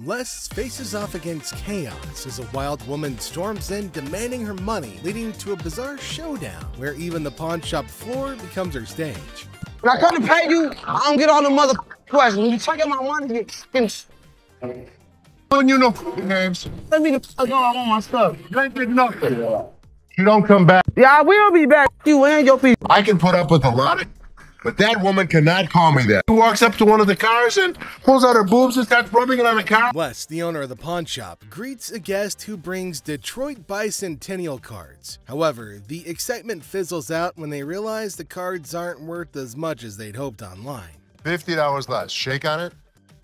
Les faces off against chaos as a wild woman storms in demanding her money, leading to a bizarre showdown where even the pawn shop floor becomes her stage. When I come to pay you, I don't get all the mother questions. When you take my money, You know names. let me go on my stuff. You ain't getting nothing. You don't come back. Yeah, I will be back. You and your people. I can put up with a lot of, but that woman cannot call me that. She walks up to one of the cars and pulls out her boobs and starts rubbing it on the car. Les, the owner of the pawn shop, greets a guest who brings Detroit Bicentennial cards. However, the excitement fizzles out when they realize the cards aren't worth as much as they'd hoped online. $50 less. Shake on it.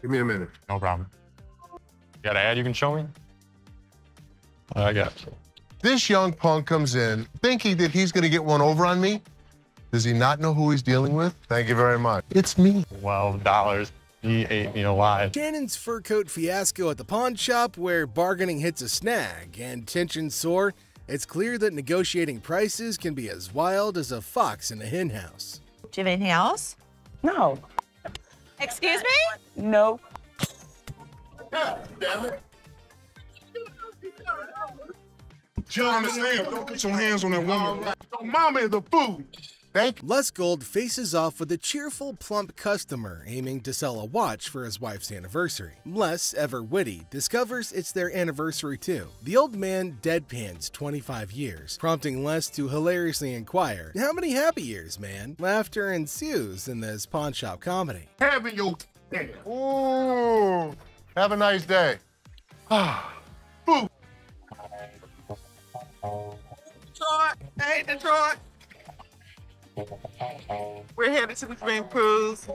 Give me a minute. No problem. You got an ad you can show me? I got you. This young punk comes in thinking that he's going to get one over on me. Does he not know who he's dealing with? Thank you very much. It's me. $12. He ate me alive. Shannon's fur coat fiasco at the pawn shop, where bargaining hits a snag and tensions soar. It's clear that negotiating prices can be as wild as a fox in a henhouse. Do you have anything else? No. Excuse me? No. Damn it. John, don't put your hands on that woman. Mama is the food. Les Gold faces off with a cheerful, plump customer aiming to sell a watch for his wife's anniversary. Les, ever witty, discovers it's their anniversary too. The old man deadpans 25 years, prompting Les to hilariously inquire, "How many happy years, man?" Laughter ensues in this pawn shop comedy. Having your Ooh. Have a nice day. Food. Detroit, hey Detroit. We're headed to the swimming pools.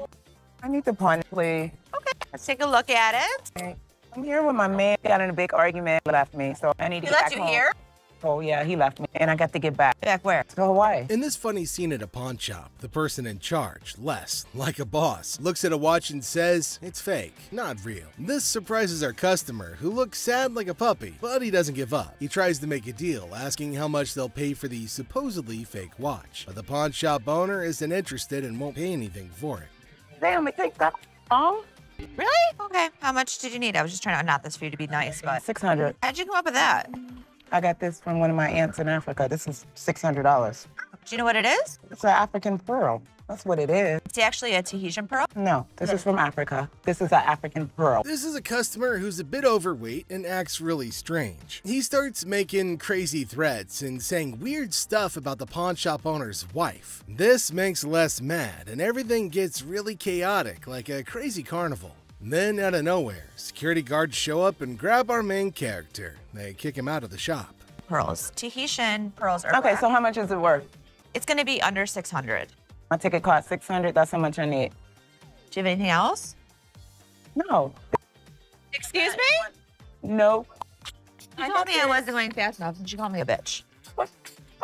I need the pawn, please. Okay, let's take a look at it. Okay. I'm here with my man. Got in a big argument, left me, so I need to He get left back you home. here? Oh yeah, he left me, and I got to get back. Back where? To Hawaii. In this funny scene at a pawn shop, the person in charge, Les, like a boss, looks at a watch and says, "It's fake, not real." This surprises our customer, who looks sad like a puppy, but he doesn't give up. He tries to make a deal, asking how much they'll pay for the supposedly fake watch, but the pawn shop owner isn't interested and won't pay anything for it. Damn, it takes that long. Really? Okay, how much did you need? I was just trying to knot this for you to be nice, but 600. how'd you come up with that? I got this from one of my aunts in Africa. This is $600. Do you know what it is? It's an African pearl. That's what it is. It's actually a Tahitian pearl. No, this is from Africa. This is an African pearl. This is a customer who's a bit overweight and acts really strange. He starts making crazy threats and saying weird stuff about the pawn shop owner's wife. This makes Les mad, and everything gets really chaotic, like a crazy carnival. Then, out of nowhere, security guards show up and grab our main character. They kick him out of the shop. Pearls. Tahitian pearls are Okay, rare. so how much is it worth? It's gonna be under 600. My ticket cost 600. That's how much I need. Do you have anything else? No. Excuse me? No. You told me I wasn't going fast enough, and you called me a bitch.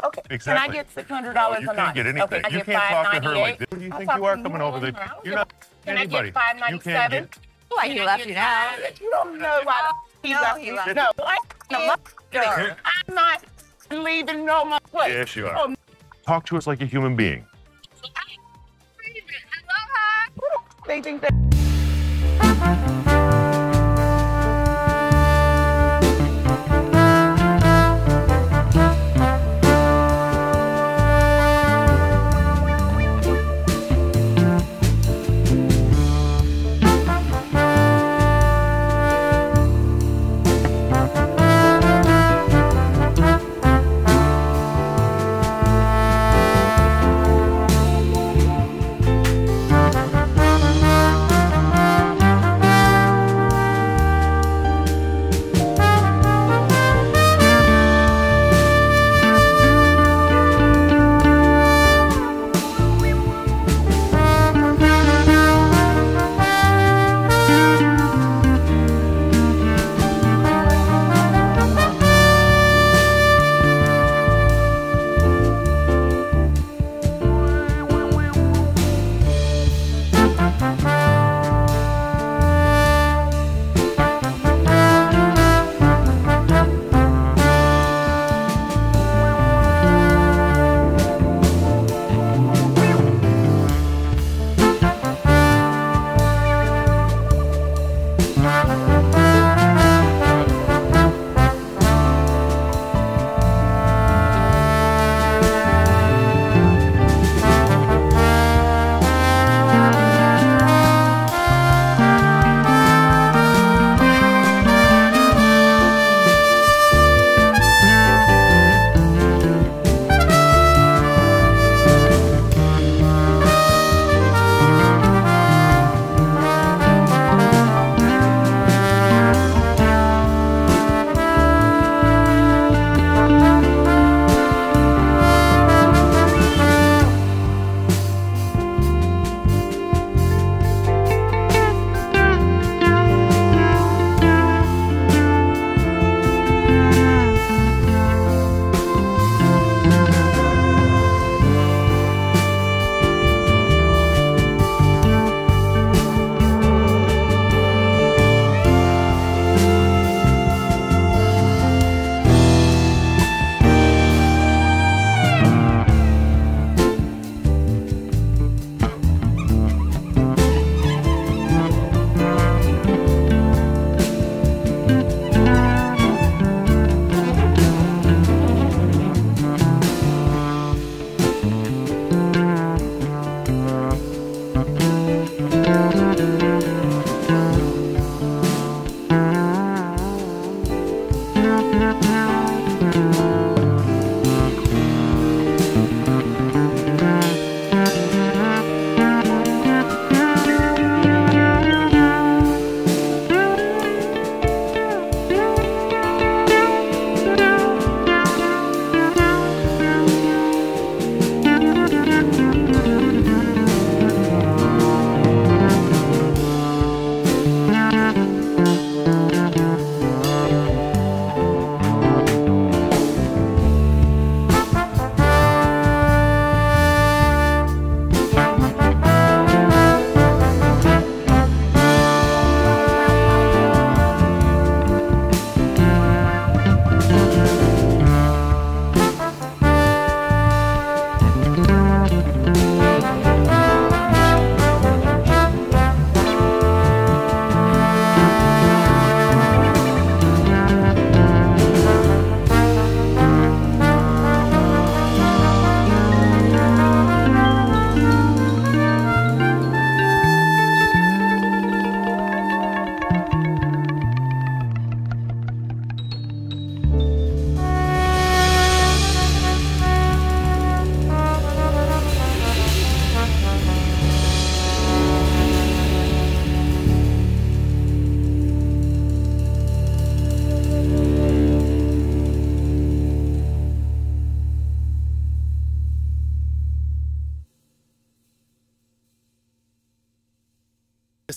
Okay. Exactly. Can I get $600 You or can't not? get anything. Okay, I You get can't talk to her like $598. this. Who do you I'll think talk you are to coming you over there? later. You're not Can I anybody. get $597? You can't get. Why he left you now? You don't know why he left he me. left No, I'm not leaving no more place. Yes, you are. Oh, Talk to us like a human being. they think that.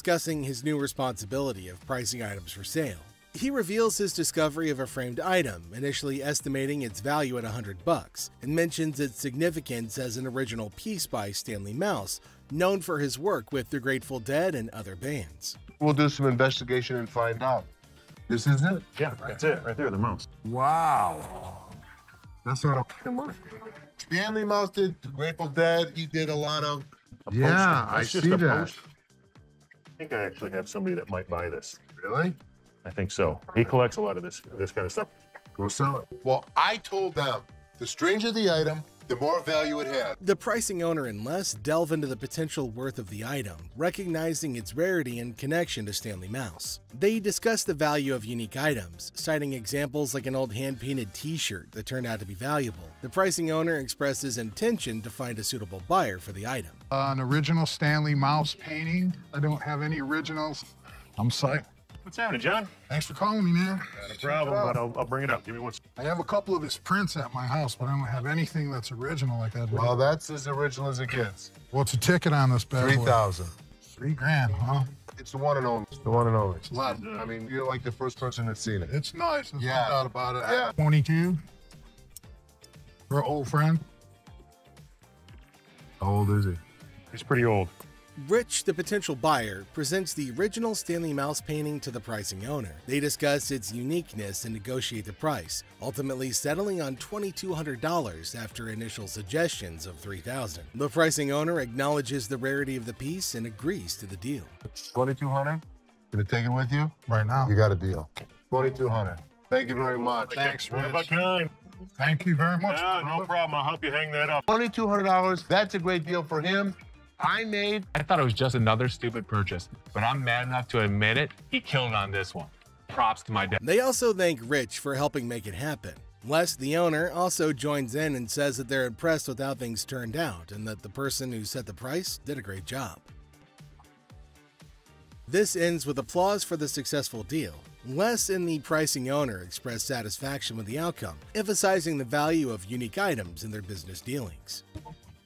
discussing his new responsibility of pricing items for sale. He reveals his discovery of a framed item, initially estimating its value at $100, and mentions its significance as an original piece by Stanley Mouse, known for his work with the Grateful Dead and other bands. We'll do some investigation and find out. This is it? Yeah, that's it, right there, the mouse. Wow. That's not a... Stanley Mouse did the Grateful Dead. He did a lot of... Yeah, I see that. I think I actually have somebody that might buy this. Really? I think so. He collects a lot of this kind of stuff. Go sell it. Well, I told them, the stranger the item, the more value it had. The pricing owner and Les delve into the potential worth of the item, recognizing its rarity and connection to Stanley Mouse. They discuss the value of unique items, citing examples like an old hand-painted t-shirt that turned out to be valuable. The pricing owner expresses intention to find a suitable buyer for the item. An original Stanley Mouse painting. I don't have any originals. I'm psyched. What's happening, John? Thanks for calling me, man. Not a problem, but I'll bring it up. Give me one. I have a couple of his prints at my house, but I don't have anything that's original like that. Well, that's as original as it gets. What's the ticket on this bad boy? 3,000. $3,000, huh? It's the one and only. It's the one and only. It's a lot. I mean, you're like the first person that's seen it. It's nice. There's Yeah. no doubt about it. Yeah. 22. For an old friend. How old is he? He's pretty old. Rich, the potential buyer, presents the original Stanley Mouse painting to the pricing owner. They discuss its uniqueness and negotiate the price, ultimately settling on $2,200 after initial suggestions of $3,000. The pricing owner acknowledges the rarity of the piece and agrees to the deal. 2,200? Gonna take it with you? Right now. You got a deal. 2,200. Thank you very much. Thanks, One Rich. of a kind. Thank you very much. No brother. problem. I'll help you hang that up. $2,200. That's a great deal for him. I thought it was just another stupid purchase, but I'm mad enough to admit it. He killed on this one. Props to my dad. They also thank Rich for helping make it happen. Les, the owner, also joins in and says that they're impressed with how things turned out and that the person who set the price did a great job. This ends with applause for the successful deal. Les and the pricing owner express satisfaction with the outcome, emphasizing the value of unique items in their business dealings.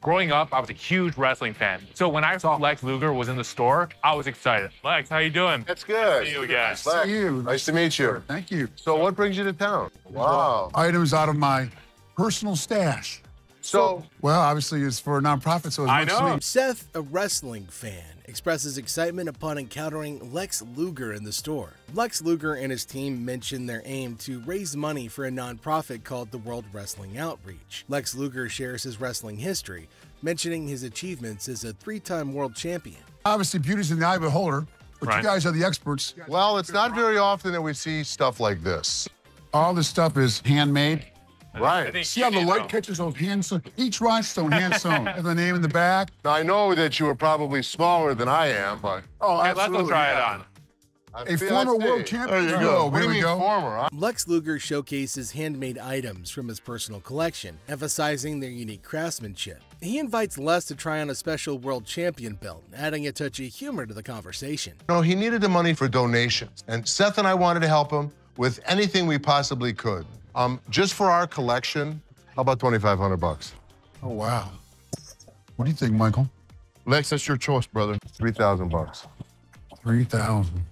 Growing up, I was a huge wrestling fan. So when I saw Lex Luger was in the store, I was excited. Lex, how you doing? That's good. See you again. Lex, See you. nice to meet you. Thank you. So what brings you to town? Wow. Items out of my personal stash. So, Well, obviously it's for a nonprofit, so it's I much know. sweet. Seth, a wrestling fan, expresses excitement upon encountering Lex Luger in the store. Lex Luger and his team mention their aim to raise money for a nonprofit called the World Wrestling Outreach. Lex Luger shares his wrestling history, mentioning his achievements as a 3-time world champion. Obviously, beauty's in the eye of the beholder, but Right. you guys are the experts. well, it's not very often that we see stuff like this. All this stuff is handmade. Right. think See how the you light know. catches those hand sewn? Each rhinestone hand sewn. And the name in the back. Now, I know that you are probably smaller than I am, but... Oh, Okay, let's try it on. A former world champion. There you go. Here What do you we mean go. former, huh? Lex Luger showcases handmade items from his personal collection, emphasizing their unique craftsmanship. He invites Les to try on a special world champion belt, adding a touch of humor to the conversation. No, he needed the money for donations, and Seth and I wanted to help him with anything we possibly could. Just for our collection, how about $2,500? Oh, wow. What do you think, Michael? Lex, that's your choice, brother. $3,000. 3,000.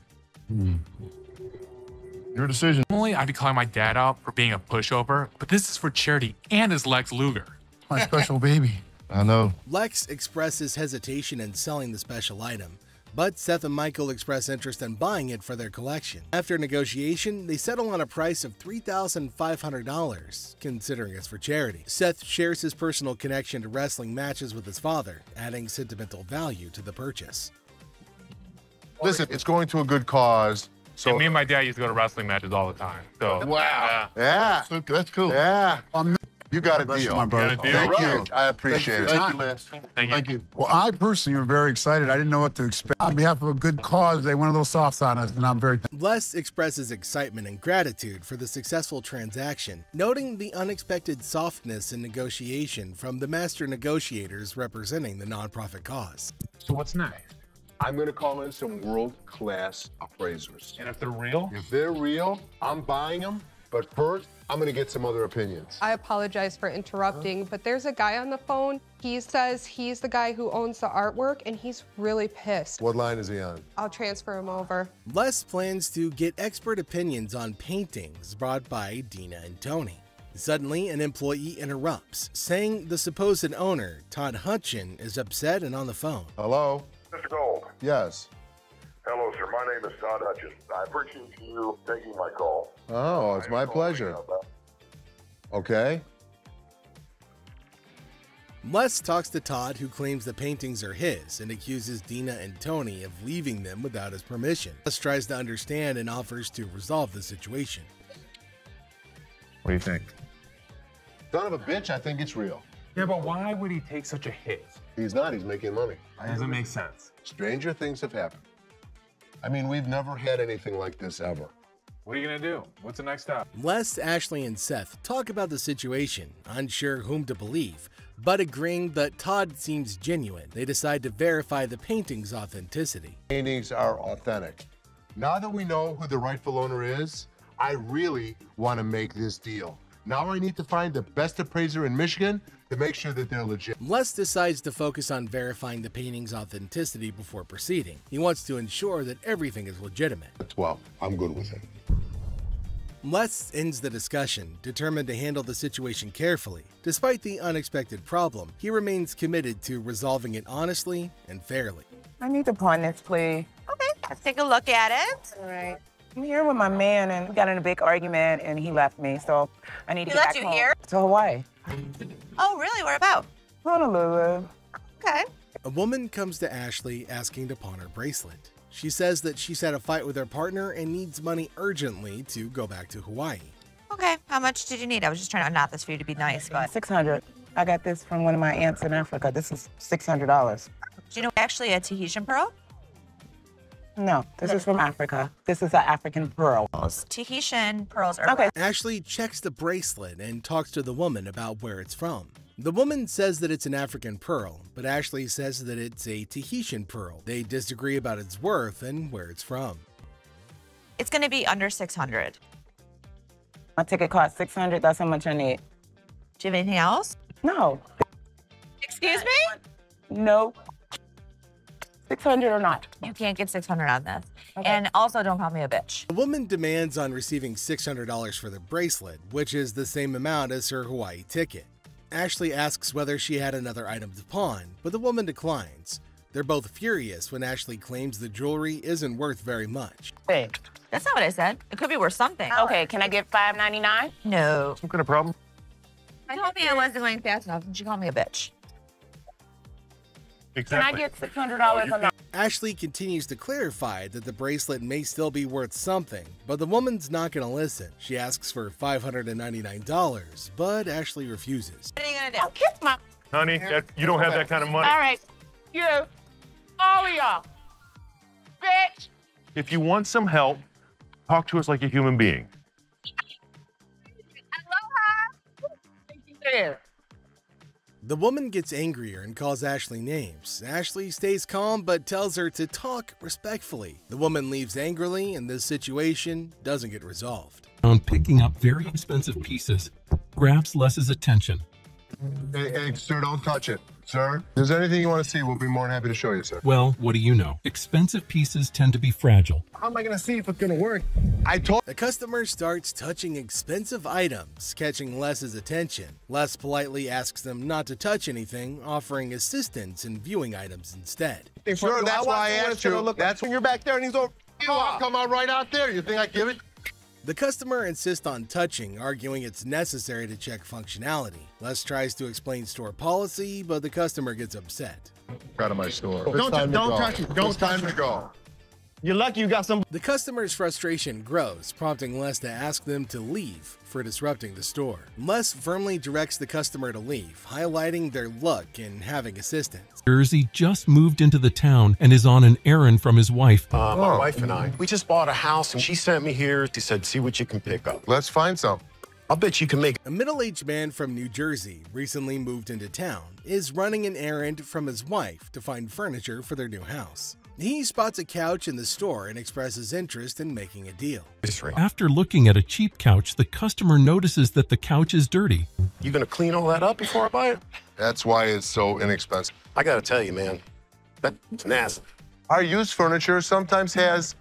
Your decision. Normally, I'd be calling my dad out for being a pushover, but this is for charity and is Lex Luger. My special baby. I know. Lex expresses hesitation in selling the special item, but Seth and Michael express interest in buying it for their collection. After negotiation, they settle on a price of $3,500, considering it's for charity. Seth shares his personal connection to wrestling matches with his father, adding sentimental value to the purchase. Listen, it's going to a good cause, so... And me and my dad used to go to wrestling matches all the time. So Wow. yeah. Yeah. That's cool. Yeah. You got a Bless you, deal. my brother. Got a deal. Thank Right. you. I appreciate it. Thank you, Les. Thank you. Well, I personally am very excited. I didn't know what to expect. On behalf of a good cause, they went a little soft on us, and I'm very Les expresses excitement and gratitude for the successful transaction, noting the unexpected softness in negotiation from the master negotiators representing the nonprofit cause. So what's next? I'm going to call in some world-class appraisers. And if they're real? If they're real, I'm buying them But first, I'm gonna get some other opinions. I apologize for interrupting, but there's a guy on the phone. He says he's the guy who owns the artwork, and he's really pissed. What line is he on? I'll transfer him over. Les plans to get expert opinions on paintings brought by Dina and Tony. Suddenly, an employee interrupts, saying the supposed owner, Todd Hutchin, is upset and on the phone. Hello? Mr. Gold. Yes. Hello, sir. My name is Todd Hutchins. I appreciate you taking my call. Oh, it's my pleasure. Okay. Les talks to Todd, who claims the paintings are his and accuses Dina and Tony of leaving them without his permission. Les tries to understand and offers to resolve the situation. What do you think? Son of a bitch, I think it's real. Yeah, but why would he take such a hit? He's not, he's making money. Doesn't make sense. Stranger things have happened. I mean, we've never had anything like this ever. What are you gonna do? What's the next step? Les, Ashley, and Seth talk about the situation, unsure whom to believe, but agreeing that Todd seems genuine. They decide to verify the painting's authenticity. Paintings are authentic. Now that we know who the rightful owner is, I really want to make this deal. Now I need to find the best appraiser in Michigan to make sure that they're legit. Les decides to focus on verifying the painting's authenticity before proceeding. He wants to ensure that everything is legitimate. 12. I'm good with it. Les ends the discussion, determined to handle the situation carefully. Despite the unexpected problem, he remains committed to resolving it honestly and fairly. I need to pawn this, please. Okay, let's take a look at it. All right. I'm here with my man, and we got in a big argument, and he left me, so I need to He get left back you home. here? To Hawaii. Oh, really? Where about? Honolulu. Okay. A woman comes to Ashley asking to pawn her bracelet. She says that she's had a fight with her partner and needs money urgently to go back to Hawaii. Okay, how much did you need? I was just trying to knot this for you to be nice, but... 600. I got this from one of my aunts in Africa. This is $600. Do you know actually a Tahitian pearl? No, this is from Africa. This is an African pearl. Tahitian pearls are... Okay. Ashley checks the bracelet and talks to the woman about where it's from. The woman says that it's an African pearl, but Ashley says that it's a Tahitian pearl. They disagree about its worth and where it's from. It's going to be under 600. My ticket cost 600. That's how much I need. Do you have anything else? No. Excuse me? No. 600 or not. You can't get 600 on this. Okay. And also, don't call me a bitch. The woman demands on receiving $600 for the bracelet, which is the same amount as her Hawaii ticket. Ashley asks whether she had another item to pawn, but the woman declines. They're both furious when Ashley claims the jewelry isn't worth very much. Hey. That's not what I said. It could be worth something. Okay, can I get $5.99? No. Some kind of problem? I told me I wasn't going fast enough, and she called me a bitch. Exactly. Can I get $600 or not? Ashley continues to clarify that the bracelet may still be worth something, but the woman's not going to listen. She asks for $599, but Ashley refuses. What are you going to I'll kiss my... Honey, you don't have that kind of money. All right. You. All of y'all. Bitch. If you want some help, talk to us like a human being. Aloha. Thank you there. The woman gets angrier and calls Ashley names. Ashley stays calm but tells her to talk respectfully. The woman leaves angrily and this situation doesn't get resolved. On picking up very expensive pieces grabs Les's attention. Hey, sir, don't touch it. Sir, if there's anything you want to see, we'll be more than happy to show you, sir. Well, what do you know? Expensive pieces tend to be fragile. How am I going to see if it's going to work? The customer starts touching expensive items, catching Les's attention. Les politely asks them not to touch anything, offering assistance in viewing items instead. Sure, that's why I asked you. That's when you're back there and he's over. Come on right out there. You think I give it? The customer insists on touching, arguing it's necessary to check functionality. Les tries to explain store policy, but the customer gets upset. Out of my store. Don't touch it. Don't time to go. You're lucky you got some. The customer's frustration grows, prompting Les to ask them to leave for disrupting the store. Les firmly directs the customer to leave, highlighting their luck in having assistance. Jersey just moved into the town and is on an errand from his wife. My wife and I, we just bought a house and she sent me here. She said, see what you can pick up. Let's find some. I'll bet you can make. A middle-aged man from New Jersey, recently moved into town, is running an errand from his wife to find furniture for their new house. He spots a couch in the store and expresses interest in making a deal. After looking at a cheap couch, the customer notices that the couch is dirty. You gonna clean all that up before I buy it? That's why it's so inexpensive. I gotta tell you, man, that's nasty. Our used furniture sometimes has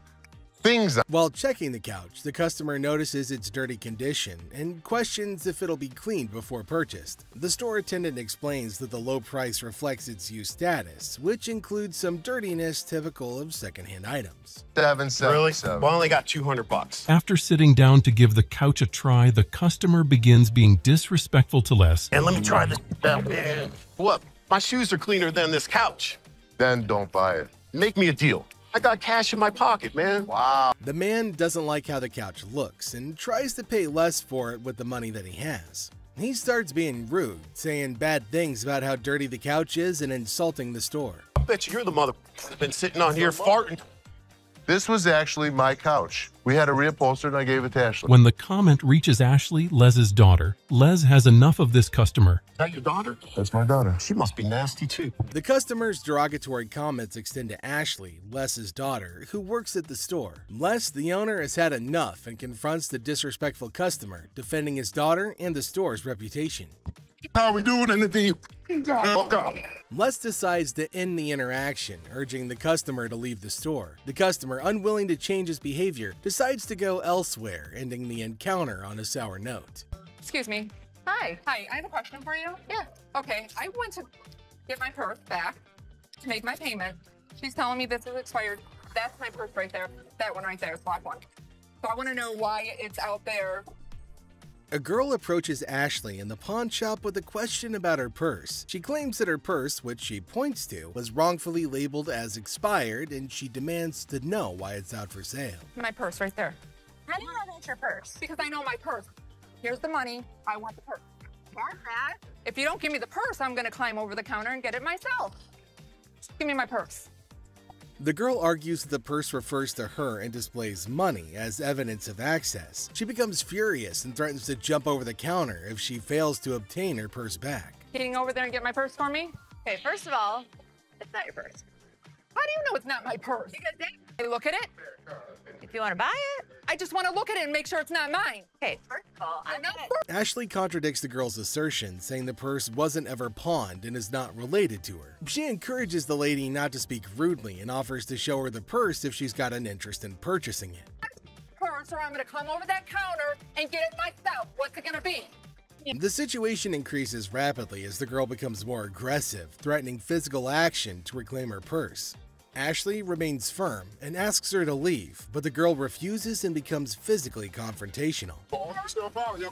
things. While checking the couch, the customer notices its dirty condition and questions if it'll be cleaned before purchased. The store attendant explains that the low price reflects its used status, which includes some dirtiness typical of secondhand items. Really? Well, I only got $200. After sitting down to give the couch a try, the customer begins being disrespectful to Les. And let me try this. What? My shoes are cleaner than this couch. Then don't buy it. Make me a deal. I got cash in my pocket, man. Wow. The man doesn't like how the couch looks and tries to pay less for it with the money that he has. He starts being rude, saying bad things about how dirty the couch is and insulting the store. I bet you're the mother that's been sitting on here farting. This was actually my couch. We had a reupholstered and I gave it to Ashley. When the comment reaches Ashley, Les's daughter, Les has enough of this customer. Is that your daughter? That's my daughter. She must be nasty too. The customer's derogatory comments extend to Ashley, Les's daughter, who works at the store. Les, the owner, has had enough and confronts the disrespectful customer, defending his daughter and the store's reputation. How we doing anything? Les decides to end the interaction, urging the customer to leave the store. The customer, unwilling to change his behavior, decides to go elsewhere, ending the encounter on a sour note. Excuse me. Hi. Hi, I have a question for you. Yeah. Okay, I went to get my purse back to make my payment. She's telling me this is expired. That's my purse right there. That one right there is black one. So I want to know why it's out there. A girl approaches Ashley in the pawn shop with a question about her purse. She claims that her purse, which she points to, was wrongfully labeled as expired, and she demands to know why it's out for sale. My purse right there. How do you know that's your purse? Because I know my purse. Here's the money. I want the purse. Want that? If you don't give me the purse, I'm going to climb over the counter and get it myself. Give me my purse. The girl argues that the purse refers to her and displays money as evidence of access. She becomes furious and threatens to jump over the counter if she fails to obtain her purse back. Getting over there and get my purse for me? Okay, first of all, it's not your purse. How do you know it's not my purse? Because I look at it. If you want to buy it, I just want to look at it and make sure it's not mine. Okay, first of all, Ashley contradicts the girl's assertion, saying the purse wasn't ever pawned and is not related to her. She encourages the lady not to speak rudely and offers to show her the purse if she's got an interest in purchasing it. Purse, or I'm going to climb over that counter and get it myself. What's it going to be? The situation increases rapidly as the girl becomes more aggressive, threatening physical action to reclaim her purse. Ashley remains firm and asks her to leave, but the girl refuses and becomes physically confrontational. Walk yourself out, yo.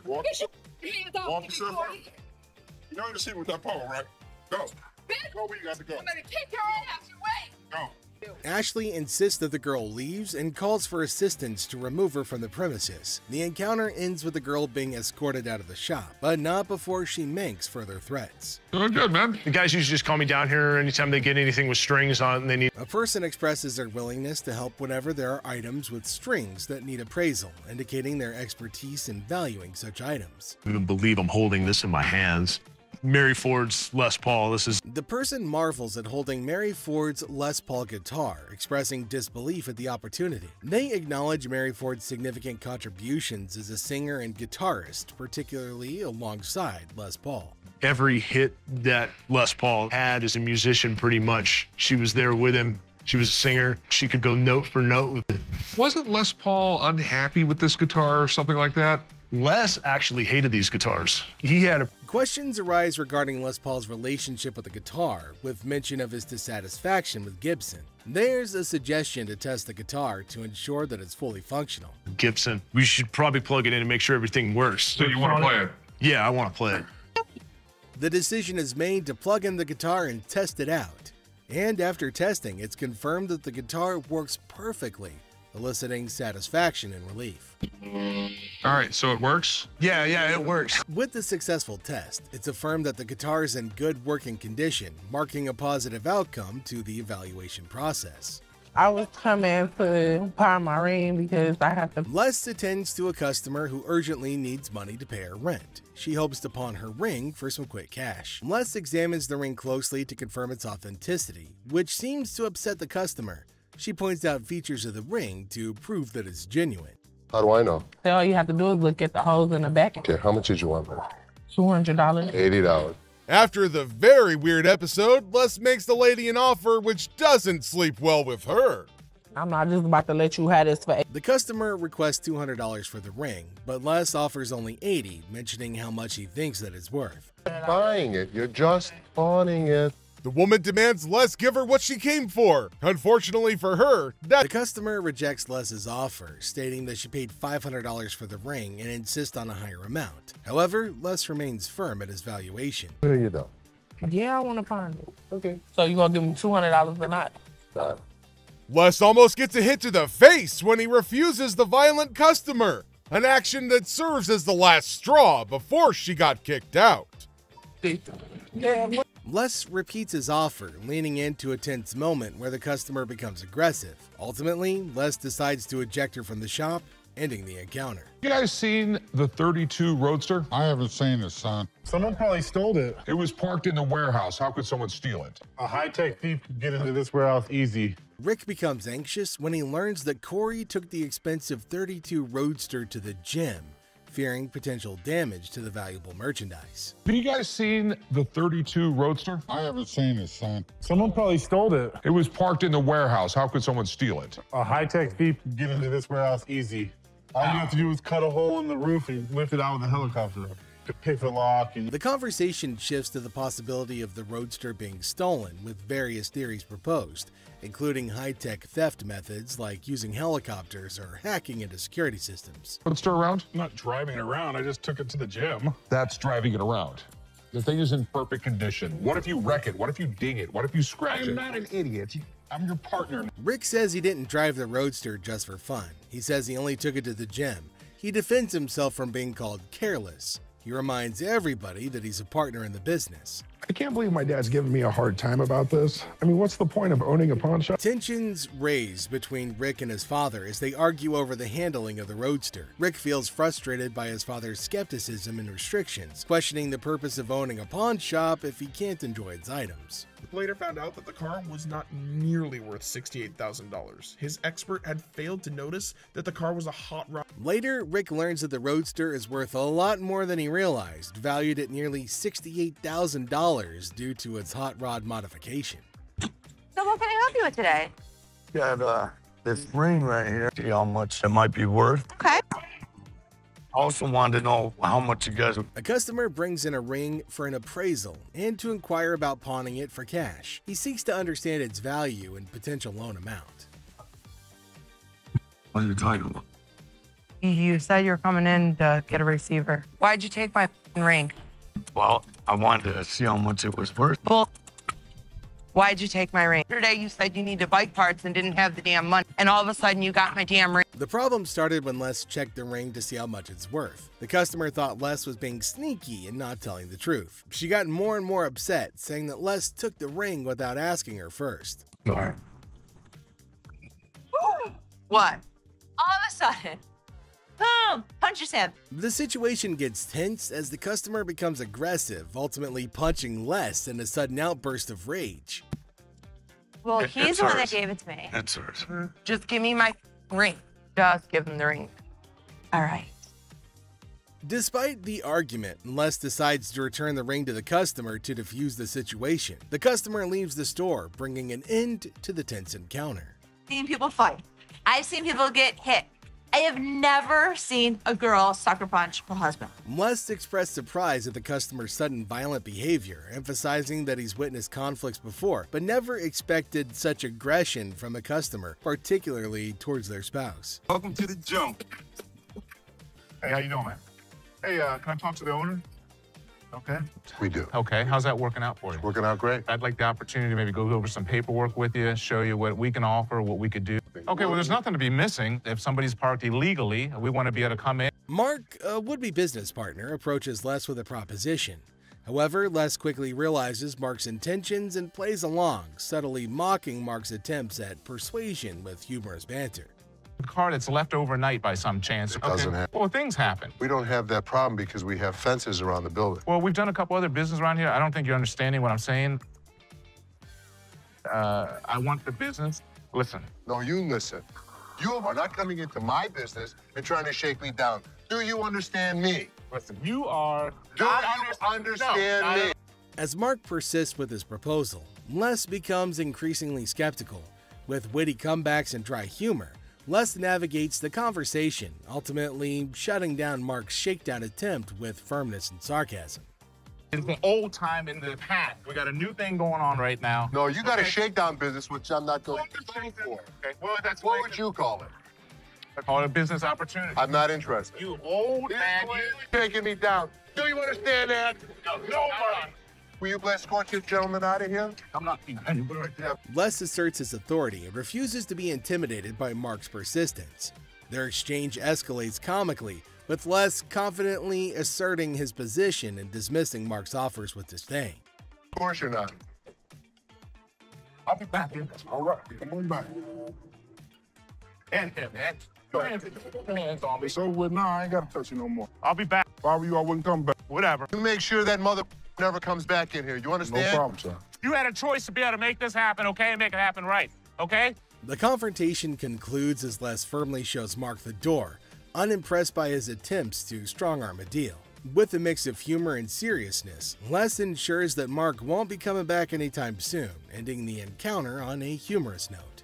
Walk yourself out. You know you're sitting with that pole, right? Go. Go where you got to go. I'm going to kick your ass. Wait. Go. Ashley insists that the girl leaves and calls for assistance to remove her from the premises. The encounter ends with the girl being escorted out of the shop, but not before she makes further threats. Doing good, man. The guys usually just call me down here anytime they get anything with strings on and they need. A person expresses their willingness to help whenever there are items with strings that need appraisal, indicating their expertise in valuing such items. I don't believe I'm holding this in my hands. Mary Ford's Les Paul. This is. The person marvels at holding Mary Ford's Les Paul guitar, expressing disbelief at the opportunity. They acknowledge Mary Ford's significant contributions as a singer and guitarist, particularly alongside Les Paul. Every hit that Les Paul had as a musician, pretty much, she was there with him. She was a singer. She could go note for note with it. Wasn't Les Paul unhappy with this guitar or something like that? Les actually hated these guitars. He had a. Questions arise regarding Les Paul's relationship with the guitar, with mention of his dissatisfaction with Gibson. There's a suggestion to test the guitar to ensure that it's fully functional. Gibson. We should probably plug it in and make sure everything works. So you want to play it? Yeah, I want to play it. The decision is made to plug in the guitar and test it out. And after testing, it's confirmed that the guitar works perfectly, eliciting satisfaction and relief. All right, so it works? Yeah, it works. With the successful test, it's affirmed that the guitar is in good working condition, marking a positive outcome to the evaluation process. I was coming to pawn my ring because I have to. Les attends to a customer who urgently needs money to pay her rent. She hopes to pawn her ring for some quick cash. Les examines the ring closely to confirm its authenticity, which seems to upset the customer. She points out features of the ring to prove that it's genuine. How do I know? All you have to do is look at the holes in the back. Okay, how much did you want, man? $200. $80. After the very weird episode, Les makes the lady an offer which doesn't sleep well with her. I'm not just about to let you have this for. The customer requests $200 for the ring, but Les offers only $80, mentioning how much he thinks that it's worth. Buying it, you're just pawning it. The woman demands Les give her what she came for. Unfortunately for her, the customer rejects Les's offer, stating that she paid $500 for the ring and insists on a higher amount. However, Les remains firm at his valuation. Here you go. Yeah, I want to pawn it. Okay. So you gonna give me $200 or not? Les almost gets a hit to the face when he refuses the violent customer, an action that serves as the last straw before she got kicked out. Les repeats his offer, leaning into a tense moment where the customer becomes aggressive. Ultimately, Les decides to eject her from the shop, ending the encounter. You guys seen the 32 Roadster? I haven't seen it, son. Someone probably stole it. It was parked in the warehouse. How could someone steal it? A high-tech thief could get into this warehouse easy. Rick becomes anxious when he learns that Corey took the expensive 32 Roadster to the gym, fearing potential damage to the valuable merchandise. Have you guys seen the 32 Roadster? I haven't seen it, son. Someone probably stole it. It was parked in the warehouse. How could someone steal it? A high-tech thief could get into this warehouse easy. All you have to do is cut a hole in the roof and lift it out with a helicopter. Pick the lock. And the conversation shifts to the possibility of the Roadster being stolen, with various theories proposed, including high-tech theft methods like using helicopters or hacking into security systems. Roadster around? I'm not driving it around. I just took it to the gym. That's driving it around. The thing is in perfect condition. What if you wreck it? What if you ding it? What if you scratch it? I'm not an idiot. I'm your partner. Rick says he didn't drive the Roadster just for fun. He says he only took it to the gym. He defends himself from being called careless. He reminds everybody that he's a partner in the business. I can't believe my dad's giving me a hard time about this. I mean, what's the point of owning a pawn shop? Tensions raise between Rick and his father as they argue over the handling of the Roadster. Rick feels frustrated by his father's skepticism and restrictions, questioning the purpose of owning a pawn shop if he can't enjoy its items. Later found out that the car was not nearly worth $68,000. His expert had failed to notice that the car was a hot rod. Later, Rick learns that the Roadster is worth a lot more than he realized, valued at nearly $68,000 due to its hot rod modification. So what can I help you with today? Got this ring right here. See how much it might be worth. Okay. I also wanted to know how much you guys... A customer brings in a ring for an appraisal and to inquire about pawning it for cash. He seeks to understand its value and potential loan amount. What are you talking about? You said you're coming in to get a receiver. Why'd you take my ring? Well, I wanted to see how much it was worth. Bull. Why'd you take my ring? Yesterday you said you needed bike parts and didn't have the damn money, and all of a sudden you got my damn ring. The problem started when Les checked the ring to see how much it's worth. The customer thought Les was being sneaky and not telling the truth. She got more and more upset, saying that Les took the ring without asking her first. All right. What? All of a sudden, boom, punch his head. The situation gets tense as the customer becomes aggressive, ultimately punching Les in a sudden outburst of rage. Well, he's the one that gave it to me. That's hers. Just give me my ring. Just give him the ring. All right. Despite the argument, Les decides to return the ring to the customer to defuse the situation. The customer leaves the store, bringing an end to the tense encounter. I've seen people fight. I've seen people get hit. I have never seen a girl sucker punch her husband. Les expressed surprise at the customer's sudden violent behavior, emphasizing that he's witnessed conflicts before, but never expected such aggression from a customer, particularly towards their spouse. Welcome to the jump. Hey, how you doing, man? Hey, can I talk to the owner? Okay. We do. Okay, how's that working out for you? Working out great. I'd like the opportunity to maybe go over some paperwork with you, show you what we can offer, what we could do. Okay, well, there's nothing to be missing. If somebody's parked illegally, we want to be able to come in. Mark, a would-be business partner, approaches Les with a proposition. However, Les quickly realizes Mark's intentions and plays along, subtly mocking Mark's attempts at persuasion with humorous banter. The car that's left overnight by some chance. It doesn't happen. Well, things happen. We don't have that problem because we have fences around the building. Well, we've done a couple other business around here. I don't think you're understanding what I'm saying. I want the business. Listen. No, you listen. You are not coming into my business and trying to shake me down. Do you understand me? Listen, you are... Do you understand me? As Mark persists with his proposal, Les becomes increasingly skeptical. With witty comebacks and dry humor, Les navigates the conversation, ultimately shutting down Mark's shakedown attempt with firmness and sarcasm. It's the old time in the past. We got a new thing going on right now. No, you got a shakedown business, which I'm not going to go for. Okay, well, that's what would you call it? I call it a business opportunity. I'm not interested. You old man. You're taking me down. Do you understand that? No, Will you escort your gentleman out of here? I'm not anybody. Les asserts his authority and refuses to be intimidated by Mark's persistence. Their exchange escalates comically, with Les confidently asserting his position and dismissing Mark's offers with disdain. Of course you're not. I'll be back. All right, come on back. And go ahead. Hands on me. So with now, I ain't gotta touch you no more. I'll be back. If I were you, I wouldn't come back. Whatever. You make sure that mother never comes back in here. You understand? No problem, sir. You had a choice to be able to make this happen, okay, and make it happen right, okay? The confrontation concludes as Les firmly shows Mark the door, unimpressed by his attempts to strong-arm a deal. With a mix of humor and seriousness, Les ensures that Mark won't be coming back anytime soon, ending the encounter on a humorous note.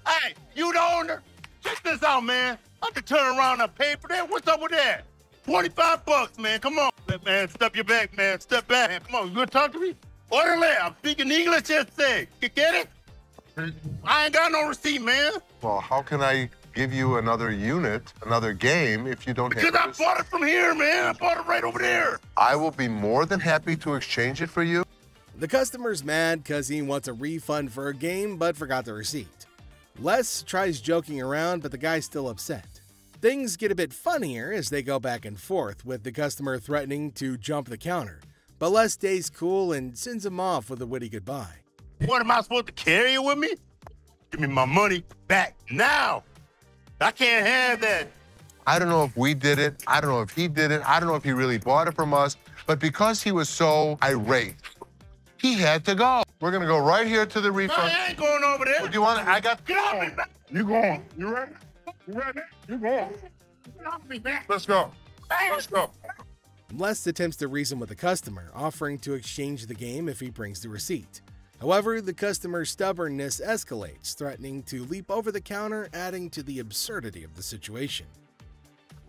Hey, you the owner? Check this out, man. I can turn around and pay for that. What's up with that? $25, man. Come on. Man, step your back, man. Step back. Come on, you gonna talk to me? Orderly, I'm speaking English, just say. You get it? I ain't got no receipt, man. Well, how can I give you another unit, another game, if you don't have Because I bought it from here, man. I bought it right over there. I will be more than happy to exchange it for you. The customer's mad because he wants a refund for a game but forgot the receipt. Les tries joking around, but the guy's still upset. Things get a bit funnier as they go back and forth, with the customer threatening to jump the counter. But Les stays cool and sends him off with a witty goodbye. What, am I supposed to carry it with me? Give me my money back now. I can't have that. I don't know if we did it. I don't know if he did it. I don't know if he really bought it from us. But because he was so irate, he had to go. We're going to go right here to the refund. No, I ain't going over there. What do you want? I got... Get off me, man. You going. You ready? You ready? You going. Get off me, man. Let's go. Let's go. Les attempts to reason with the customer, offering to exchange the game if he brings the receipt. However, the customer's stubbornness escalates, threatening to leap over the counter, adding to the absurdity of the situation.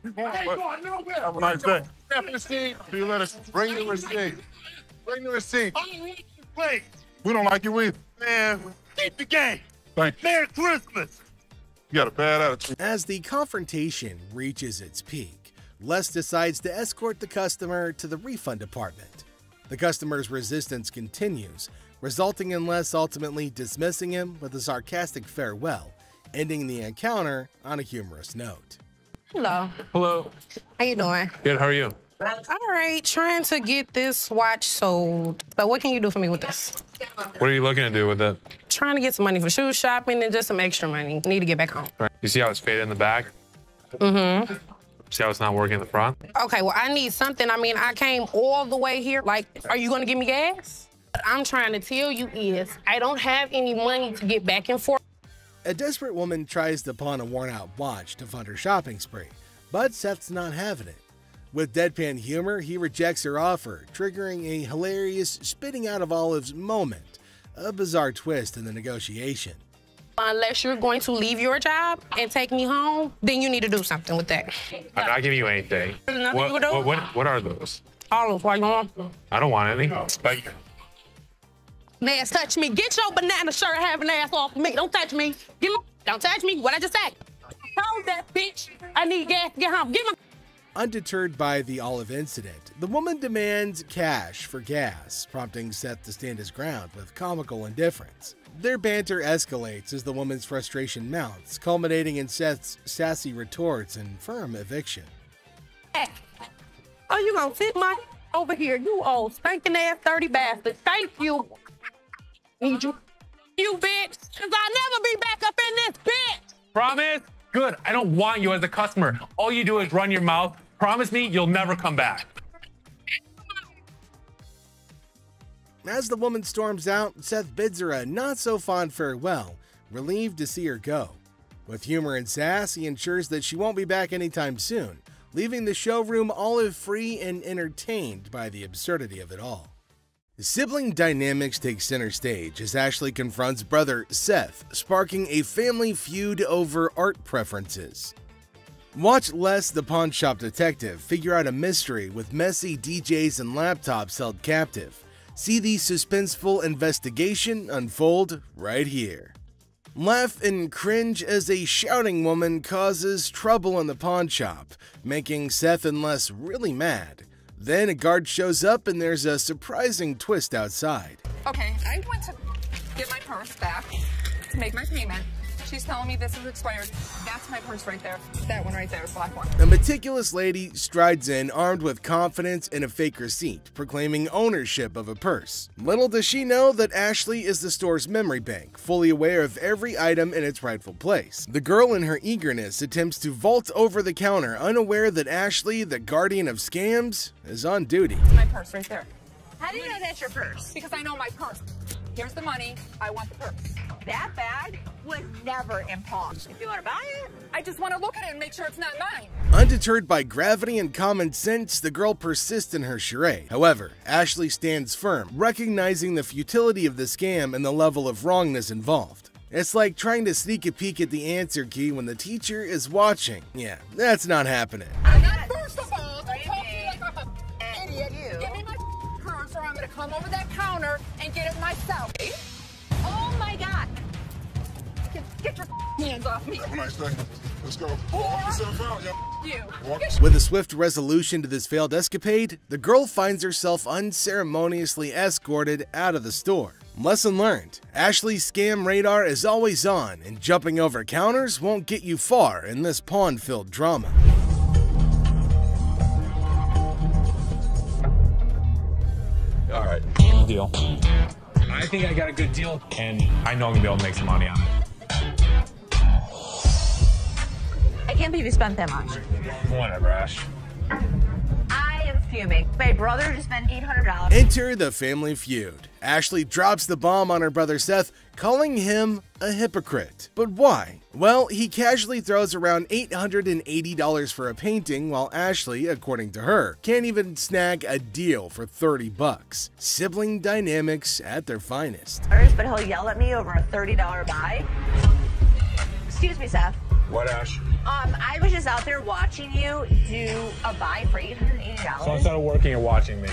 I ain't going nowhere. Have a nice day. Have a receipt. See you later. Bring the receipt. Bring the receipt. I don't want this place. We don't like you either. Man, keep the game. Thank you. Merry Christmas. You got a bad attitude. As the confrontation reaches its peak, Les decides to escort the customer to the refund department. The customer's resistance continues, resulting in Les ultimately dismissing him with a sarcastic farewell, ending the encounter on a humorous note. Hello. Hello. How you doing? Good, how are you? All right, trying to get this watch sold. So what can you do for me with this? What are you looking to do with it? Trying to get some money for shoe shopping and just some extra money. Need to get back home. Right. You see how it's faded in the back? Mm-hmm. See how it's not working in the front? Okay, well, I need something. I mean, I came all the way here. Like, are you gonna give me gas? What I'm trying to tell you is I don't have any money to get back and forth. A desperate woman tries to pawn a worn-out watch to fund her shopping spree, but Seth's not having it. With deadpan humor, he rejects her offer, triggering a hilarious spitting out of olives moment, a bizarre twist in the negotiation. Unless you're going to leave your job and take me home, then you need to do something with that. I'm not giving you anything. There's nothing you can do? What are those? Olives, what you want? I don't want any. But Ass touch me. Get your banana shirt having ass off me. Don't touch me. Give me. Don't touch me. What I just said. Told that bitch I need gas to get home. Give me. Undeterred by the olive incident, the woman demands cash for gas, prompting Seth to stand his ground with comical indifference. Their banter escalates as the woman's frustration mounts, culminating in Seth's sassy retorts and firm eviction. Oh, you gonna fit my over here, you old stinking ass dirty bastard. Thank you. Need you. You bitch, cause I'll never be back up in this bitch. Promise? Good. I don't want you as a customer. All you do is run your mouth. Promise me you'll never come back. As the woman storms out, Seth bids her a not-so-fond farewell, relieved to see her go. With humor and sass, he ensures that she won't be back anytime soon, leaving the showroom olive-free and entertained by the absurdity of it all. Sibling dynamics take center stage as Ashley confronts brother Seth, sparking a family feud over art preferences. Watch Les the pawn shop detective figure out a mystery with messy DJs and laptops held captive. See the suspenseful investigation unfold right here. Laugh and cringe as a shouting woman causes trouble in the pawn shop, making Seth and Les really mad. Then a guard shows up and there's a surprising twist outside. Okay, I went to get my purse back to make my payment. She's telling me this is expired. That's my purse right there. That one right there, the black one. A meticulous lady strides in armed with confidence and a fake receipt, proclaiming ownership of a purse. Little does she know that Ashley is the store's memory bank, fully aware of every item in its rightful place. The girl in her eagerness attempts to vault over the counter, unaware that Ashley, the guardian of scams, is on duty. My purse right there. How do you know that's your purse? Because I know my purse. Here's the money. I want the purse. That bag would never impulse. If you want to buy it, I just want to look at it and make sure it's not mine. Undeterred by gravity and common sense, the girl persists in her charade. However, Ashley stands firm, recognizing the futility of the scam and the level of wrongness involved. It's like trying to sneak a peek at the answer key when the teacher is watching. Yeah, that's not happening. I'm not first of all. Don't talk to me like I'm an idiot. Give me my purse or I'm going to come over that counter and get it myself. oh my God. Get your hands off me. Have a nice day. Let's go. Walk yourself out, yo. You. With a swift resolution to this failed escapade, the girl finds herself unceremoniously escorted out of the store. Lesson learned: Ashley's scam radar is always on, and jumping over counters won't get you far in this pawn-filled drama. All right, deal. I think I got a good deal, and I know I'm gonna be able to make some money on it. I can't believe you spent that much. Whatever, Ash. I am fuming. My brother just spent $800. Enter the family feud. Ashley drops the bomb on her brother Seth, calling him a hypocrite. But why? Well, he casually throws around $880 for a painting, while Ashley, according to her, can't even snag a deal for $30. Sibling dynamics at their finest. But he'll yell at me over a $30 buy. Excuse me, Seth. What, Ash? I was just out there watching you do a buy for $880. So instead of working and watching me.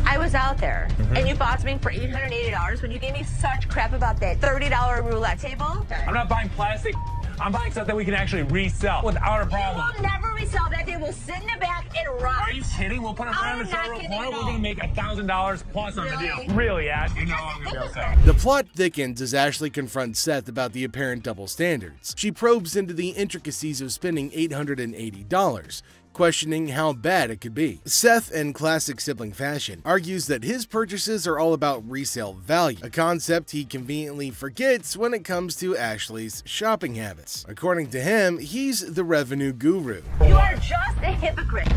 I was out there, and you bought something for $880 when you gave me such crap about that $30 roulette table. I'm not buying plastic. I'm buying stuff that we can actually resell without a problem. You will never resell that. They will sit in the back and rot. Are you kidding? We'll put it around the showroom corner. We're gonna make $1,000 plus on the deal. Really, Ash? You know I'm gonna be upset. The plot thickens as Ashley confronts Seth about the apparent double standards. She probes into the intricacies of spending $880, questioning how bad it could be. Seth, in classic sibling fashion, argues that his purchases are all about resale value, a concept he conveniently forgets when it comes to Ashley's shopping habits. According to him, he's the revenue guru. You are just a hypocrite.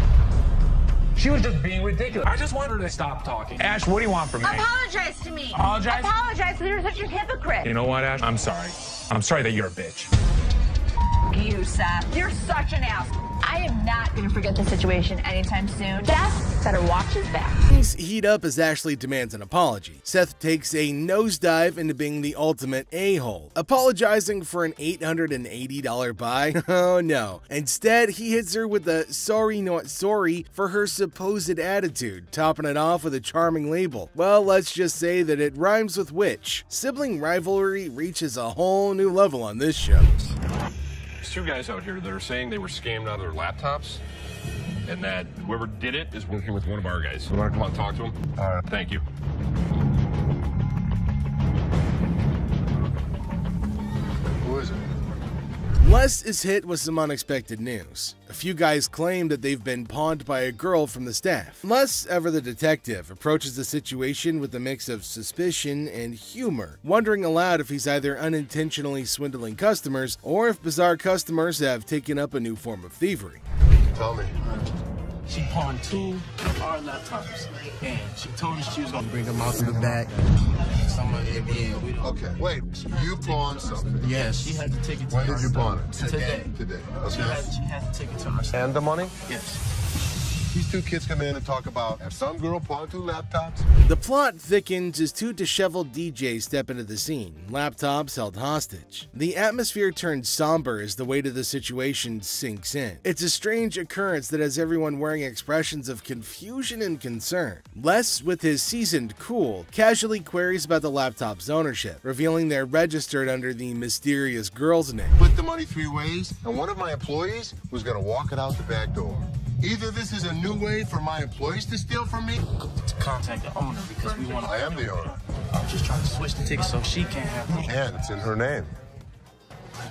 She was just being ridiculous. I just want her to stop talking. Ash, what do you want from me? Apologize to me. Apologize? Apologize because you're such a hypocrite. You know what, Ash? I'm sorry. I'm sorry that you're a bitch. You, Seth. You're such an ass. I am not going to forget the situation anytime soon. Seth better watch his back. Things heat up as Ashley demands an apology. Seth takes a nosedive into being the ultimate a-hole, apologizing for an $880 buy. Oh no. Instead, he hits her with a sorry not sorry for her supposed attitude, topping it off with a charming label. Well, let's just say that it rhymes with witch. Sibling rivalry reaches a whole new level on this show. There's two guys out here that are saying they were scammed out of their laptops, and that whoever did it is working with one of our guys. You want to come out and talk to him? All right. Thank you. Who is it? Les is hit with some unexpected news. A few guys claim that they've been pawned by a girl from the staff. Les, ever the detective, approaches the situation with a mix of suspicion and humor, wondering aloud if he's either unintentionally swindling customers or if bizarre customers have taken up a new form of thievery. Tell me. She pawned 2 of our laptops, and she told us she was gonna bring them out to the back. Some of it being. Okay, wait. So you pawned something? Yes, she had to take it to When did you pawn it? Today. Today. She Okay. had to take it to her. And the money? Yes. These 2 kids come in and talk about have some girl pawned 2 laptops. The plot thickens as 2 disheveled DJs step into the scene, laptops held hostage. The atmosphere turns somber as the weight of the situation sinks in. It's a strange occurrence that has everyone wearing expressions of confusion and concern. Les, with his seasoned cool, casually queries about the laptop's ownership, revealing they're registered under the mysterious girl's name. Split the money 3 ways, and one of my employees was gonna walk it out the back door. Either this is a new way for my employees to steal from me, To contact the owner because we want. I am the owner. I'm just trying to switch the ticket so she can't have them. And it's in her name.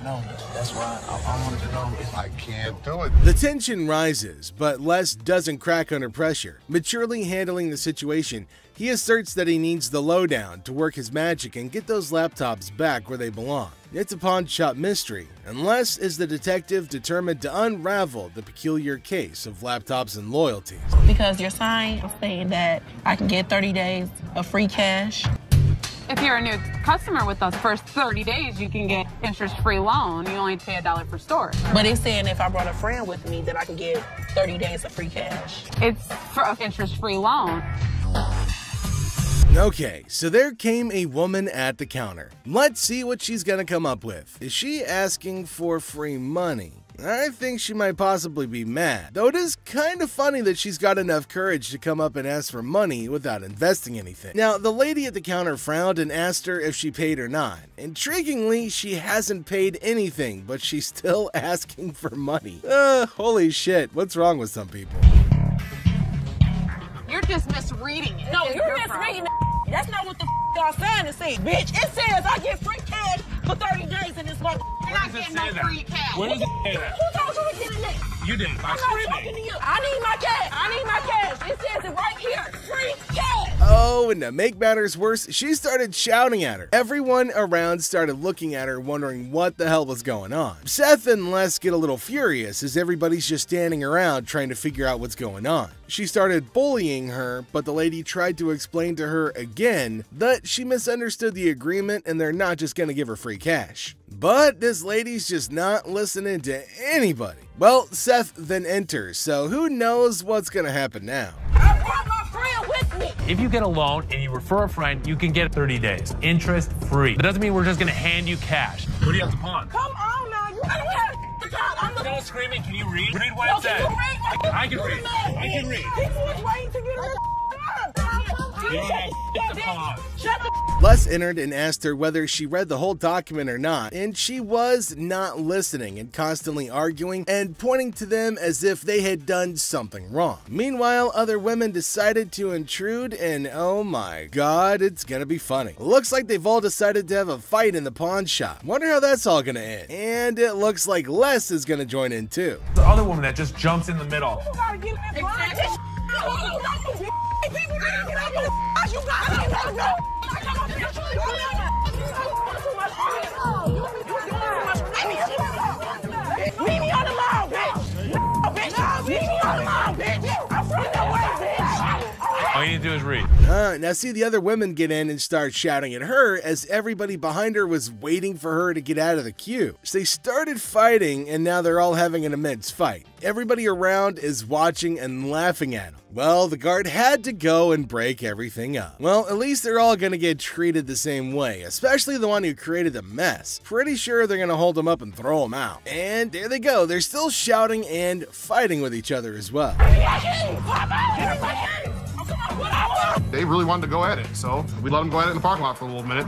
No, that's why I wanted to know if I can't do it. The tension rises, but Les doesn't crack under pressure. Maturely handling the situation, he asserts that he needs the lowdown to work his magic and get those laptops back where they belong. It's a pawn shop mystery, and Les is the detective determined to unravel the peculiar case of laptops and loyalties. Because your sign is saying that I can get 30 days of free cash. If you're a new customer with us, first 30 days, you can get interest-free loan. You only pay $1 for storage. But it's saying if I brought a friend with me, that I can get 30 days of free cash. It's for an interest-free loan. Okay, so there came a woman at the counter. Let's see what she's gonna come up with. Is she asking for free money? I think she might possibly be mad, though it is kind of funny that she's got enough courage to come up and ask for money without investing anything. Now, the lady at the counter frowned and asked her if she paid or not. Intriguingly, she hasn't paid anything, but she's still asking for money. Holy shit, what's wrong with some people? You're just misreading it. No, you're misreading it. That's not what the y'all saying to say, bitch. It says I get free cash for 30 days in this month. You're not getting no free cash. Where does it say that? Who told you to get in there? You did. I'm not talking to you. I need my cash. I need my cash. It says it right here. Free cash. Oh, and to make matters worse, she started shouting at her. Everyone around started looking at her, wondering what the hell was going on. Seth and Les get a little furious as everybody's just standing around trying to figure out what's going on. She started bullying her, but the lady tried to explain to her again that she misunderstood the agreement and they're not just gonna give her free cash. But this lady's just not listening to anybody. Well, Seth then enters, so who knows what's gonna happen now. I brought my friend with me. If you get a loan and you refer a friend, you can get 30 days, interest free. That doesn't mean we're just gonna hand you cash. What do you have to pawn? Come on now. You don't have the time. I'm the Don't scream it. Can you read? Read what it says. I can read. I can read. People was waiting to get her. You don't have to pawn. Shut the Les entered and asked her whether she read the whole document or not, and she was not listening and constantly arguing and pointing to them as if they had done something wrong. Meanwhile, other women decided to intrude, and oh my god, it's gonna be funny. Looks like they've all decided to have a fight in the pawn shop. Wonder how that's all gonna end. And it looks like Les is gonna join in too. The other woman that just jumps in the middle. You gotta get in there. People gotta get out your ass. You gotta get out. Leave me on the lawn, bitch. No, bitch. Leave me on the lawn, bitch. I'm from the way, bitch. All you need to do is read. Now see the other women get in and start shouting at her as everybody behind her was waiting for her to get out of the queue. So they started fighting and now they're all having an immense fight. Everybody around is watching and laughing at them. Well, the guard had to go and break everything up. Well, at least they're all gonna get treated the same way, especially the one who created the mess. Pretty sure they're gonna hold him up and throw him out. And there they go, they're still shouting and fighting with each other as well. They really wanted to go at it, so we let them go at it in the parking lot for a little minute.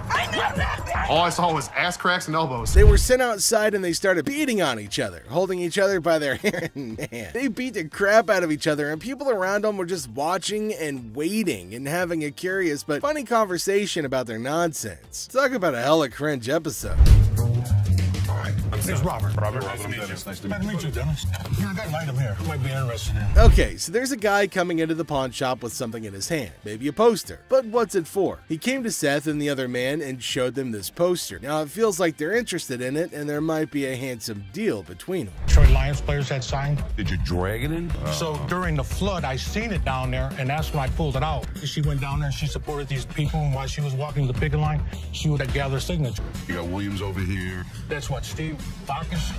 All I saw was ass cracks and elbows. They were sent outside and they started beating on each other, holding each other by their hair. Man, they beat the crap out of each other and people around them were just watching and waiting and having a curious but funny conversation about their nonsense. Talk about a hella cringe episode. All right. It's Robert. Robert, nice to meet you. Nice to meet you, Dennis. Yeah, I got an item here. Might be interested in. Okay, so there's a guy coming into the pawn shop with something in his hand, maybe a poster. But what's it for? He came to Seth and the other man and showed them this poster. Now it feels like they're interested in it and there might be a handsome deal between them. Detroit Lions players had signed. Did you drag it in? So during the flood, I seen it down there, and that's when I pulled it out. She went down there and she supported these people, and while she was walking the picket line, she would gather signatures. You got Williams over here. That's what, Steve Farkas?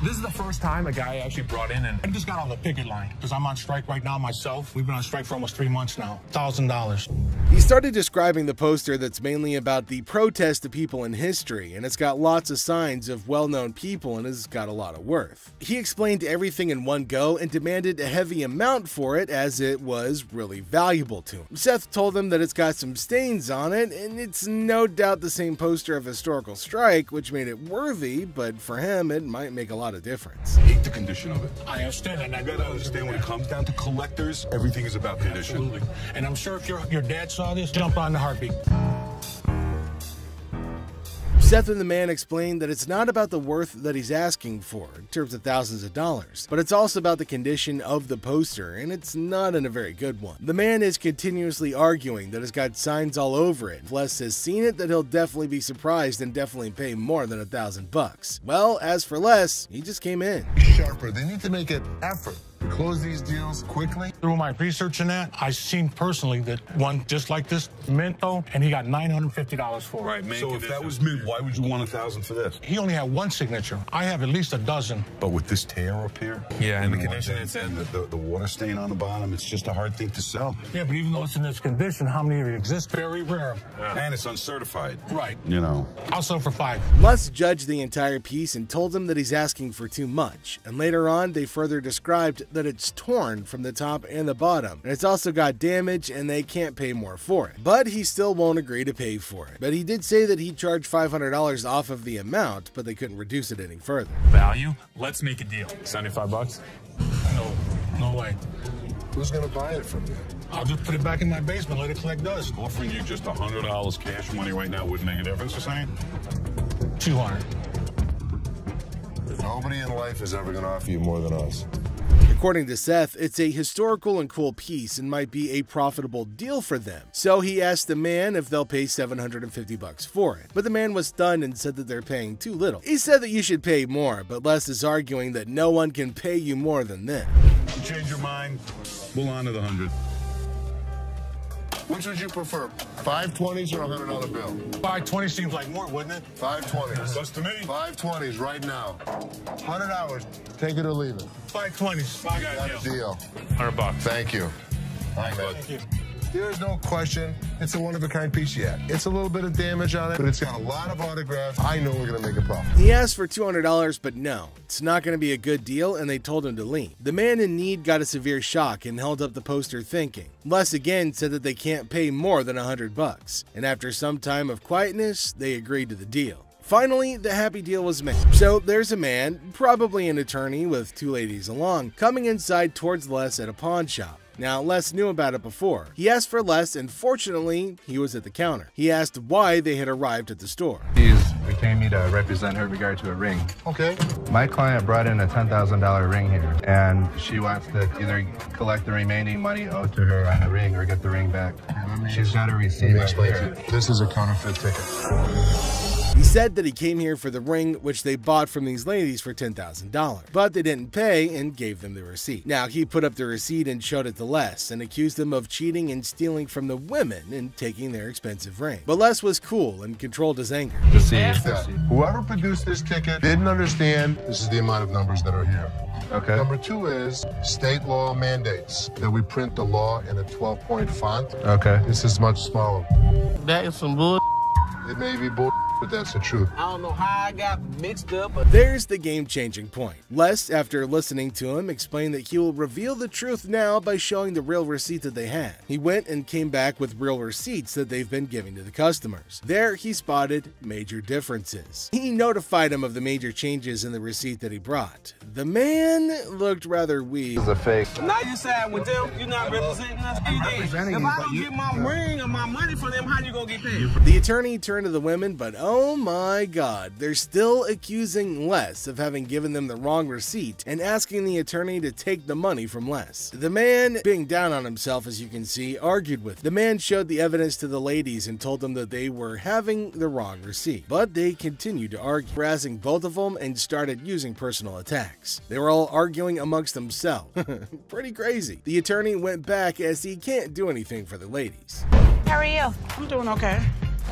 This is the first time a guy actually brought in and I just got on the picket line because I'm on strike right now myself. We've been on strike for almost 3 months now. $1,000. He started describing the poster that's mainly about the protest of people in history, and it's got lots of signs of well-known people and has got a lot of worth. He explained everything in one go and demanded a heavy amount for it as it was really valuable to him. Seth told him that it's got some stains on it, and it's no doubt the same poster of historical strike, which made it worthy, but for him it might make a lot of difference. I hate the condition of it. I understand, and I You gotta understand when it comes down to collectors, everything is about condition. Absolutely. And I'm sure if your dad saw this, jump on the heartbeat. Seth and the man explained that it's not about the worth that he's asking for, in terms of thousands of dollars, but it's also about the condition of the poster, and it's not in a very good one. The man is continuously arguing that it's got signs all over it. If Les has seen it, that he'll definitely be surprised and definitely pay more than $1,000. Well, as for Les, he just came in. Sharper, they need to make an effort to close these deals quickly. Through my research in that, I seen personally that one just like this, Minto, and he got $950 for it. Right, man. So if that was me, why would you want $1,000 for this? He only had one signature. I have at least a dozen. But with this tear up here, yeah, and the condition it's in, and the water stain on the bottom, it's just a hard thing to sell. Yeah, but even though it's in this condition, how many of it exist? Very rare. And it's uncertified. Right. You know. I'll sell for $5. Les judged the entire piece and told him that he's asking for too much, and later on they further described that it's torn from the top and the bottom, and it's also got damage and they can't pay more for it. But he still won't agree to pay for it. But he did say that he charged $500 off of the amount, but they couldn't reduce it any further. value. Let's make a deal. $75? No way. Who's gonna buy it from you? I'll just put it back in my basement, let it collect dust. Offering you just $100 cash money right now wouldn't make a difference, you're saying? 200. Nobody in life is ever gonna offer you more than us. According to Seth, it's a historical and cool piece and might be a profitable deal for them. So he asked the man if they'll pay $750 for it. But the man was stunned and said that they're paying too little. He said that you should pay more, but Les is arguing that no one can pay you more than this. You change your mind, we'll honor the 100. Which would you prefer, 520s or a $100 bill? 520 seems like more, wouldn't it? 520s. That's to me. 520s right now. 100 hours. Take it or leave it. 520s. Got a deal. $100. Thank you. Thank you. There's no question. It's a one-of-a-kind piece yet. It's a little bit of damage on it, but it's got a lot of autographs. I know we're going to make a profit. He asked for $200, but no, it's not going to be a good deal, and they told him to leave. The man in need got a severe shock and held up the poster thinking. Les again said that they can't pay more than $100, and after some time of quietness, they agreed to the deal. Finally, the happy deal was made. So there's a man, probably an attorney with two ladies along, coming inside towards Les at a pawn shop. Now, Les knew about it before. He asked for Les, and fortunately, he was at the counter. He asked why they had arrived at the store. She's retained me to represent her in regard to a ring. Okay. My client brought in a $10,000 ring here, and she wants to either collect the remaining money owed to her on the ring or get the ring back. She's got a receipt. Let me explain to you. This is a counterfeit ticket. He said that he came here for the ring, which they bought from these ladies for $10,000, but they didn't pay and gave them the receipt. Now, he put up the receipt and showed it to Les and accused them of cheating and stealing from the women and taking their expensive ring. But Les was cool and controlled his anger. Whoever produced this ticket didn't understand this is the amount of numbers that are here. Okay. Number two is state law mandates that we print the law in a 12-point font. Okay. This is much smaller. That is some bull. It may be bull, but that's the truth. I don't know how I got mixed up. There's the game-changing point. Les, after listening to him, explained that he will reveal the truth now by showing the real receipt that they had. He went and came back with real receipts that they've been giving to the customers. There, he spotted major differences. He notified him of the major changes in the receipt that he brought. The man looked rather weak. It's a fake. Now you side with them, you're not representing us. If I don't get my ring or my money from them, how you gonna get paid? The attorney turned to the women, but Oh my god, they're still accusing Les of having given them the wrong receipt and asking the attorney to take the money from Les. The man, being down on himself as you can see, argued with. The man showed the evidence to the ladies and told them that they were having the wrong receipt. But they continued to argue, harassing both of them and started using personal attacks. They were all arguing amongst themselves. Pretty crazy. The attorney went back as he can't do anything for the ladies. How are you? I'm doing okay.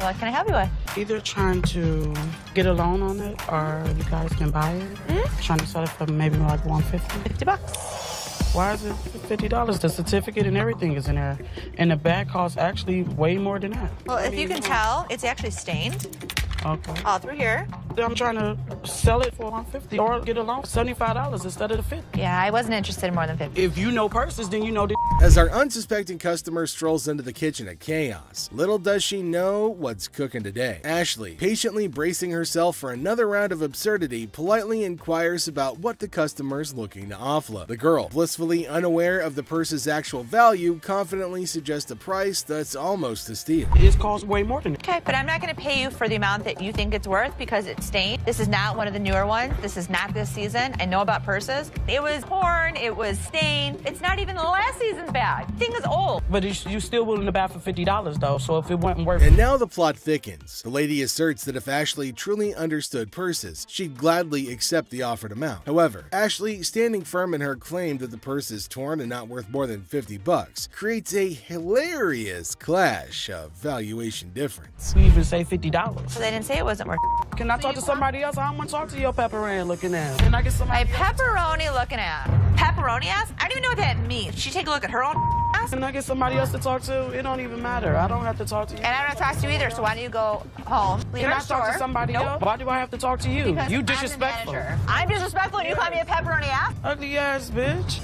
What can I help you with? Either trying to get a loan on it or you guys can buy it. Trying to sell it for maybe like $150. $50. Why is it $50? The certificate and everything is in there. And the bag costs actually way more than that. Well, if you can tell, it's actually stained. Okay. All through here. I'm trying to sell it for $150 or get a loan for $75 instead of the $50. Yeah, I wasn't interested in more than $50. If you know purses, then you know the. As our unsuspecting customer strolls into the kitchen at Chaos, little does she know what's cooking today. Ashley, patiently bracing herself for another round of absurdity, politely inquires about what the customer's looking to offload. The girl, blissfully unaware of the purse's actual value, confidently suggests a price that's almost a steal. It costs way more than that. Okay, but I'm not going to pay you for the amount that you think it's worth because it's stained. This is not one of the newer ones. This is not this season. I know about purses. It was torn. It was stained. It's not even the last season's bag. The thing is old. But you still willing to buy for $50 though, so if it wasn't worth. And now the plot thickens. The lady asserts that if Ashley truly understood purses, she'd gladly accept the offered amount. However, Ashley, standing firm in her claim that the purse is torn and not worth more than $50, creates a hilarious clash of valuation difference. We even say $50. So they didn't say it wasn't worth. Can I talk to somebody else? I don't want to talk to your pepperoni looking ass. Can I get somebody? My pepperoni looking ass. Pepperoni ass? I don't even know what that means. She take a look at her own ass. Can I get somebody else to talk to? It don't even matter. I don't have to talk to you. And I don't talk to you either. So why don't you go home? Leave Can our I store. talk to somebody else? Why do I have to talk to you? Because You I'm the disrespectful. manager. I'm disrespectful and you call me a pepperoni ass? Ugly ass bitch.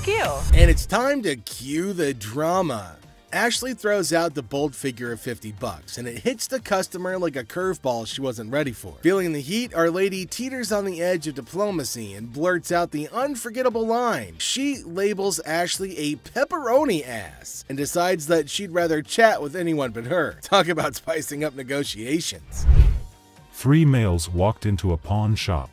F you. And it's time to cue the drama. Ashley throws out the bold figure of $50 and it hits the customer like a curveball she wasn't ready for. Feeling the heat, our lady teeters on the edge of diplomacy and blurts out the unforgettable line. She labels Ashley a pepperoni ass and decides that she'd rather chat with anyone but her. Talk about spicing up negotiations. 3 males walked into a pawn shop.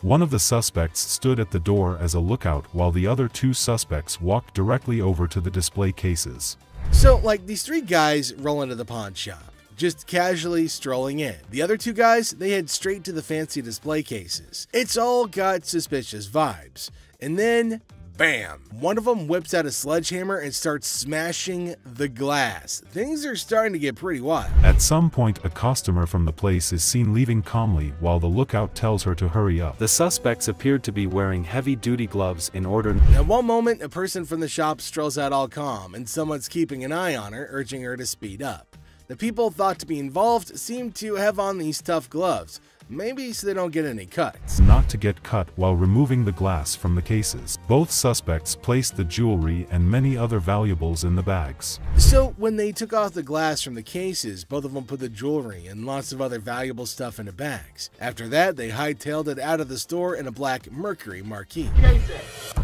One of the suspects stood at the door as a lookout while the other 2 suspects walked directly over to the display cases. So, like, these 3 guys roll into the pawn shop, just casually strolling in. The other 2 guys, they head straight to the fancy display cases. It's all got suspicious vibes. And then, bam! One of them whips out a sledgehammer and starts smashing the glass. Things are starting to get pretty wild. At some point, a customer from the place is seen leaving calmly while the lookout tells her to hurry up. The suspects appeared to be wearing heavy-duty gloves in order. At one moment, a person from the shop strolls out all calm, and someone's keeping an eye on her, urging her to speed up. The people thought to be involved seem to have on these tough gloves. Maybe so they don't get any cuts. Not to get cut while removing the glass from the cases. Both suspects placed the jewelry and many other valuables in the bags. So when they took off the glass from the cases, both of them put the jewelry and lots of other valuable stuff into bags. After that, they hightailed it out of the store in a black Mercury marquee. Case at?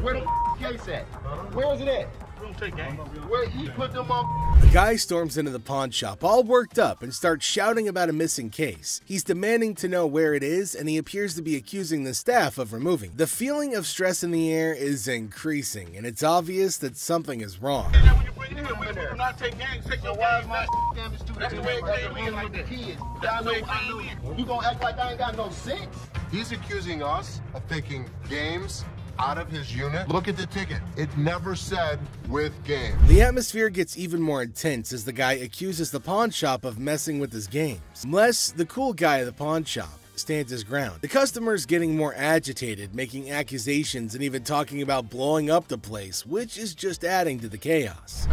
Where the case at? Where is it at? Where he put them on? The guy storms into the pawn shop all worked up and starts shouting about a missing case. He's demanding to know where it is, and he appears to be accusing the staff of removing. The feeling of stress in the air is increasing, and it's obvious that something is wrong. Not take gangs, take your wives, my damage too. That's the way it came with the kids. You gonna act like I ain't got no sense? He's accusing us of taking games out of his unit. Look at the ticket. It never said with game. The atmosphere gets even more intense as the guy accuses the pawn shop of messing with his games. Les, the cool guy at the pawn shop, stands his ground. The customer's getting more agitated, making accusations and even talking about blowing up the place, which is just adding to the chaos.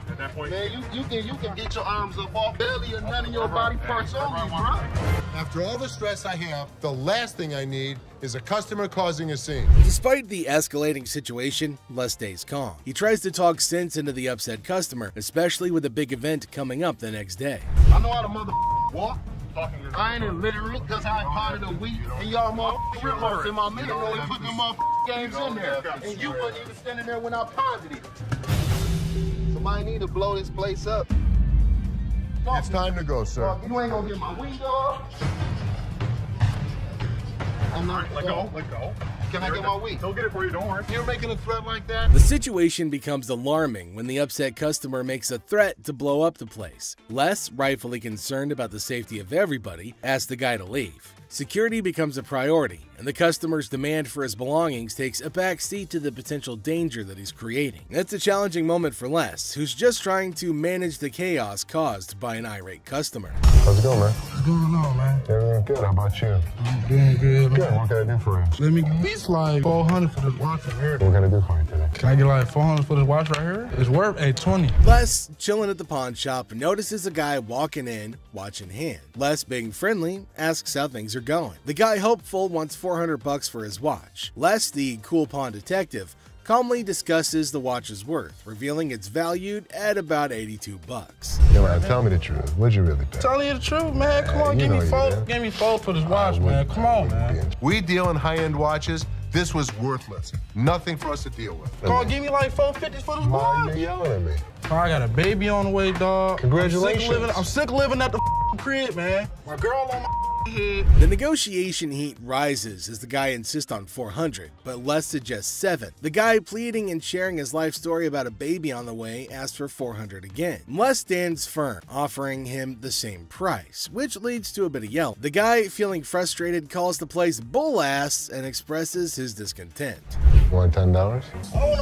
At that point, man, you can get your arms up off belly and none of your body parts on you, bro. After all the stress I have, the last thing I need is a customer causing a scene. Despite the escalating situation, Les stays calm. He tries to talk sense into the upset customer, especially with a big event coming up the next day. I know how to mother walk. I ain't illiterate because I ain't part of the week. And y'all motherfuckers in my middle only put them motherfucking games in there. And you wasn't even standing there when I pawned it. Somebody need to blow this place up. It's time to go, sir. You ain't gonna get my weed, dog. I'm not. Let go. Can I get my weed? He'll get it for you, don't worry. You're making a threat like that? The situation becomes alarming when the upset customer makes a threat to blow up the place. Les, rightfully concerned about the safety of everybody, asks the guy to leave. Security becomes a priority, and the customer's demand for his belongings takes a back seat to the potential danger that he's creating. It's a challenging moment for Les, who's just trying to manage the chaos caused by an irate customer. How's it going, man? What's going on, man? Everything good. How about you? I'm doing good, man. Good. What can I do for you? Let me get at least like 400 for this watch right here. What can I do for you today? Can I get like 400 for this watch right here? It's worth $820. Les, chilling at the pawn shop, notices a guy walking in, watch in hand. Les, being friendly, asks how things are going. The guy, hopeful, wants $400 for his watch. Les, the cool pawn detective, calmly discusses the watch's worth, revealing it's valued at about $82. Yeah, man, tell me the truth. What'd you really pay? Telling you the truth, man. Come on, give me four. Give me four for this watch, man. Come on, man. We deal in high-end watches. This was worthless. Nothing for us to deal with. Come on, give me like $450 for this watch. Why are you yelling at me? I got a baby on the way, dog. Congratulations. I'm sick of living at the crib, man. My girl on my head. The negotiation heat rises as the guy insists on $400, but Les suggests $7. The guy, pleading and sharing his life story about a baby on the way, asks for $400 again. Les stands firm, offering him the same price, which leads to a bit of yelling. The guy, feeling frustrated, calls the place bull ass and expresses his discontent. You want $10? I want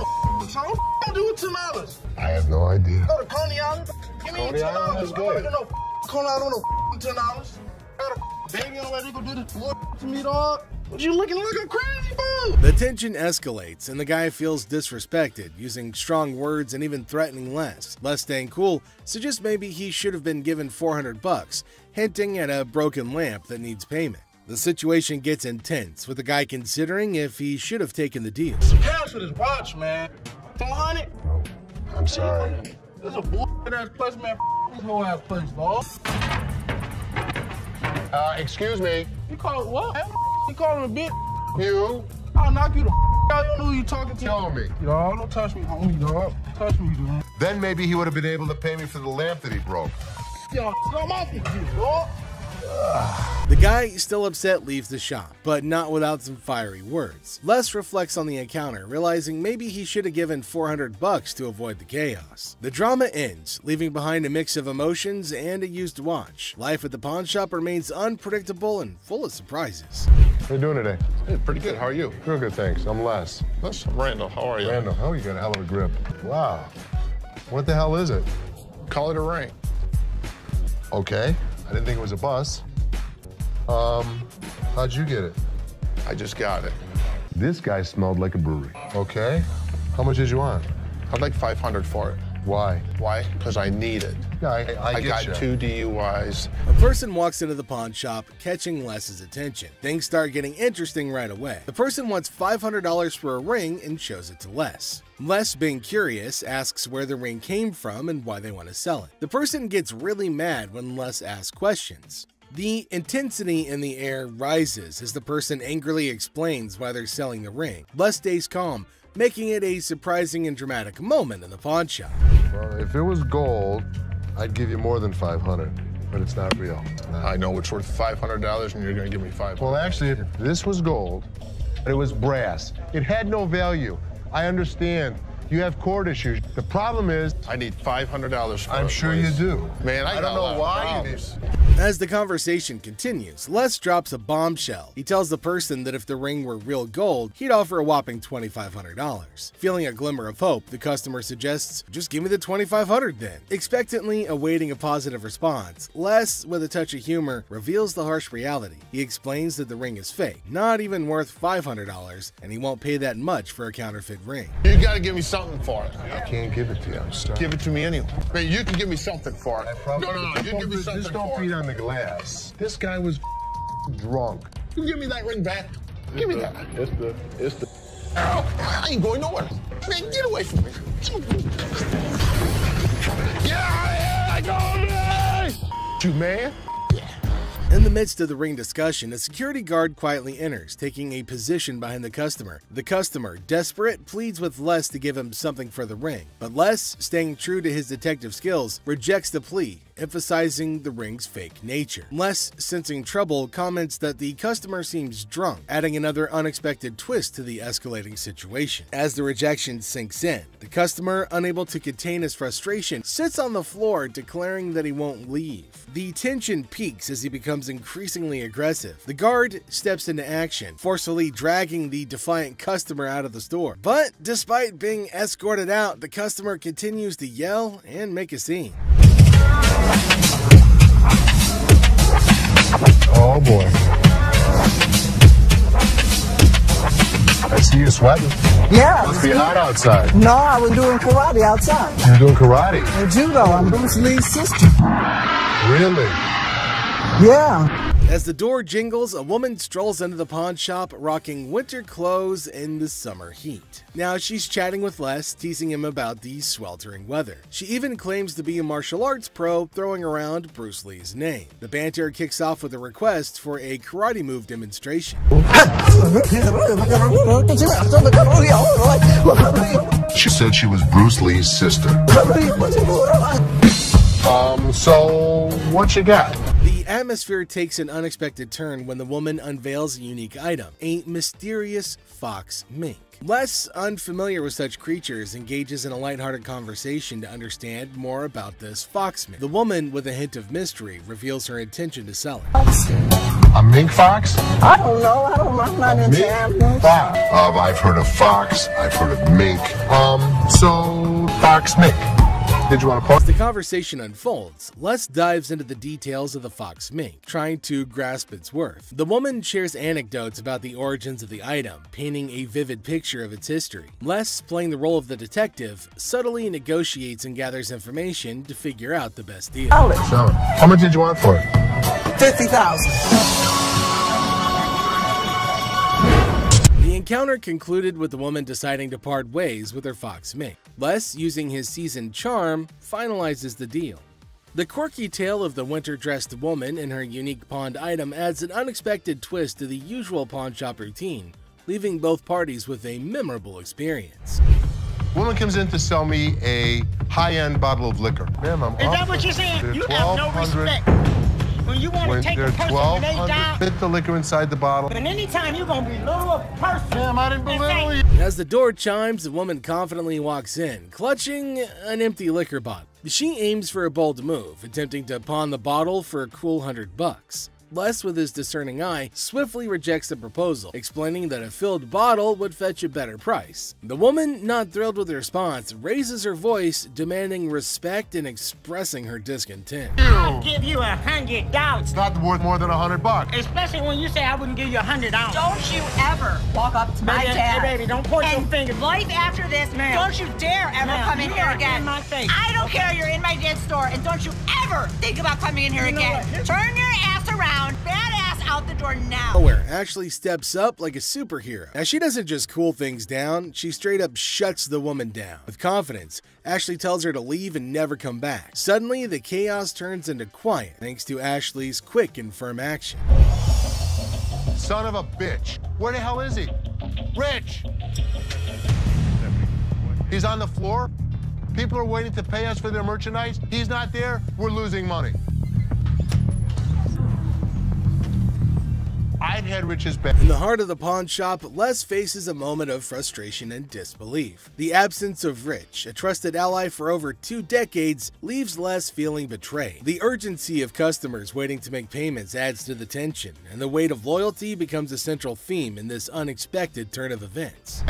to what do with $10? I have no idea. Go to Coney Island. Give me Coney Island is good. No Coney Island, no $10. Got a baby on the way. They gonna do this to me, dog. What you looking like a crazy fool? The tension escalates and the guy feels disrespected, using strong words and even threatening Les. Les, staying cool, suggests maybe he should have been given $400, hinting at a broken lamp that needs payment. The situation gets intense, with the guy considering if he should have taken the deal. Some cash for this watch, man. 400? Oh, I'm sorry. This is a bullshit ass place, man. This whole ass place, dog. Excuse me. You call it what? You call him a bitch? You? I'll knock you the out. You don't know who you talking to. Tell me. Dog, don't touch me, homie, dog. Touch me, dude. Then maybe he would have been able to pay me for the lamp that he broke. Yo, I'm off with you, dog. The guy, still upset, leaves the shop, but not without some fiery words. Les reflects on the encounter, realizing maybe he should have given $400 to avoid the chaos. The drama ends, leaving behind a mix of emotions and a used watch. Life at the pawn shop remains unpredictable and full of surprises. How you doing today? Hey, pretty good. How are you? Real good, thanks. I'm Les. I'm Randall. How are you? Randall, oh, you got a hell of a grip. Wow. What the hell is it? Call it a ring. Okay. I didn't think it was a bus. How'd you get it? I just got it. This guy smelled like a brewery. Okay. How much did you want? I'd like $500 for it. Why? Why? Because I need it. Yeah, I got get 2 DUIs. A person walks into the pawn shop, catching Les's attention. Things start getting interesting right away. The person wants $500 for a ring and shows it to Les. Les, being curious, asks where the ring came from and why they want to sell it. The person gets really mad when Les asks questions. The intensity in the air rises as the person angrily explains why they're selling the ring. Les stays calm, making it a surprising and dramatic moment in the pawn shop. Well, if it was gold, I'd give you more than $500, but it's not real. I know it's worth $500 and you're gonna give me $500. Well, actually, if this was gold, and it was brass, it had no value. I understand. You have court issues. The problem is, I need $500 for it. I'm sure you do. Man, I don't know why you need. As the conversation continues, Les drops a bombshell. He tells the person that if the ring were real gold, he'd offer a whopping $2,500. Feeling a glimmer of hope, the customer suggests, just give me the $2,500 then. Expectantly awaiting a positive response, Les, with a touch of humor, reveals the harsh reality. He explains that the ring is fake, not even worth $500, and he won't pay that much for a counterfeit ring. You gotta give me something for it. I can't give it to you. I'm sorry. Give it to me anyway. Man, you can give me something for it. No, you give me something just don't for beat it. on the glass. This guy was drunk. You give me that ring back. Give me that. It's the. I ain't going nowhere. Man, get away from me. Yeah, I go, you man. In the midst of the ring discussion, a security guard quietly enters, taking a position behind the customer. The customer, desperate, pleads with Les to give him something for the ring, but Les, staying true to his detective skills, rejects the plea emphasizing the ring's fake nature. Les, sensing trouble, comments that the customer seems drunk, adding another unexpected twist to the escalating situation. As the rejection sinks in, the customer, unable to contain his frustration, sits on the floor, declaring that he won't leave. The tension peaks as he becomes increasingly aggressive. The guard steps into action, forcefully dragging the defiant customer out of the store. But despite being escorted out, the customer continues to yell and make a scene. Oh boy. I see you sweating. Yeah. Must be hot outside. No, I was doing karate outside. You're doing karate? And judo. I'm Bruce Lee's sister. Really? Yeah. As the door jingles, a woman strolls into the pawn shop rocking winter clothes in the summer heat. Now she's chatting with Les, teasing him about the sweltering weather. She even claims to be a martial arts pro, throwing around Bruce Lee's name. The banter kicks off with a request for a karate move demonstration. She said she was Bruce Lee's sister. So what you got? The atmosphere takes an unexpected turn when the woman unveils a unique item, a mysterious fox mink. Les, unfamiliar with such creatures, engages in a lighthearted conversation to understand more about this fox mink. The woman, with a hint of mystery, reveals her intention to sell it. A mink fox? I don't know. I'm not into animals. I've heard of fox. I've heard of mink. So fox mink. Did you want to pause? As the conversation unfolds, Les dives into the details of the fox mink, trying to grasp its worth. The woman shares anecdotes about the origins of the item, painting a vivid picture of its history. Les, playing the role of the detective, subtly negotiates and gathers information to figure out the best deal. Sell it. How much did you want for it? $50,000. The encounter concluded with the woman deciding to part ways with her fox mink. Les, using his seasoned charm, finalizes the deal. The quirky tale of the winter-dressed woman and her unique pawned item adds an unexpected twist to the usual pawn shop routine, leaving both parties with a memorable experience. Woman comes in to sell me a high-end bottle of liquor. Ma'am, I'm Is that what you're saying? You have no respect. When you want to take a person when they die, fit the liquor inside the bottle. and anytime you're going to belittle a person. Ma'am, I didn't belittle you. As the door chimes, the woman confidently walks in, clutching an empty liquor bottle. She aims for a bold move, attempting to pawn the bottle for a cool $100. Les, with his discerning eye, swiftly rejects the proposal, explaining that a filled bottle would fetch a better price. The woman, not thrilled with the response, raises her voice, demanding respect and expressing her discontent. I'll give you $100. It's not worth more than $100. Especially when you say I wouldn't give you $100. Don't you ever walk up to my Baby, dad. Hey, baby, don't point your finger. Life after this, don't you dare ever come in here again. In my face. I don't care. You're in my dad's store, and don't you ever think about coming in here again. Turn your ass around, badass out the door now. Where Ashley steps up like a superhero. Now, she doesn't just cool things down, she straight up shuts the woman down. With confidence, Ashley tells her to leave and never come back. Suddenly, the chaos turns into quiet thanks to Ashley's quick and firm action. Son of a bitch. Where the hell is he? Rich! He's on the floor. People are waiting to pay us for their merchandise. He's not there. We're losing money. I'd had Rich's back. In the heart of the pawn shop, Les faces a moment of frustration and disbelief. The absence of Rich, a trusted ally for over 2 decades, leaves Les feeling betrayed. The urgency of customers waiting to make payments adds to the tension, and the weight of loyalty becomes a central theme in this unexpected turn of events.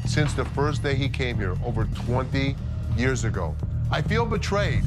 Since the first day he came here, over 20 years ago. I feel betrayed.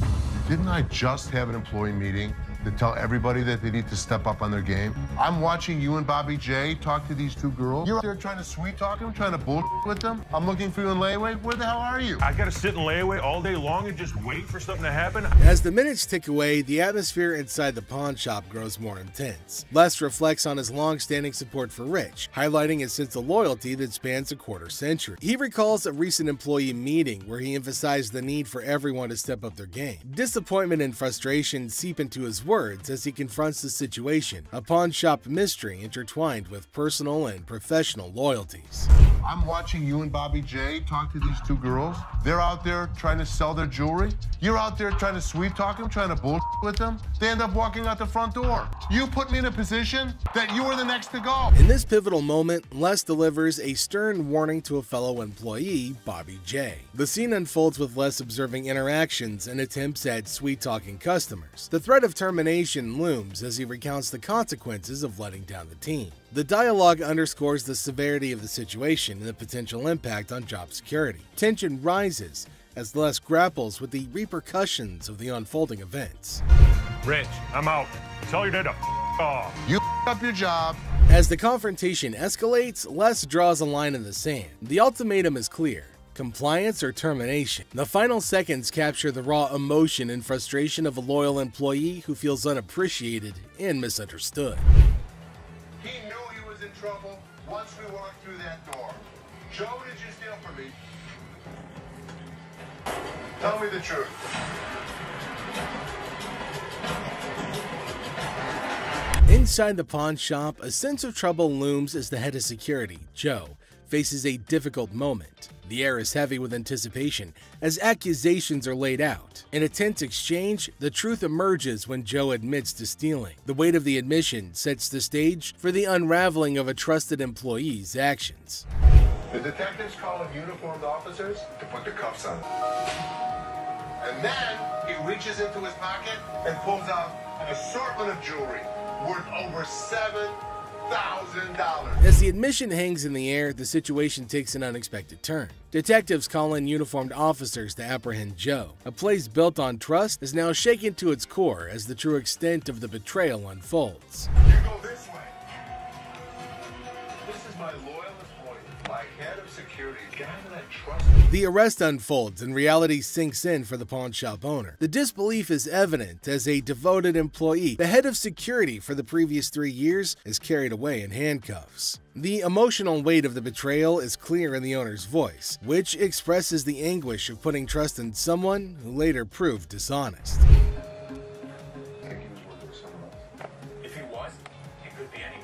Didn't I just have an employee meeting to tell everybody that they need to step up on their game? I'm watching you and Bobby J talk to these 2 girls. You're out there trying to sweet talk them, trying to bull with them. I'm looking for you in layaway. Where the hell are you? I gotta sit in layaway all day long and just wait for something to happen? As the minutes tick away, the atmosphere inside the pawn shop grows more intense. Les reflects on his long-standing support for Rich, highlighting his sense of loyalty that spans a quarter century. He recalls a recent employee meeting where he emphasized the need for everyone to step up their game. Disappointment and frustration seep into his work words as he confronts the situation, a pawn shop mystery intertwined with personal and professional loyalties. I'm watching you and Bobby J talk to these two girls. They're out there trying to sell their jewelry. You're out there trying to sweet talk them, trying to bullshit with them. They end up walking out the front door. You put me in a position that you were the next to go. In this pivotal moment, Les delivers a stern warning to a fellow employee, Bobby J. The scene unfolds with Les observing interactions and attempts at sweet-talking customers. The threat of termination looms as he recounts the consequences of letting down the team. The dialogue underscores the severity of the situation and the potential impact on job security. Tension rises as Les grapples with the repercussions of the unfolding events. Rich, I'm out. Tell your dad to off. You up your job. As the confrontation escalates, Les draws a line in the sand. The ultimatum is clear: compliance or termination. The final seconds capture the raw emotion and frustration of a loyal employee who feels unappreciated and misunderstood. He knew he was in trouble once we walked through that door. Joe, what did you steal from me? Tell me the truth. Inside the pawn shop, a sense of trouble looms as the head of security, Joe, faces a difficult moment. The air is heavy with anticipation as accusations are laid out. In a tense exchange, the truth emerges when Joe admits to stealing. The weight of the admission sets the stage for the unraveling of a trusted employee's actions. The detectives call in uniformed officers to put the cuffs on. And then he reaches into his pocket and pulls out an assortment of jewelry worth over $7,000. As the admission hangs in the air, the situation takes an unexpected turn. Detectives call in uniformed officers to apprehend Joe. A place built on trust is now shaken to its core as the true extent of the betrayal unfolds. You go this way. This is my loyalist point, my head of security, guy that I trust. The arrest unfolds and reality sinks in for the pawn shop owner. The disbelief is evident as a devoted employee, the head of security for the previous 3 years, is carried away in handcuffs. The emotional weight of the betrayal is clear in the owner's voice, which expresses the anguish of putting trust in someone who later proved dishonest. If he was, he could be anyone.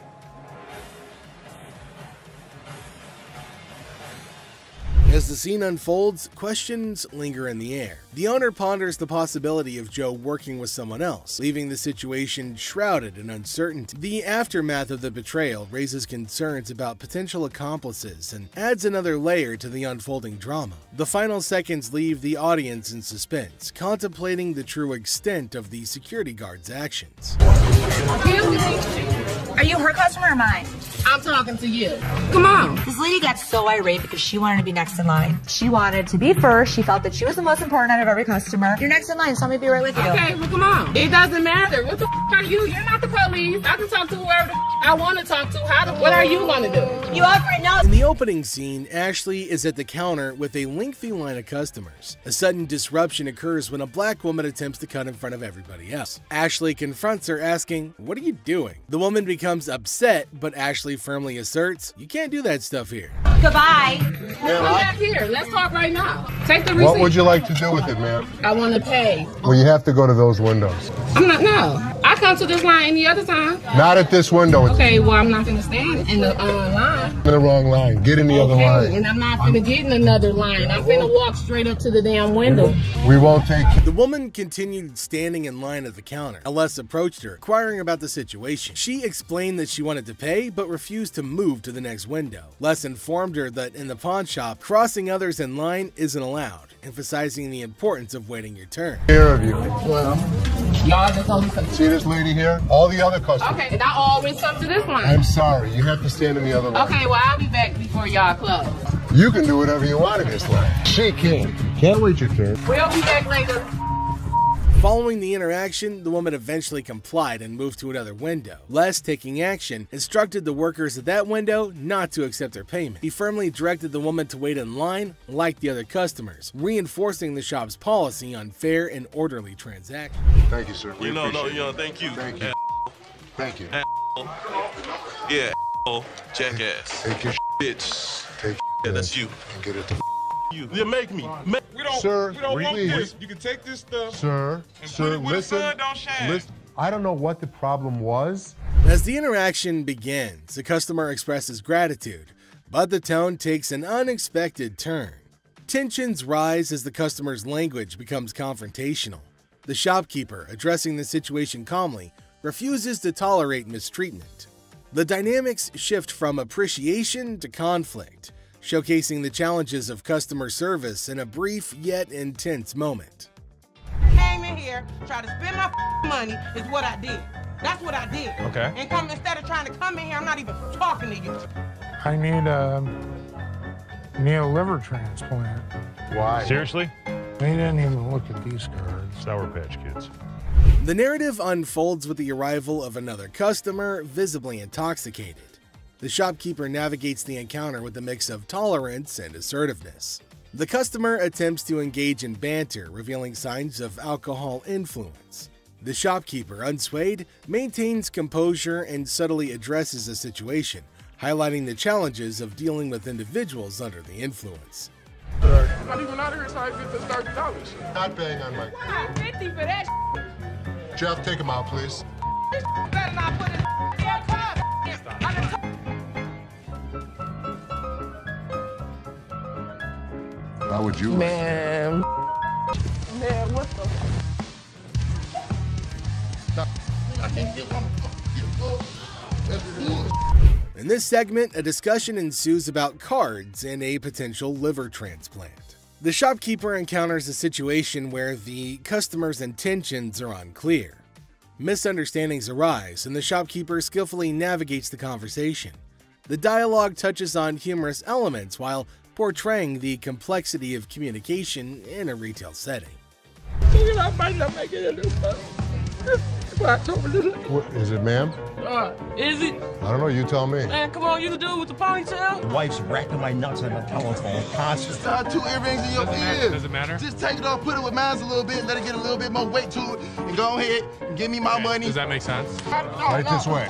As the scene unfolds, questions linger in the air. The owner ponders the possibility of Joe working with someone else, leaving the situation shrouded in uncertainty. The aftermath of the betrayal raises concerns about potential accomplices and adds another layer to the unfolding drama. The final seconds leave the audience in suspense, contemplating the true extent of the security guard's actions. Are you her customer or mine? I'm talking to you. Come on. This lady got so irate because she wanted to be next in line. She wanted to be first. She felt that she was the most important out of every customer. You're next in line, so I'm gonna be right with you. Okay, well, come on. It doesn't matter. What the are you? You're not the police. I can talk to whoever I want to talk to. What are you going to do? You already know. In the opening scene, Ashley is at the counter with a lengthy line of customers. A sudden disruption occurs when a black woman attempts to cut in front of everybody else. Ashley confronts her, asking, "What are you doing?" The woman becomes upset, but Ashley firmly asserts, "You can't do that stuff here." Goodbye. Come back here. Let's talk right now. Take the receipt. What would you like to do with it, ma'am? I want to pay. Well, you have to go to those windows. I'm not, no. I come to this line any other time. Not at this window. Okay, well, I'm not going to stand in the line. In the wrong line. Get in the other line. And I'm not going to get in another line. I'm going to walk straight up to the damn window. We won't take you. The woman continued standing in line at the counter. Les approached her, inquiring about the situation. She explained that she wanted to pay, but refused to move to the next window. Les informed her that in the pawn shop, crossing others in line isn't allowed, emphasizing the importance of waiting your turn. Here of you. Well, y'all just only see this lady here? All the other customers. Okay, and I always come to this line. I'm sorry. You have to stand in the other line. Okay, well, I'll be back before y'all close. You can do whatever you want in this line. She can't. Can't wait your turn. We'll be back later. Following the interaction, the woman eventually complied and moved to another window. Les, taking action, instructed the workers at that window not to accept their payment. He firmly directed the woman to wait in line like the other customers, reinforcing the shop's policy on fair and orderly transactions. Thank you, sir. Thank you. Thank you. Thank you. Yeah, jackass. Take your bitch. Take yeah, that's you. And get it to you. Yeah, make me. Sir, we don't want please. this. You can take this stuff. Sir, and put it where listen. the sun don't shine. Listen. I don't know what the problem was. As the interaction begins, the customer expresses gratitude, but the tone takes an unexpected turn. Tensions rise as the customer's language becomes confrontational. The shopkeeper, addressing the situation calmly, refuses to tolerate mistreatment. The dynamics shift from appreciation to conflict, showcasing the challenges of customer service in a brief yet intense moment. Came in here, tried to spend my money is what I did. That's what I did. Okay. And come instead of trying to come in here, I'm not even talking to you. I need a liver transplant. Why? Seriously? They didn't even look at these cards. Sour Patch Kids. The narrative unfolds with the arrival of another customer, visibly intoxicated. The shopkeeper navigates the encounter with a mix of tolerance and assertiveness. The customer attempts to engage in banter, revealing signs of alcohol influence. The shopkeeper, unswayed, maintains composure and subtly addresses the situation, highlighting the challenges of dealing with individuals under the influence. Not even out here, it's how I get this $30. Not bang on my... $50 for that. Jeff, take him out, please. This better not put in damn car. How would you? Man, what the? In this segment, a discussion ensues about cards and a potential liver transplant. The shopkeeper encounters a situation where the customer's intentions are unclear. Misunderstandings arise, and the shopkeeper skillfully navigates the conversation. The dialogue touches on humorous elements while portraying the complexity of communication in a retail setting. What, is it, ma'am? Is it? I don't know, you tell me. Man, come on, you the dude with the ponytail? The wife's racking my nuts on the telephone constantly. Just 2 earrings in your ears. Does it matter? Just take it off, put it with mine a little bit, let it get a little bit more weight to it, and go ahead and give me my money. Does that make sense? Right this way.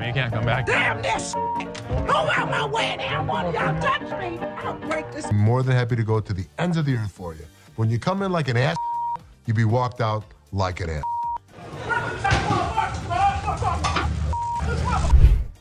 You can't come back. Damn this! Go out my way, damn one of y'all touch me! I'll break this. I'm more than happy to go to the ends of the earth for you. When you come in like an ass, you be walked out like an ass.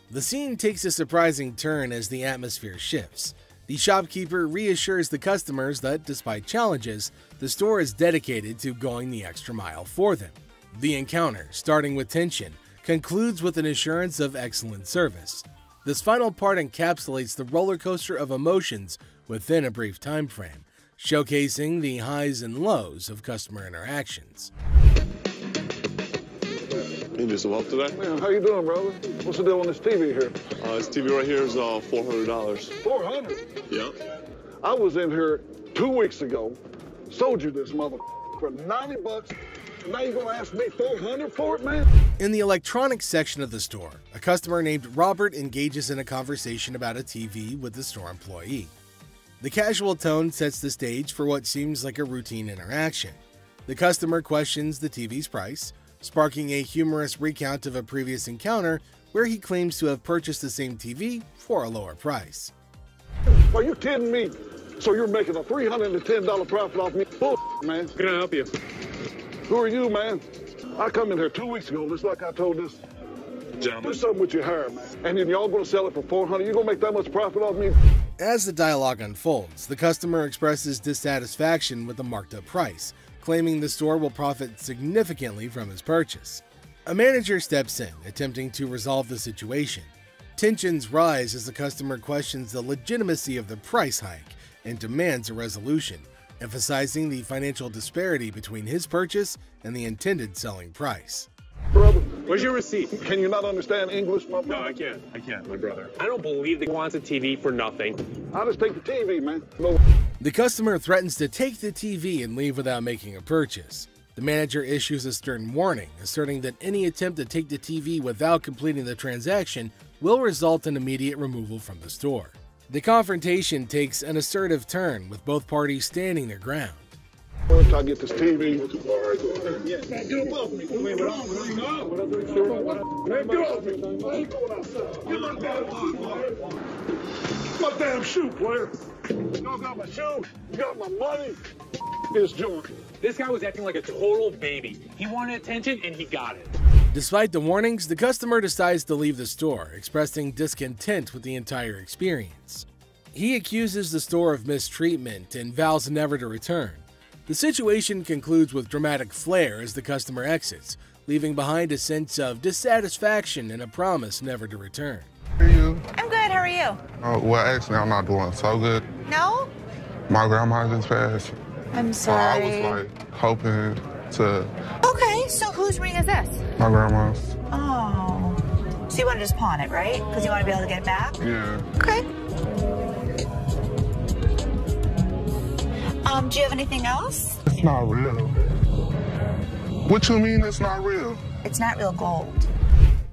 The scene takes a surprising turn as the atmosphere shifts. The shopkeeper reassures the customers that, despite challenges, the store is dedicated to going the extra mile for them. The encounter, starting with tension, concludes with an assurance of excellent service. This final part encapsulates the roller coaster of emotions within a brief time frame, showcasing the highs and lows of customer interactions. You need some help today? Man, how you doing, brother? What's the deal on this TV here? This TV right here is $400. $400? Yeah. I was in here 2 weeks ago, sold you this mother for $90, and now you're gonna ask me $400 for it, man? In the electronics section of the store, a customer named Robert engages in a conversation about a TV with the store employee. The casual tone sets the stage for what seems like a routine interaction. The customer questions the TV's price, sparking a humorous recount of a previous encounter where he claims to have purchased the same TV for a lower price. Are you kidding me? So you're making a $310 profit off me? Bull, man. Can I help you? Who are you, man? I come in here 2 weeks ago, just like I told this. Gentlemen. Do something with your hair, man. And then y'all gonna sell it for $400? You gonna make that much profit off me? As the dialogue unfolds, the customer expresses dissatisfaction with the marked up price, claiming the store will profit significantly from his purchase. A manager steps in, attempting to resolve the situation. Tensions rise as the customer questions the legitimacy of the price hike and demands a resolution, emphasizing the financial disparity between his purchase and the intended selling price. Brother, where's your receipt? Can you not understand English, my brother? No, I can't, my brother. I don't believe that he wants a TV for nothing. I'll just take the TV, man. No. The customer threatens to take the TV and leave without making a purchase. The manager issues a stern warning, asserting that any attempt to take the TV without completing the transaction will result in immediate removal from the store. The confrontation takes an assertive turn, with both parties standing their ground. Once I get this TV, man, get above me. Man, get off me. Get my damn shoe, player. You don't got my shoe. You got my money. this joint. This guy was acting like a total baby. He wanted attention and he got it. Despite the warnings, the customer decides to leave the store, expressing discontent with the entire experience. He accuses the store of mistreatment and vows never to return. The situation concludes with dramatic flair as the customer exits, leaving behind a sense of dissatisfaction and a promise never to return. How are you? I'm good. How are you? Well, actually, I'm not doing so good. No? My grandma just passed. I'm sorry. I was like hoping to. Okay, so whose ring is this? My grandma's. Oh. So you want to just pawn it, right? Because you want to be able to get it back? Yeah. Okay. Do you have anything else? It's not real. What you mean it's not real? It's not real gold.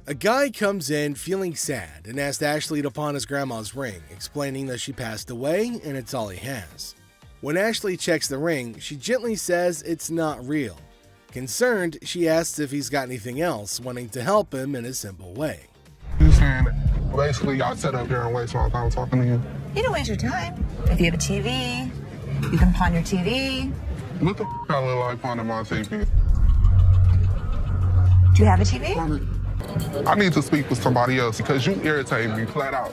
A guy comes in feeling sad and asks Ashley to pawn his grandma's ring, explaining that she passed away and it's all he has. When Ashley checks the ring, she gently says it's not real. Concerned, she asks if he's got anything else, wanting to help him in a simple way. You saying basically y'all sit up here and waste my time talking to you? You don't waste your time. If you have a TV, you can pawn your TV. What the I look like pawning my TV? Do you have a TV? I need to speak with somebody else because you irritate me flat out.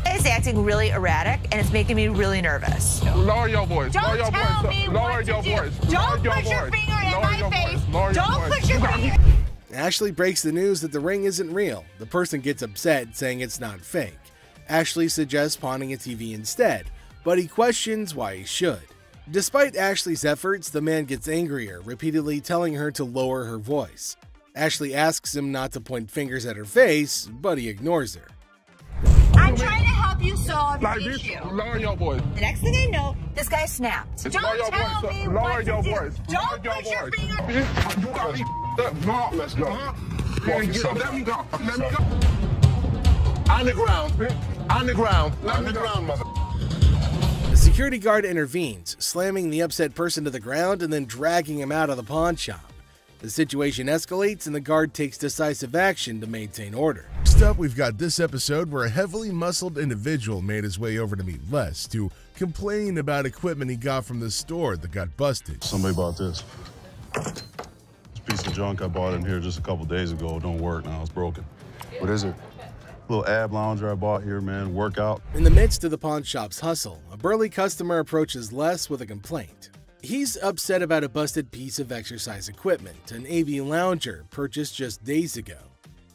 It's acting really erratic and it's making me really nervous. Lower your voice. Don't Lower your tell voice. me Lower what your to do. voice. Don't Lower put your voice. finger in Lower my your face. voice. Lower Don't your put voice. your finger. Ashley breaks the news that the ring isn't real. The person gets upset, saying it's not fake. Ashley suggests pawning a TV instead, but he questions why he should. Despite Ashley's efforts, the man gets angrier, repeatedly telling her to lower her voice. Ashley asks him not to point fingers at her face, but he ignores her. I'm trying to help you solve Like your this, issue. lower your voice. The next thing I know, this guy snapped. Lower Don't your tell voice. me Lower what your to do. voice. Don't Lower put your your voice. finger. You got me. No, let's go. Let me go. Let me go. On the ground, bitch. On the ground. On the ground, mother. The security guard intervenes, slamming the upset person to the ground and then dragging him out of the pawn shop. The situation escalates and the guard takes decisive action to maintain order. Next up, we've got this episode where a heavily muscled individual made his way over to meet Les to complain about equipment he got from the store that got busted. Somebody bought this. This piece of junk I bought in here just a couple days ago. It don't work now. It's broken. What is it? Little ab lounger I bought here, man. Workout. In the midst of the pawn shop's hustle, a burly customer approaches Les with a complaint. He's upset about a busted piece of exercise equipment, an AV lounger purchased just days ago.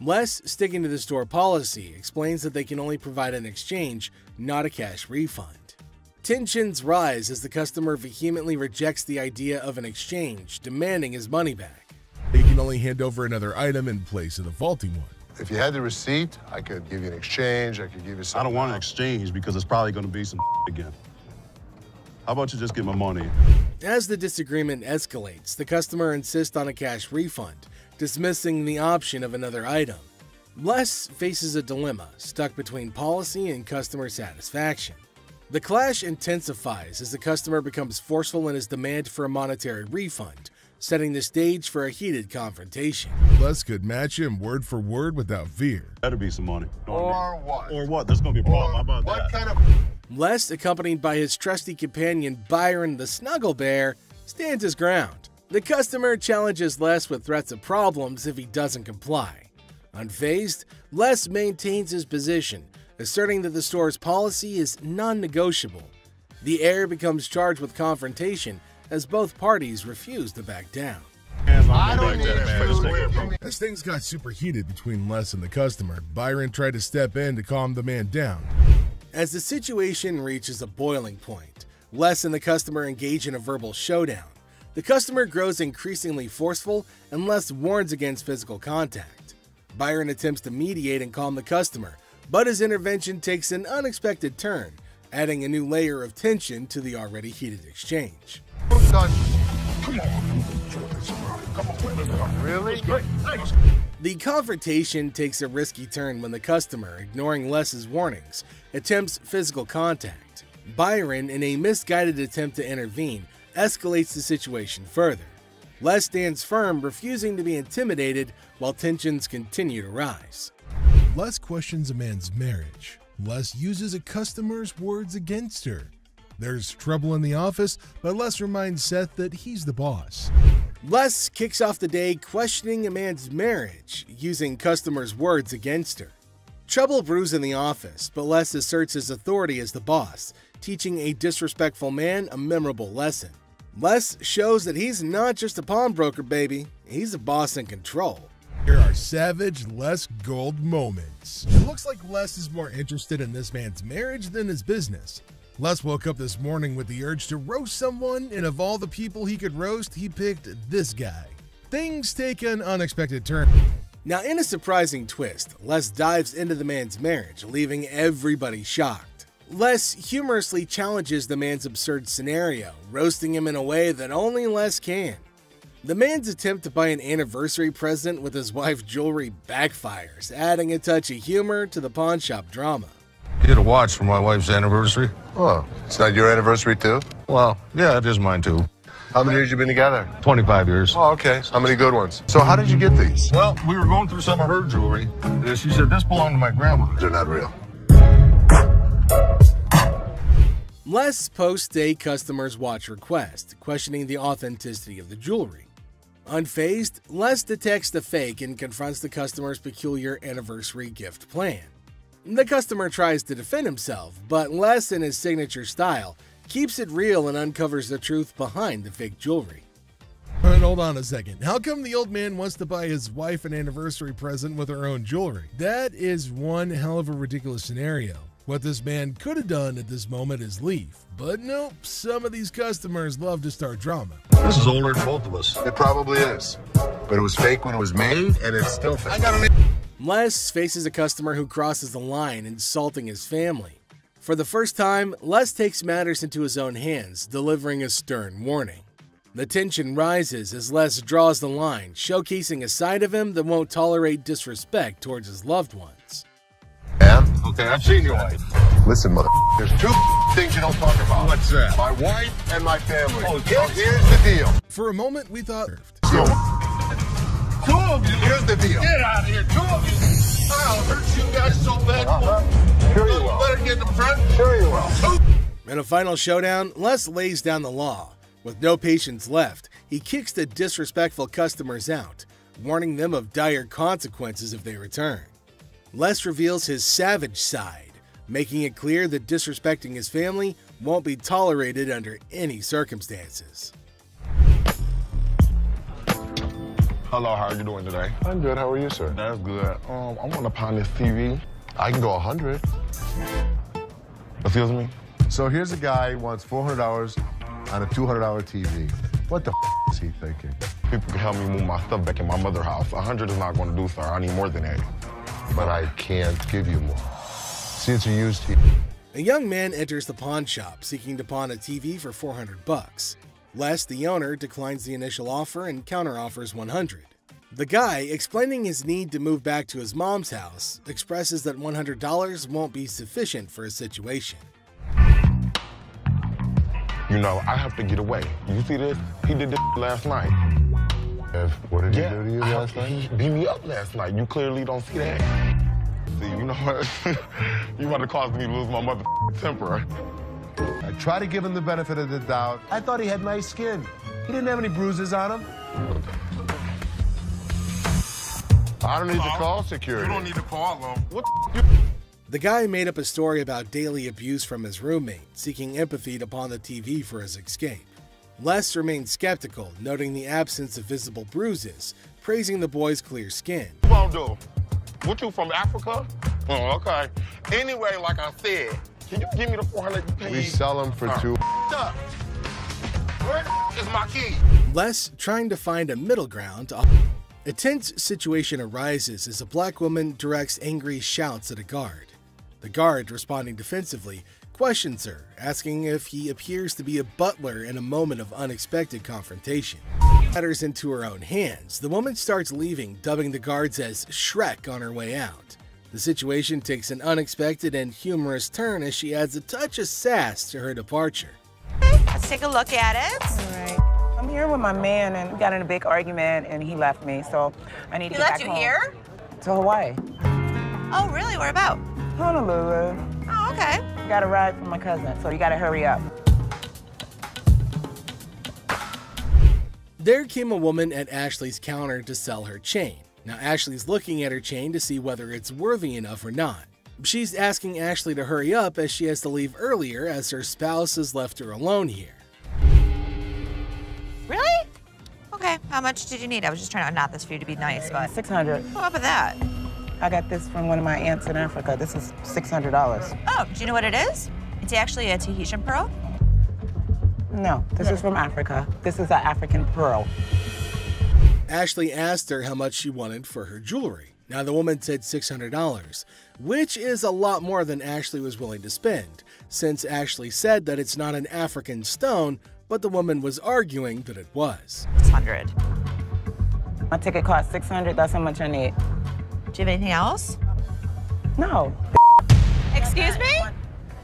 Les, sticking to the store policy, explains that they can only provide an exchange, not a cash refund. Tensions rise as the customer vehemently rejects the idea of an exchange, demanding his money back. They can only hand over another item in place of the faulty one. If you had the receipt, I could give you an exchange. I could give you something. I don't want an exchange because it's probably going to be some again. How about you just get my money? As the disagreement escalates, the customer insists on a cash refund, dismissing the option of another item. Les faces a dilemma, stuck between policy and customer satisfaction. The clash intensifies as the customer becomes forceful in his demand for a monetary refund, setting the stage for a heated confrontation. Les could match him word for word without fear. Better be some money. Or what? Or what? There's going to be a problem. How about What that? kind of... Les, accompanied by his trusty companion Byron the Snuggle Bear, stands his ground. The customer challenges Les with threats of problems if he doesn't comply. Unfazed, Les maintains his position, asserting that the store's policy is non-negotiable. The heir becomes charged with confrontation as both parties refuse to back down. I don't need it. As things got super heated between Les and the customer, Byron tried to step in to calm the man down. As the situation reaches a boiling point, Les and the customer engage in a verbal showdown. The customer grows increasingly forceful and Les warns against physical contact. Byron attempts to mediate and calm the customer, but his intervention takes an unexpected turn, adding a new layer of tension to the already heated exchange. Really? The confrontation takes a risky turn when the customer, ignoring Les's warnings, attempts physical contact. Byron, in a misguided attempt to intervene, escalates the situation further. Les stands firm, refusing to be intimidated while tensions continue to rise. Les questions a man's marriage. Les uses a customer's words against her. There's trouble in the office, but Les reminds Seth that he's the boss. Les kicks off the day questioning a man's marriage, using customers' words against her. Trouble brews in the office, but Les asserts his authority as the boss, teaching a disrespectful man a memorable lesson. Les shows that he's not just a pawnbroker, baby. He's a boss in control. Here are savage Les Gold moments. It looks like Les is more interested in this man's marriage than his business. Les woke up this morning with the urge to roast someone, and of all the people he could roast, he picked this guy. Things take an unexpected turn. Now, in a surprising twist, Les dives into the man's marriage, leaving everybody shocked. Les humorously challenges the man's absurd scenario, roasting him in a way that only Les can. The man's attempt to buy an anniversary present with his wife's jewelry backfires, adding a touch of humor to the pawn shop drama. You get a watch for my wife's anniversary. Oh, it's not your anniversary too? Well, yeah, it is mine too. How many years you been together? 25 years. Oh, okay. How many good ones? So how did you get these? Well, we were going through some of her jewelry. She said this belonged to my grandma. They're not real. Les posts a customer's watch request, questioning the authenticity of the jewelry. Unfazed, Les detects the fake and confronts the customer's peculiar anniversary gift plan. The customer tries to defend himself, but Les, in his signature style, keeps it real and uncovers the truth behind the fake jewelry. But hold on a second. How come the old man wants to buy his wife an anniversary present with her own jewelry? That is one hell of a ridiculous scenario. What this man could have done at this moment is leave. But nope, some of these customers love to start drama. This is older than both of us. It probably is. But it was fake when it was made, and it's still fake. Les faces a customer who crosses the line, insulting his family. For the first time, Les takes matters into his own hands, delivering a stern warning. The tension rises as Les draws the line, showcasing a side of him that won't tolerate disrespect towards his loved ones. Yeah? Okay, I've seen your wife. Listen, mother, there's two things you don't talk about. What's that? My wife and my family. Oh, so here's the deal. For a moment, we thought... Two of you. Here's the deal. Get out of here. Two of you. I'll hurt you guys so bad. Sure you will. Better get in the front. Sure you will. In a final showdown, Les lays down the law. With no patience left, he kicks the disrespectful customers out, warning them of dire consequences if they return. Les reveals his savage side, making it clear that disrespecting his family won't be tolerated under any circumstances. Hello, how are you doing today? I'm good. How are you, sir? That's good. I want to pawn this TV. I can go 100. Excuse me? So here's a guy who wants $400 on a $200 TV. What the is he thinking? People can help me move my stuff back in my mother's house. 100 is not going to do, sir. I need more than that. But I can't give you more. See, it's a used TV. A young man enters the pawn shop, seeking to pawn a TV for $400. Les, the owner, declines the initial offer and counteroffers $100. The guy, explaining his need to move back to his mom's house, expresses that $100 won't be sufficient for his situation. You know, I have to get away. You see this? He did this last night. What did he do to you last night? He beat me up last night. You clearly don't see that. See, you know what? You want to cause me to lose my mother temper. I try to give him the benefit of the doubt. I thought he had nice skin. He didn't have any bruises on him. I don't need to call security. You don't need to call them. What The guy made up a story about daily abuse from his roommate, seeking empathy to pawn the TV for his escape. Les remained skeptical, noting the absence of visible bruises, praising the boy's clear skin. What you gonna do? What, you from Africa? Oh, okay. Anyway, like I said, can you give me the 400 you paid? We sell them for $2. Where is my key? Les trying to find a middle ground. A tense situation arises as a black woman directs angry shouts at a guard. The guard, responding defensively, questions her, asking if he appears to be a butler in a moment of unexpected confrontation. Matters into her own hands, the woman starts leaving, dubbing the guards as Shrek on her way out. The situation takes an unexpected and humorous turn as she adds a touch of sass to her departure. Let's take a look at it. All right. I'm here with my man, and we got in a big argument, and he left me, so I need to get back home. He left you here? To Hawaii. Oh, really? Where about? Honolulu. Oh, okay. Got a ride from my cousin, so you gotta hurry up. There came a woman at Ashley's counter to sell her chain. Now Ashley's looking at her chain to see whether it's worthy enough or not. She's asking Ashley to hurry up as she has to leave earlier as her spouse has left her alone here. Really? Okay, how much did you need? I was just trying to knot this for you to be nice, but... $600. What up with that? I got this from one of my aunts in Africa. This is $600. Oh, do you know what it is? It's actually a Tahitian pearl. No, this is from Africa. This is an African pearl. Ashley asked her how much she wanted for her jewelry. Now the woman said $600, which is a lot more than Ashley was willing to spend, since Ashley said that it's not an African stone, but the woman was arguing that it was. 600. My ticket cost $600. That's how much I need. Do you have anything else? No. Excuse me?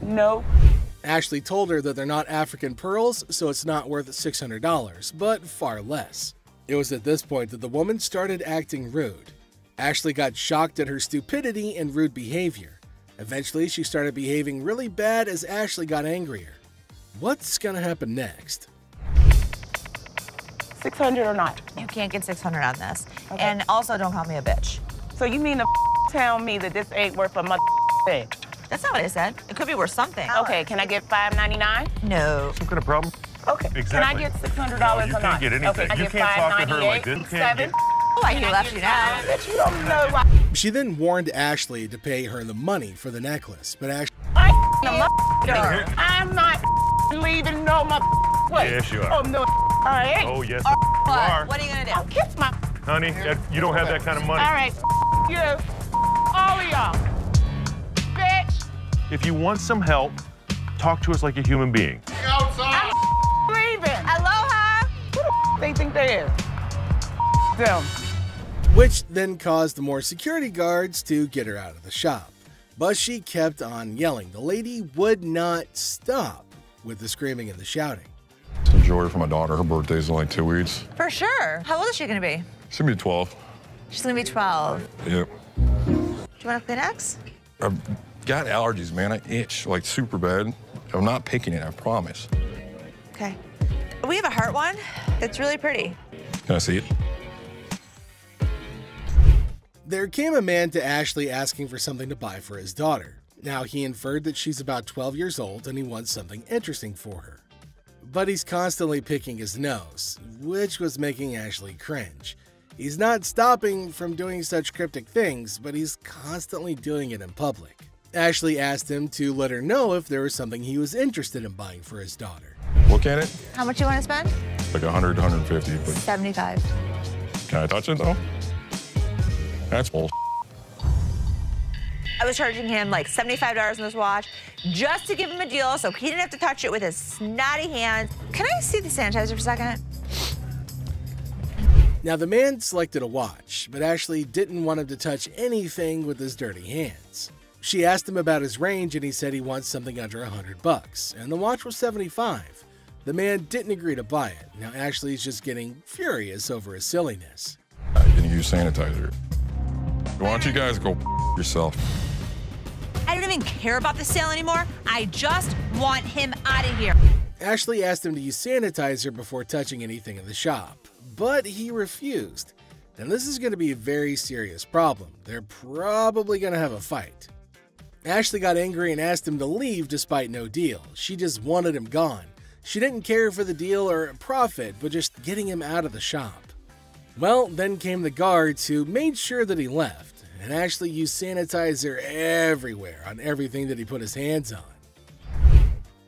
No. Ashley told her that they're not African pearls, so it's not worth $600, but far less. It was at this point that the woman started acting rude. Ashley got shocked at her stupidity and rude behavior. Eventually, she started behaving really bad as Ashley got angrier. What's gonna happen next? $600 or not? You can't get $600 on this. Okay. And also, don't call me a bitch. So you mean to tell me that this ain't worth a mother thing? That's not what I said. It could be worth something. Okay, can I get $5.99? No. Some kind of problem? Okay. Exactly. Can I get $600 or not? You can't get anything. Okay, You can't talk to her like this. You can't get... Oh, I left you now. Bitch, you don't know why. She then warned Ashley to pay her the money for the necklace, but Ashley... I'm not leaving no place. Yes, you are. Oh, no, I ain't. Oh, yes, you are. What are you gonna do? I'll kiss my... Honey, you don't have that kind of money. All right, you. All of y'all. Bitch. If you want some help, talk to us like a human being. Outside. I'm leaving. Aloha. Who the they think they is? Them. Which then caused more security guards to get her out of the shop. But she kept on yelling. The lady would not stop with the screaming and the shouting. Some jewelry for my daughter. Her birthday's in like 2 weeks. For sure. How old is she gonna be? She's gonna be 12. She's gonna be 12. Yep. Do you want a Kleenex? I've got allergies, man. I itch like super bad. I'm not picking it, I promise. Okay. We have a heart one that's really pretty. Can I see it? There came a man to Ashley asking for something to buy for his daughter. Now he inferred that she's about 12 years old and he wants something interesting for her. But he's constantly picking his nose, which was making Ashley cringe. He's not stopping from doing such cryptic things, but he's constantly doing it in public. Ashley asked him to let her know if there was something he was interested in buying for his daughter. Look at it. How much you want to spend? Like 100, 150, but 75. can I touch it though? That's bull. I was charging him like $75 on this watch just to give him a deal so he didn't have to touch it with his snotty hands. Can I see the sanitizer for a second? Now the man selected a watch, but Ashley didn't want him to touch anything with his dirty hands. She asked him about his range and he said he wants something under $100, and the watch was $75. The man didn't agree to buy it. Now Ashley's just getting furious over his silliness. I didn't use sanitizer. Why don't you guys go yourself? I don't even care about the sale anymore. I just want him out of here. Ashley asked him to use sanitizer before touching anything in the shop, but he refused. And this is going to be a very serious problem. They're probably going to have a fight. Ashley got angry and asked him to leave despite no deal. She just wanted him gone. She didn't care for the deal or profit, but just getting him out of the shop. Well, then came the guards who made sure that he left, and Ashley used sanitizer everywhere on everything that he put his hands on.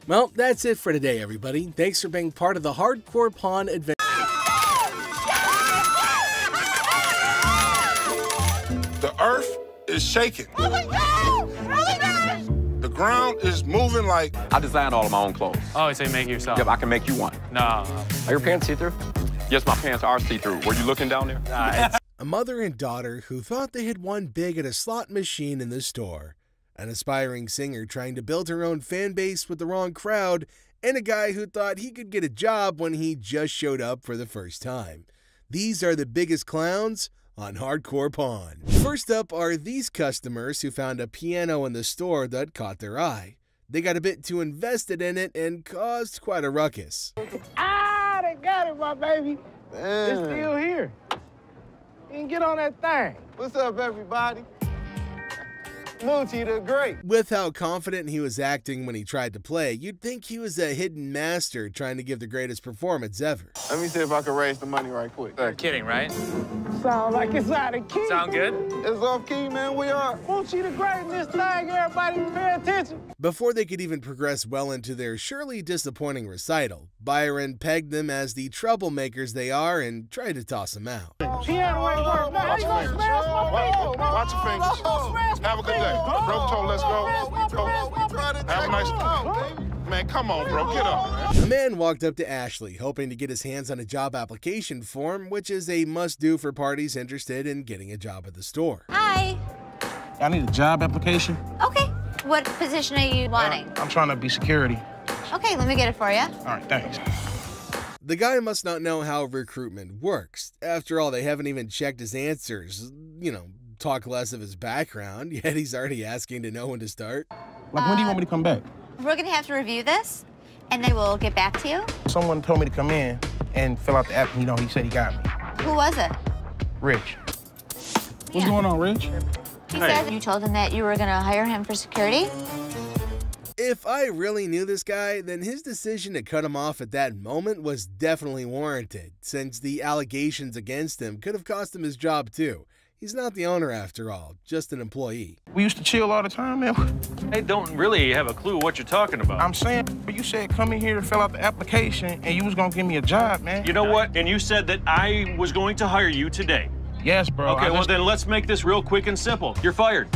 Well, that's it for today, everybody. Thanks for being part of the Hardcore Pawn Adventure. The earth is shaking. The ground is moving like... I designed all of my own clothes. Oh, so you make it yourself? Yep, I can make you one. No. Are your pants see-through? Yes, my pants are see-through. Were you looking down there? A mother and daughter who thought they had won big at a slot machine in the store, an aspiring singer trying to build her own fan base with the wrong crowd, and a guy who thought he could get a job when he just showed up for the first time. These are the biggest clowns on Hardcore Pawn. First up are these customers who found a piano in the store that caught their eye. They got a bit too invested in it and caused quite a ruckus. Ah, they got it, my baby. It's still here. You can get on that thing. What's up, everybody? Moochie the Great. With how confident he was acting when he tried to play, you'd think he was a hidden master trying to give the greatest performance ever. Let me see if I can raise the money right quick. You're kidding, right? Sound like it's out of key. Sound good? It's off key, man. We are. Moochie the Great in this thing. Everybody pay attention. Before they could even progress well into their surely disappointing recital, Byron pegged them as the troublemakers they are and tried to toss them out. Piano ain't work. Now you gonna smash my fingers. Watch your fingers. Have a good day. Bro told let's go. Have a nice day. Man, come on, bro. Get up, man. A man walked up to Ashley, hoping to get his hands on a job application form, which is a must-do for parties interested in getting a job at the store. Hi. I need a job application. Okay. What position are you wanting? I'm trying to be security. Okay, let me get it for you. All right, thanks. The guy must not know how recruitment works. After all, they haven't even checked his answers, talk less of his background, yet he's already asking to know when to start. Like, when do you want me to come back? We're gonna have to review this, and then we'll get back to you. Someone told me to come in and fill out the app, and he said he got me. Who was it? Rich. What's going on, Rich? He said you told him that you were gonna hire him for security. If I really knew this guy, then his decision to cut him off at that moment was definitely warranted, since the allegations against him could have cost him his job too. He's not the owner after all, just an employee. We used to chill all the time, man. I don't really have a clue what you're talking about. I'm saying, you said come in here to fill out the application, and you was gonna give me a job, man. You know what? And you said that I was going to hire you today. Yes, bro. Okay, well then let's make this real quick and simple. You're fired.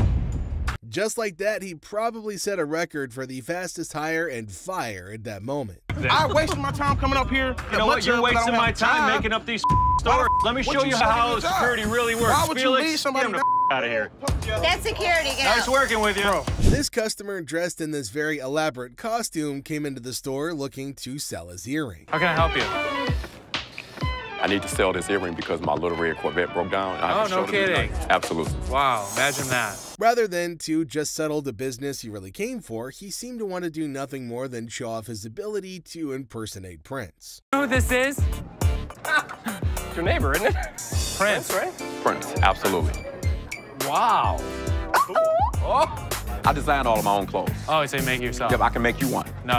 Just like that, he probably set a record for the fastest hire and fire at that moment. I wasted my time coming up here. You know what? You're wasting my time making up these stories. Let me show you how security really works. Why would you Felix, leave somebody get him the out of here. That's security, get Nice out. working with you. This customer dressed in this very elaborate costume came into the store looking to sell his earring. How can I help you? I need to sell this earring because my little red Corvette broke down. Oh, no kidding. Absolutely. Wow, imagine that. Rather than to just settle the business he really came for, he seemed to want to do nothing more than show off his ability to impersonate Prince. You know who this is? Your neighbor, isn't it? Prince, right? Prince, absolutely. Wow. Oh. I design all of my own clothes. Oh, so you make it yourself? Yep, I can make you one. No.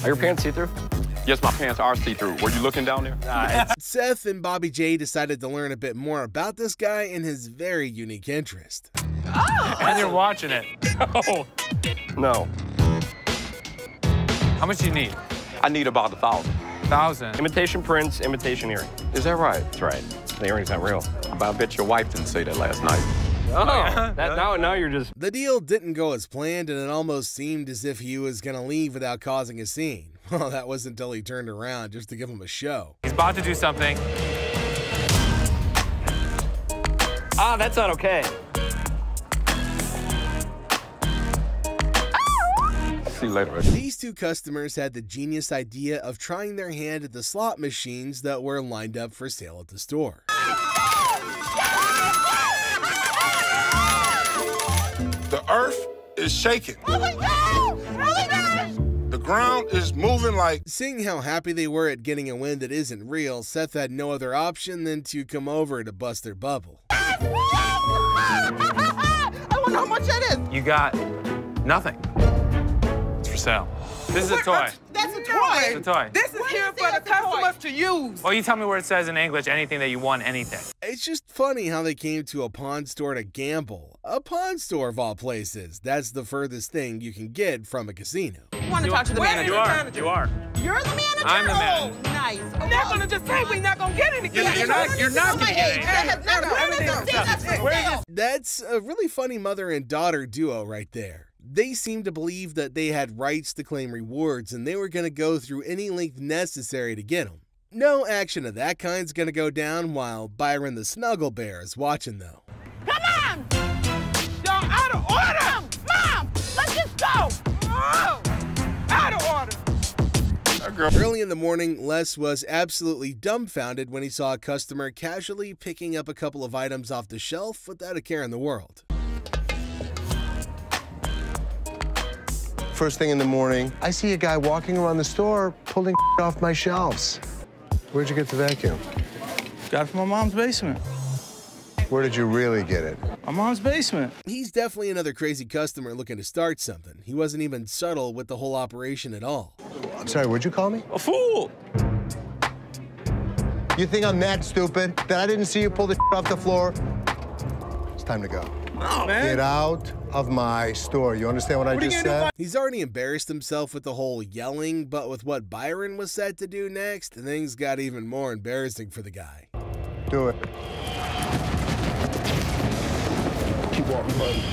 Are your pants see-through? Yes, my pants are see-through. Were you looking down there? Seth and Bobby J decided to learn a bit more about this guy and his very unique interest. Oh. And you're watching it. Oh. No. How much do you need? I need about 1,000. 1,000? Imitation Prince, imitation earring. Is that right? That's right. The earring's not real. But I bet your wife didn't say that last night. Oh, yeah. now you're just... The deal didn't go as planned, and it almost seemed as if he was gonna leave without causing a scene. Well, that wasn't until he turned around just to give him a show. He's about to do something. Ah, that's not okay. See you later. These two customers had the genius idea of trying their hand at the slot machines that were lined up for sale at the store. The earth is shaking. The ground is moving like... Seeing how happy they were at getting a win that isn't real, Seth had no other option than to come over to bust their bubble. I wonder how much that is. You got nothing. It's for sale. This is a toy. That's a toy. It's a toy. This is here for the customers to use. Well, you tell me where it says in English anything that you won, anything. It's just funny how they came to a pawn store to gamble. A pawn store of all places. That's the furthest thing you can get from a casino. You want to talk to the manager? You are. You're the manager? I'm the manager. Oh, nice. I'm not going to just say we're not going to get anything. You're not going to get anything. That's a really funny mother and daughter duo right there. They seemed to believe that they had rights to claim rewards and they were going to go through any length necessary to get them. No action of that kind's going to go down while Byron the Snuggle Bear is watching though. Come on! Y'all out of order! Mom, let's just go! Oh, out of order! Early in the morning, Les was absolutely dumbfounded when he saw a customer casually picking up a couple of items off the shelf without a care in the world. First thing in the morning, I see a guy walking around the store pulling off my shelves. Where'd you get the vacuum? Got it from my mom's basement. Where did you really get it? My mom's basement. He's definitely another crazy customer looking to start something. He wasn't even subtle with the whole operation at all. I'm sorry, what'd you call me? A fool! You think I'm that stupid that I didn't see you pull the off the floor? It's time to go. No, man. Get out of my store. You understand what I just said? He's already embarrassed himself with the whole yelling, but with what Byron was set to do next, things got even more embarrassing for the guy. Do it. Keep walking, buddy.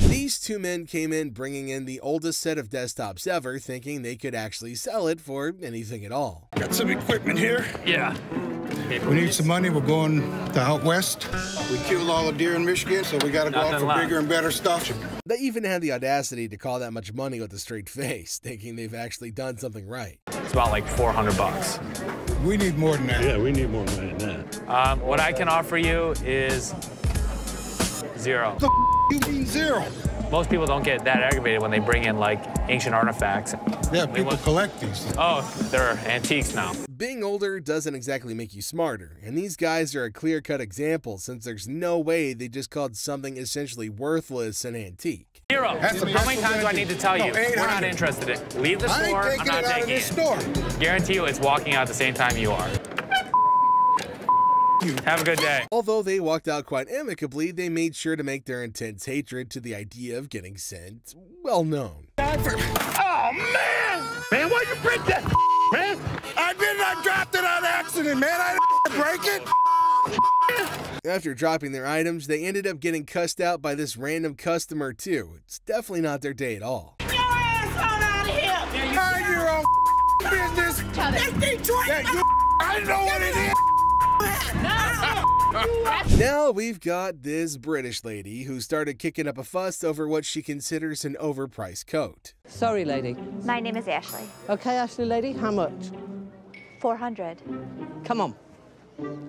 These two men came in bringing in the oldest set of desktops ever, thinking they could actually sell it for anything at all. Got some equipment here. Yeah. We need some money. We're going to out west. We killed all the deer in Michigan, so we got to go out for bigger and better stuff. They even had the audacity to call that much money with a straight face, thinking they've actually done something right. It's about like $400. We need more than that. Yeah, we need more money than that. What I can offer you is zero. You mean zero? Most people don't get that aggravated when they bring in like ancient artifacts. Yeah, people collect these. Oh, they're antiques now. Being older doesn't exactly make you smarter, and these guys are a clear-cut example since there's no way they just called something essentially worthless an antique. Zero. How many times do I need to tell you? We're not interested in it. Leave the store. I'm not taking it. Guarantee you it's walking out at the same time you are. Have a good day. Although they walked out quite amicably, they made sure to make their intense hatred to the idea of getting sent well known. Oh, man! Man, why you break that, man? I dropped it on accident, man. I didn't break it. After dropping their items, they ended up getting cussed out by this random customer, too. It's definitely not their day at all. Get your ass on out of here! Mind your own business. That's Detroit! I know what it is. Now we've got this British lady who started kicking up a fuss over what she considers an overpriced coat. Sorry, lady. My name is Ashley. Okay, Ashley, lady, how much? 400. Come on.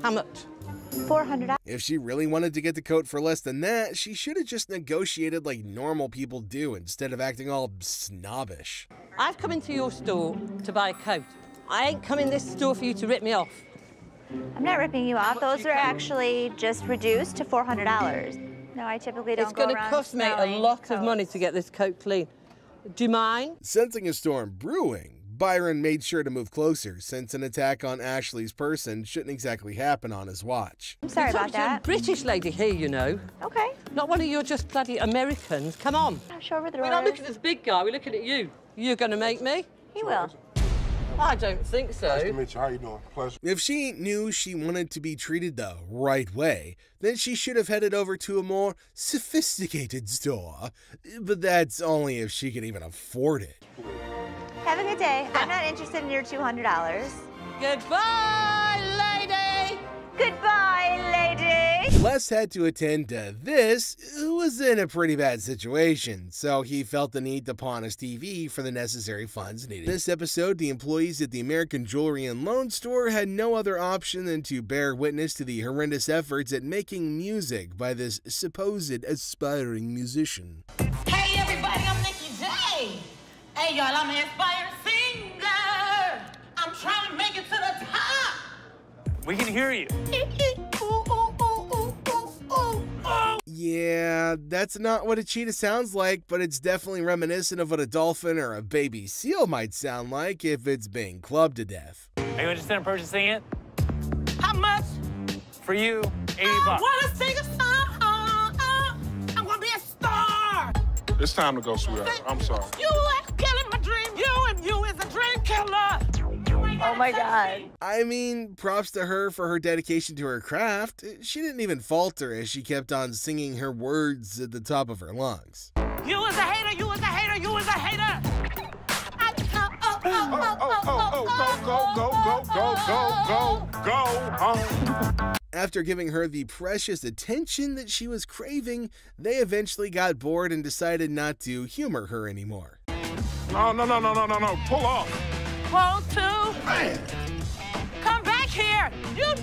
How much? $400. If she really wanted to get the coat for less than that, she should have just negotiated like normal people do instead of acting all snobbish. I've come into your store to buy a coat. I ain't come in this store for you to rip me off. I'm not ripping you off. Those are actually just reduced to $400. No, I typically don't go around. It's going to cost me a lot of money to get this coat clean. Do you mind? Sensing a storm brewing, Byron made sure to move closer, since an attack on Ashley's person shouldn't exactly happen on his watch. I'm sorry about that. A British lady here, you know. Okay. Not one of your just bloody Americans. Come on. I'll show her the We're not looking at this big guy. We're looking at you. You're going to make me? He will. I don't think so. Nice to meet you. How you doing? Pleasure. If she knew she wanted to be treated the right way, then she should have headed over to a more sophisticated store. But that's only if she could even afford it. Have a good day. I'm not interested in your $200. Goodbye, lady! Goodbye, lady! Les had to attend to this, who was in a pretty bad situation, so he felt the need to pawn his TV for the necessary funds needed. In this episode, the employees at the American Jewelry and Loan Store had no other option than to bear witness to the horrendous efforts at making music by this supposed aspiring musician. Hey, everybody, I'm Nikki J. Hey, y'all, I'm an inspired singer. I'm trying to make it to the top. We can hear you. Yeah, that's not what a cheetah sounds like, but it's definitely reminiscent of what a dolphin or a baby seal might sound like if it's being clubbed to death. Are you interested in purchasing it? How much? For you, 80 I bucks. want to sing a song. I want to be a star. It's time to go, sweetheart. I'm sorry. You are killing my dream. You is a dream killer. Oh my God. I mean, props to her for her dedication to her craft. She didn't even falter as she kept on singing her words at the top of her lungs. You is a hater. You is a hater. You is a hater. Go home. After giving her the precious attention that she was craving, they eventually got bored and decided not to humor her anymore. No. Pull off. Want to? Man. Come back here. You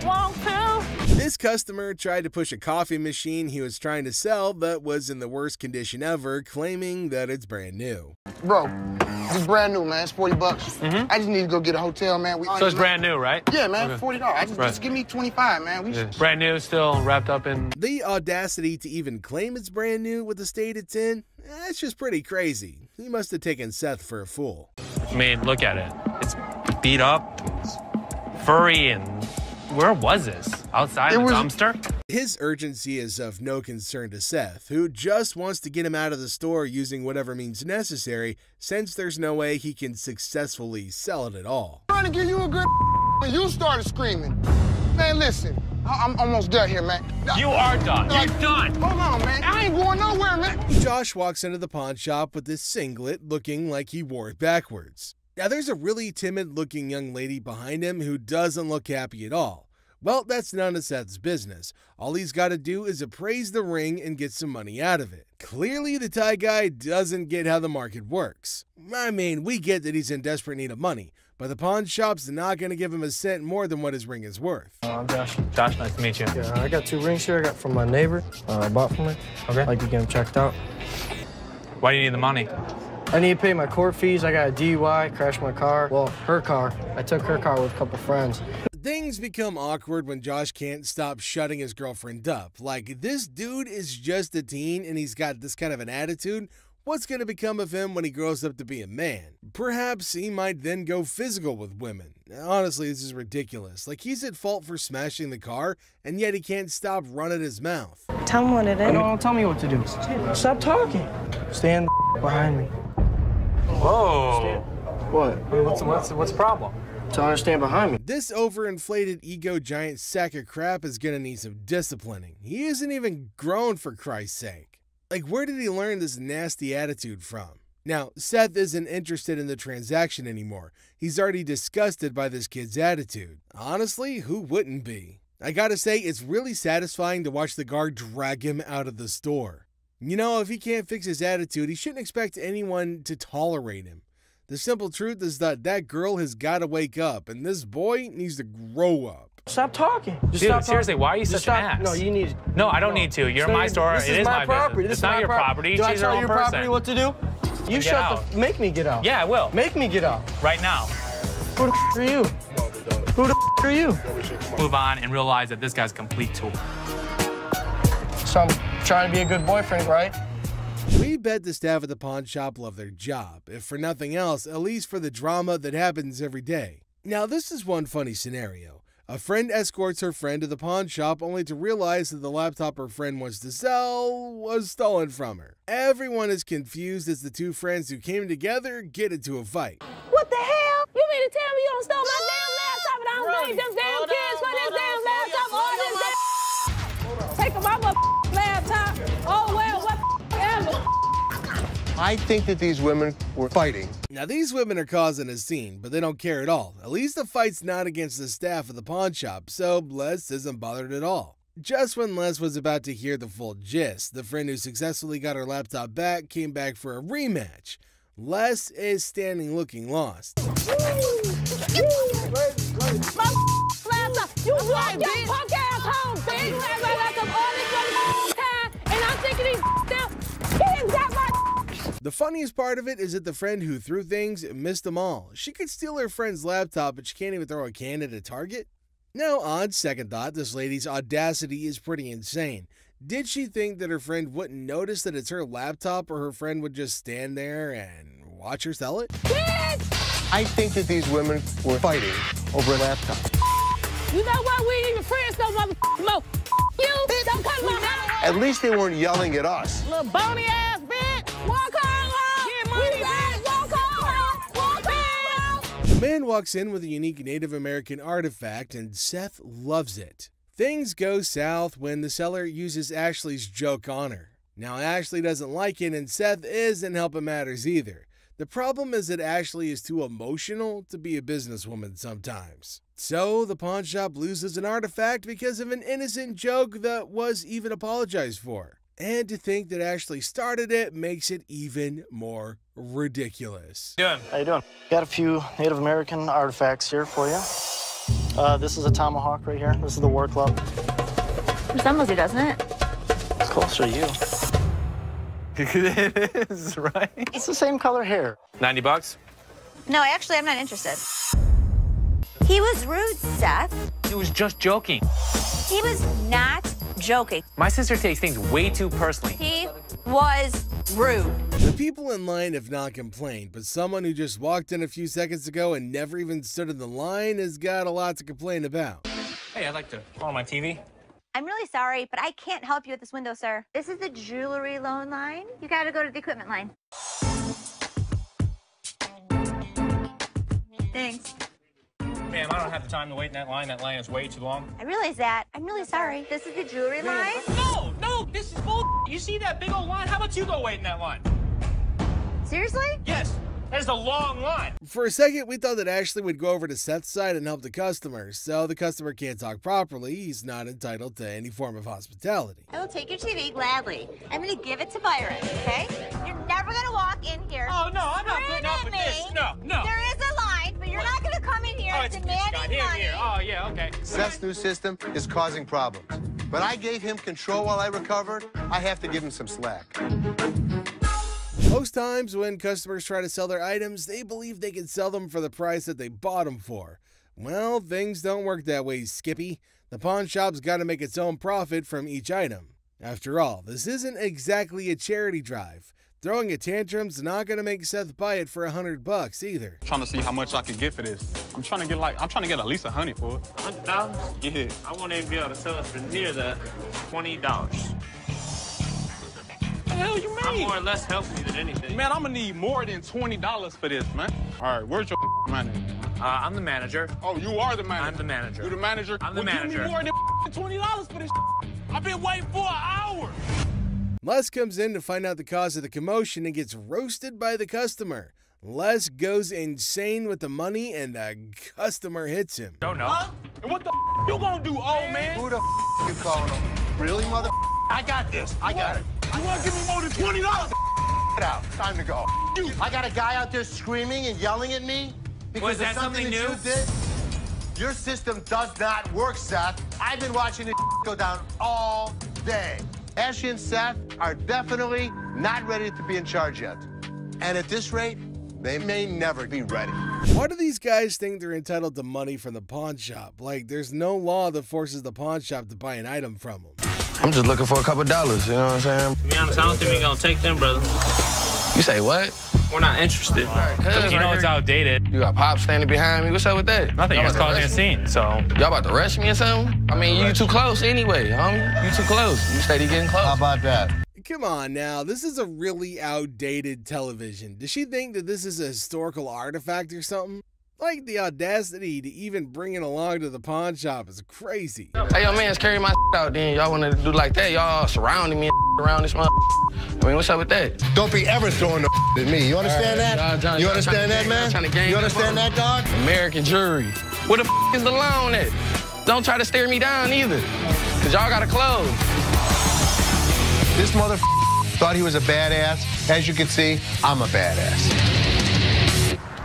want to? This customer tried to push a coffee machine he was trying to sell that was in the worst condition ever, claiming that it's brand new. Bro, it's brand new, man. It's 40 bucks. I just need to go get a hotel, man. So it's brand new, right? Yeah, man, Okay. $40. Just give me 25, man. Brand new, still wrapped up in... The audacity to even claim it's brand new with the state it's in, that's just pretty crazy. He must have taken Seth for a fool. I mean, look at it. It's beat up, it's furry, and where was this? Outside the dumpster? His urgency is of no concern to Seth, who just wants to get him out of the store using whatever means necessary, since there's no way he can successfully sell it at all. I'm trying to give you a good when you started screaming. Man, listen, I'm almost done here, man. You are done. You're done. Hold on, man. I ain't going nowhere, man. Josh walks into the pawn shop with this singlet looking like he wore it backwards. Now, there's a really timid-looking young lady behind him who doesn't look happy at all. Well, that's none of Seth's business. All he's got to do is appraise the ring and get some money out of it. Clearly, the Thai guy doesn't get how the market works. I mean, we get that he's in desperate need of money, but the pawn shop's not going to give him a cent more than what his ring is worth. I'm Josh. Josh, nice to meet you. Yeah, I got 2 rings here. I got from my neighbor. I bought from her. Okay. I'd like to get them checked out. Why do you need the money? I need to pay my court fees. I got a DUI, crashed my car. Well, her car. I took her car with a couple friends. Things become awkward when Josh can't stop shutting his girlfriend up. Like, this dude is just a teen and he's got this kind of an attitude. What's going to become of him when he grows up to be a man? Perhaps he might then go physical with women. Honestly, this is ridiculous. Like, he's at fault for smashing the car, and yet he can't stop running his mouth. Tell him what it is. No, don't tell me what to do. Stop talking. Stand behind me. Whoa. What? What's the problem? Tell her to stand behind me. This overinflated ego giant sack of crap is gonna need some disciplining. He isn't even grown, for Christ's sake. Like, where did he learn this nasty attitude from? Now, Seth isn't interested in the transaction anymore. He's already disgusted by this kid's attitude. Honestly, who wouldn't be? I gotta say, it's really satisfying to watch the guard drag him out of the store. You know, if he can't fix his attitude, he shouldn't expect anyone to tolerate him. The simple truth is that that girl has got to wake up, and this boy needs to grow up. Stop talking. Dude, seriously, why are you such an ass? No, you need. No, I don't need to. You're my store. It is my property. It's not your property. Do I She's her tell own your person. property what to do? You shut the. Make me get out. Yeah, I will. Make me get out. Right now. Who the are you? Who the are you? Move on and realize that this guy's a complete tool. So I'm trying to be a good boyfriend, right? We bet the staff at the pawn shop love their job, if for nothing else, at least for the drama that happens every day. Now, this is one funny scenario. A friend escorts her friend to the pawn shop only to realize that the laptop her friend wants to sell was stolen from her. Everyone is confused as the two friends who came together get into a fight. What the hell? You mean to tell me you don't stole my damn laptop and I don't need them damn kids for this damn laptop or this damn... Take my laptop. Oh, well, whatever. I think that these women were fighting. Now, these women are causing a scene, but they don't care at all. At least the fight's not against the staff of the pawn shop, so Les isn't bothered at all. Just when Les was about to hear the full gist, the friend who successfully got her laptop back came back for a rematch. Les is standing looking lost. My laptop. You walk your punk ass home, bitch. You have my laptop all this time, and I'm thinking these down. He didn't got my. The funniest part of it is that the friend who threw things missed them all. She could steal her friend's laptop, but she can't even throw a can at a target? Now, on second thought, this lady's audacity is pretty insane. Did she think that her friend wouldn't notice that it's her laptop, or her friend would just stand there and watch her sell it? I think that these women were fighting over a laptop. You know what? We ain't even friends no motherfucker. You don't come to my house. At least they weren't yelling at us. Little bony ass bitch. Walk home. Get money, bitch. Walk home. Walk home. The man walks in with a unique Native American artifact, and Seth loves it. Things go south when the seller uses Ashley's joke on her. Now, Ashley doesn't like it, and Seth isn't helping matters either. The problem is that Ashley is too emotional to be a businesswoman sometimes. So, the pawn shop loses an artifact because of an innocent joke that was even apologized for. And to think that Ashley started it makes it even more ridiculous. How you doing? Got a few Native American artifacts here for you. This is a tomahawk right here. This is the war club. Resembles you, doesn't it? It's closer to you. It is, right? It's the same color hair. 90 bucks? No, actually, I'm not interested. He was rude, Seth. He was just joking. He was not joking. My sister takes things way too personally. He was rude. The people in line have not complained, but someone who just walked in a few seconds ago and never even stood in the line has got a lot to complain about. Hey, I'd like to call my TV. I'm really sorry, but I can't help you at this window, sir. This is the jewelry loan line. You gotta go to the equipment line. Thanks. Ma'am, I don't have the time to wait in that line. That line is way too long. I realize that. I'm really sorry. This is the jewelry line. No, this is bull. You see that big old line? How about you go wait in that line? Seriously? Yes, there's a long line. For a second, we thought that Ashley would go over to Seth's side and help the customer, so the customer can't talk properly. He's not entitled to any form of hospitality. I will take your TV gladly. I'm gonna give it to Byron, okay? You're never gonna walk in here. Oh, no, I'm not putting up with this. No. There is a line, but you're not gonna come in here demanding money. Here. Oh, yeah, okay. Seth's new system is causing problems. But I gave him control while I recovered. I have to give him some slack. Most times when customers try to sell their items, they believe they can sell them for the price that they bought them for. Well, things don't work that way, Skippy. The pawn shop's got to make its own profit from each item. After all, this isn't exactly a charity drive. Throwing a tantrum's not going to make Seth buy it for $100 either. Trying to see how much I can get for this. I'm trying to get at least $100 for it. $100? Yeah. I won't even be able to sell it for near that. $20. What the hell you mean? I'm more or less helping you than anything. Man, I'm gonna need more than $20 for this, man. All right, where's your manager? I'm the manager. Oh, you are the manager? I'm the manager. You the manager? I'm the manager. Give me more than $20 for this. I've been waiting for an hour. Les comes in to find out the cause of the commotion and gets roasted by the customer. Les goes insane with the money and the customer hits him. Don't know. Huh? And what the you gonna do, old man? Who the you calling him? Really, mother? I got this. I got it. You wanna give me more than $20? Get out. Time to go. I got a guy out there screaming and yelling at me because Was that of something something new? you did. Your system does not work, Seth. I've been watching this go down all day. Ashley and Seth are definitely not ready to be in charge yet. And at this rate, they may never be ready. Why do these guys think they're entitled to money from the pawn shop? Like, there's no law that forces the pawn shop to buy an item from them. I'm just looking for a couple dollars, you know what I'm saying? To be honest, I don't think we're gonna take them, brother. You say what? We're not interested. You know it's outdated. You got Pop standing behind me. What's up with that? Nothing. It's causing a scene, so. Y'all about to rush me or something? I mean, you too close anyway, homie. You too close. You steady getting close. How about that? Come on now, this is a really outdated television. Does she think that this is a historical artifact or something? Like, the audacity to even bring it along to the pawn shop is crazy. Hey, yo, man, carry my out then. Y'all want to do like that? Y'all surrounding me around this mother. I mean, what's up with that? Don't be ever throwing the at me. You understand that? You understand that, man? You understand that, dog? American jury. Where the is the loan at? Don't try to stare me down either, because y'all got to close. This mother thought he was a badass. As you can see, I'm a badass.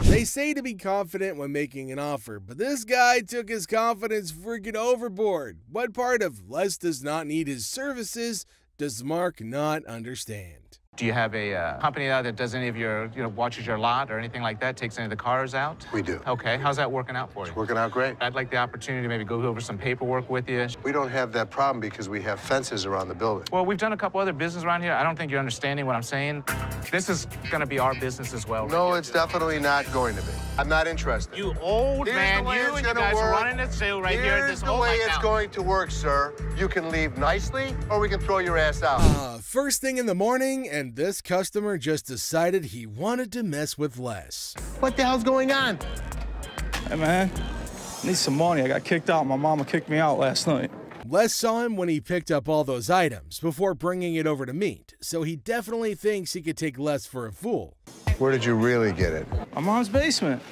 They say to be confident when making an offer, but this guy took his confidence freaking overboard. What part of Les does not need his services does Mark not understand? Do you have a company out that does any of your, watches your lot or anything like that, takes any of the cars out? We do. Okay, how's that working out for you? It's working out great. I'd like the opportunity to maybe go over some paperwork with you. We don't have that problem because we have fences around the building. Well, we've done a couple other business around here. I don't think you're understanding what I'm saying. This is gonna be our business as well. No, it's definitely not going to be. I'm not interested. You old man, you and you guys are running this sale right here. Here's the way it's going to work, sir. You can leave nicely or we can throw your ass out. First thing in the morning, and this customer just decided he wanted to mess with Les. What the hell's going on? Hey, man, I need some money. I got kicked out. My mama kicked me out last night. Les saw him when he picked up all those items before bringing it over to meet, so he definitely thinks he could take Les for a fool. Where did you really get it? My mom's basement.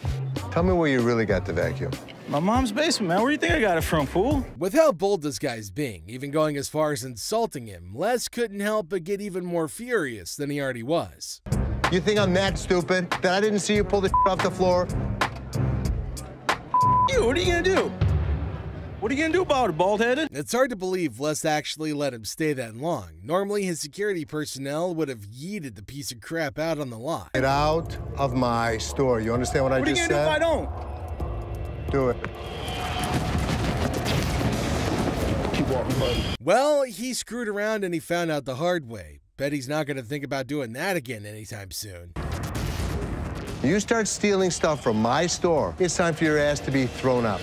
Tell me where you really got the vacuum. My mom's basement, man. Where do you think I got it from, fool? With how bold this guy's being, even going as far as insulting him, Les couldn't help but get even more furious than he already was. You think I'm that stupid that I didn't see you pull the off the floor? You, what are you gonna do? What are you gonna do about it, bald-headed? It's hard to believe Les actually let him stay that long. Normally, his security personnel would have yeeted the piece of crap out on the lot. Get out of my store. You understand what I just said? What are you gonna do if I don't? Do it. Keep walking, buddy. Well, he screwed around and he found out the hard way. Bet he's not gonna think about doing that again anytime soon. You start stealing stuff from my store, it's time for your ass to be thrown up.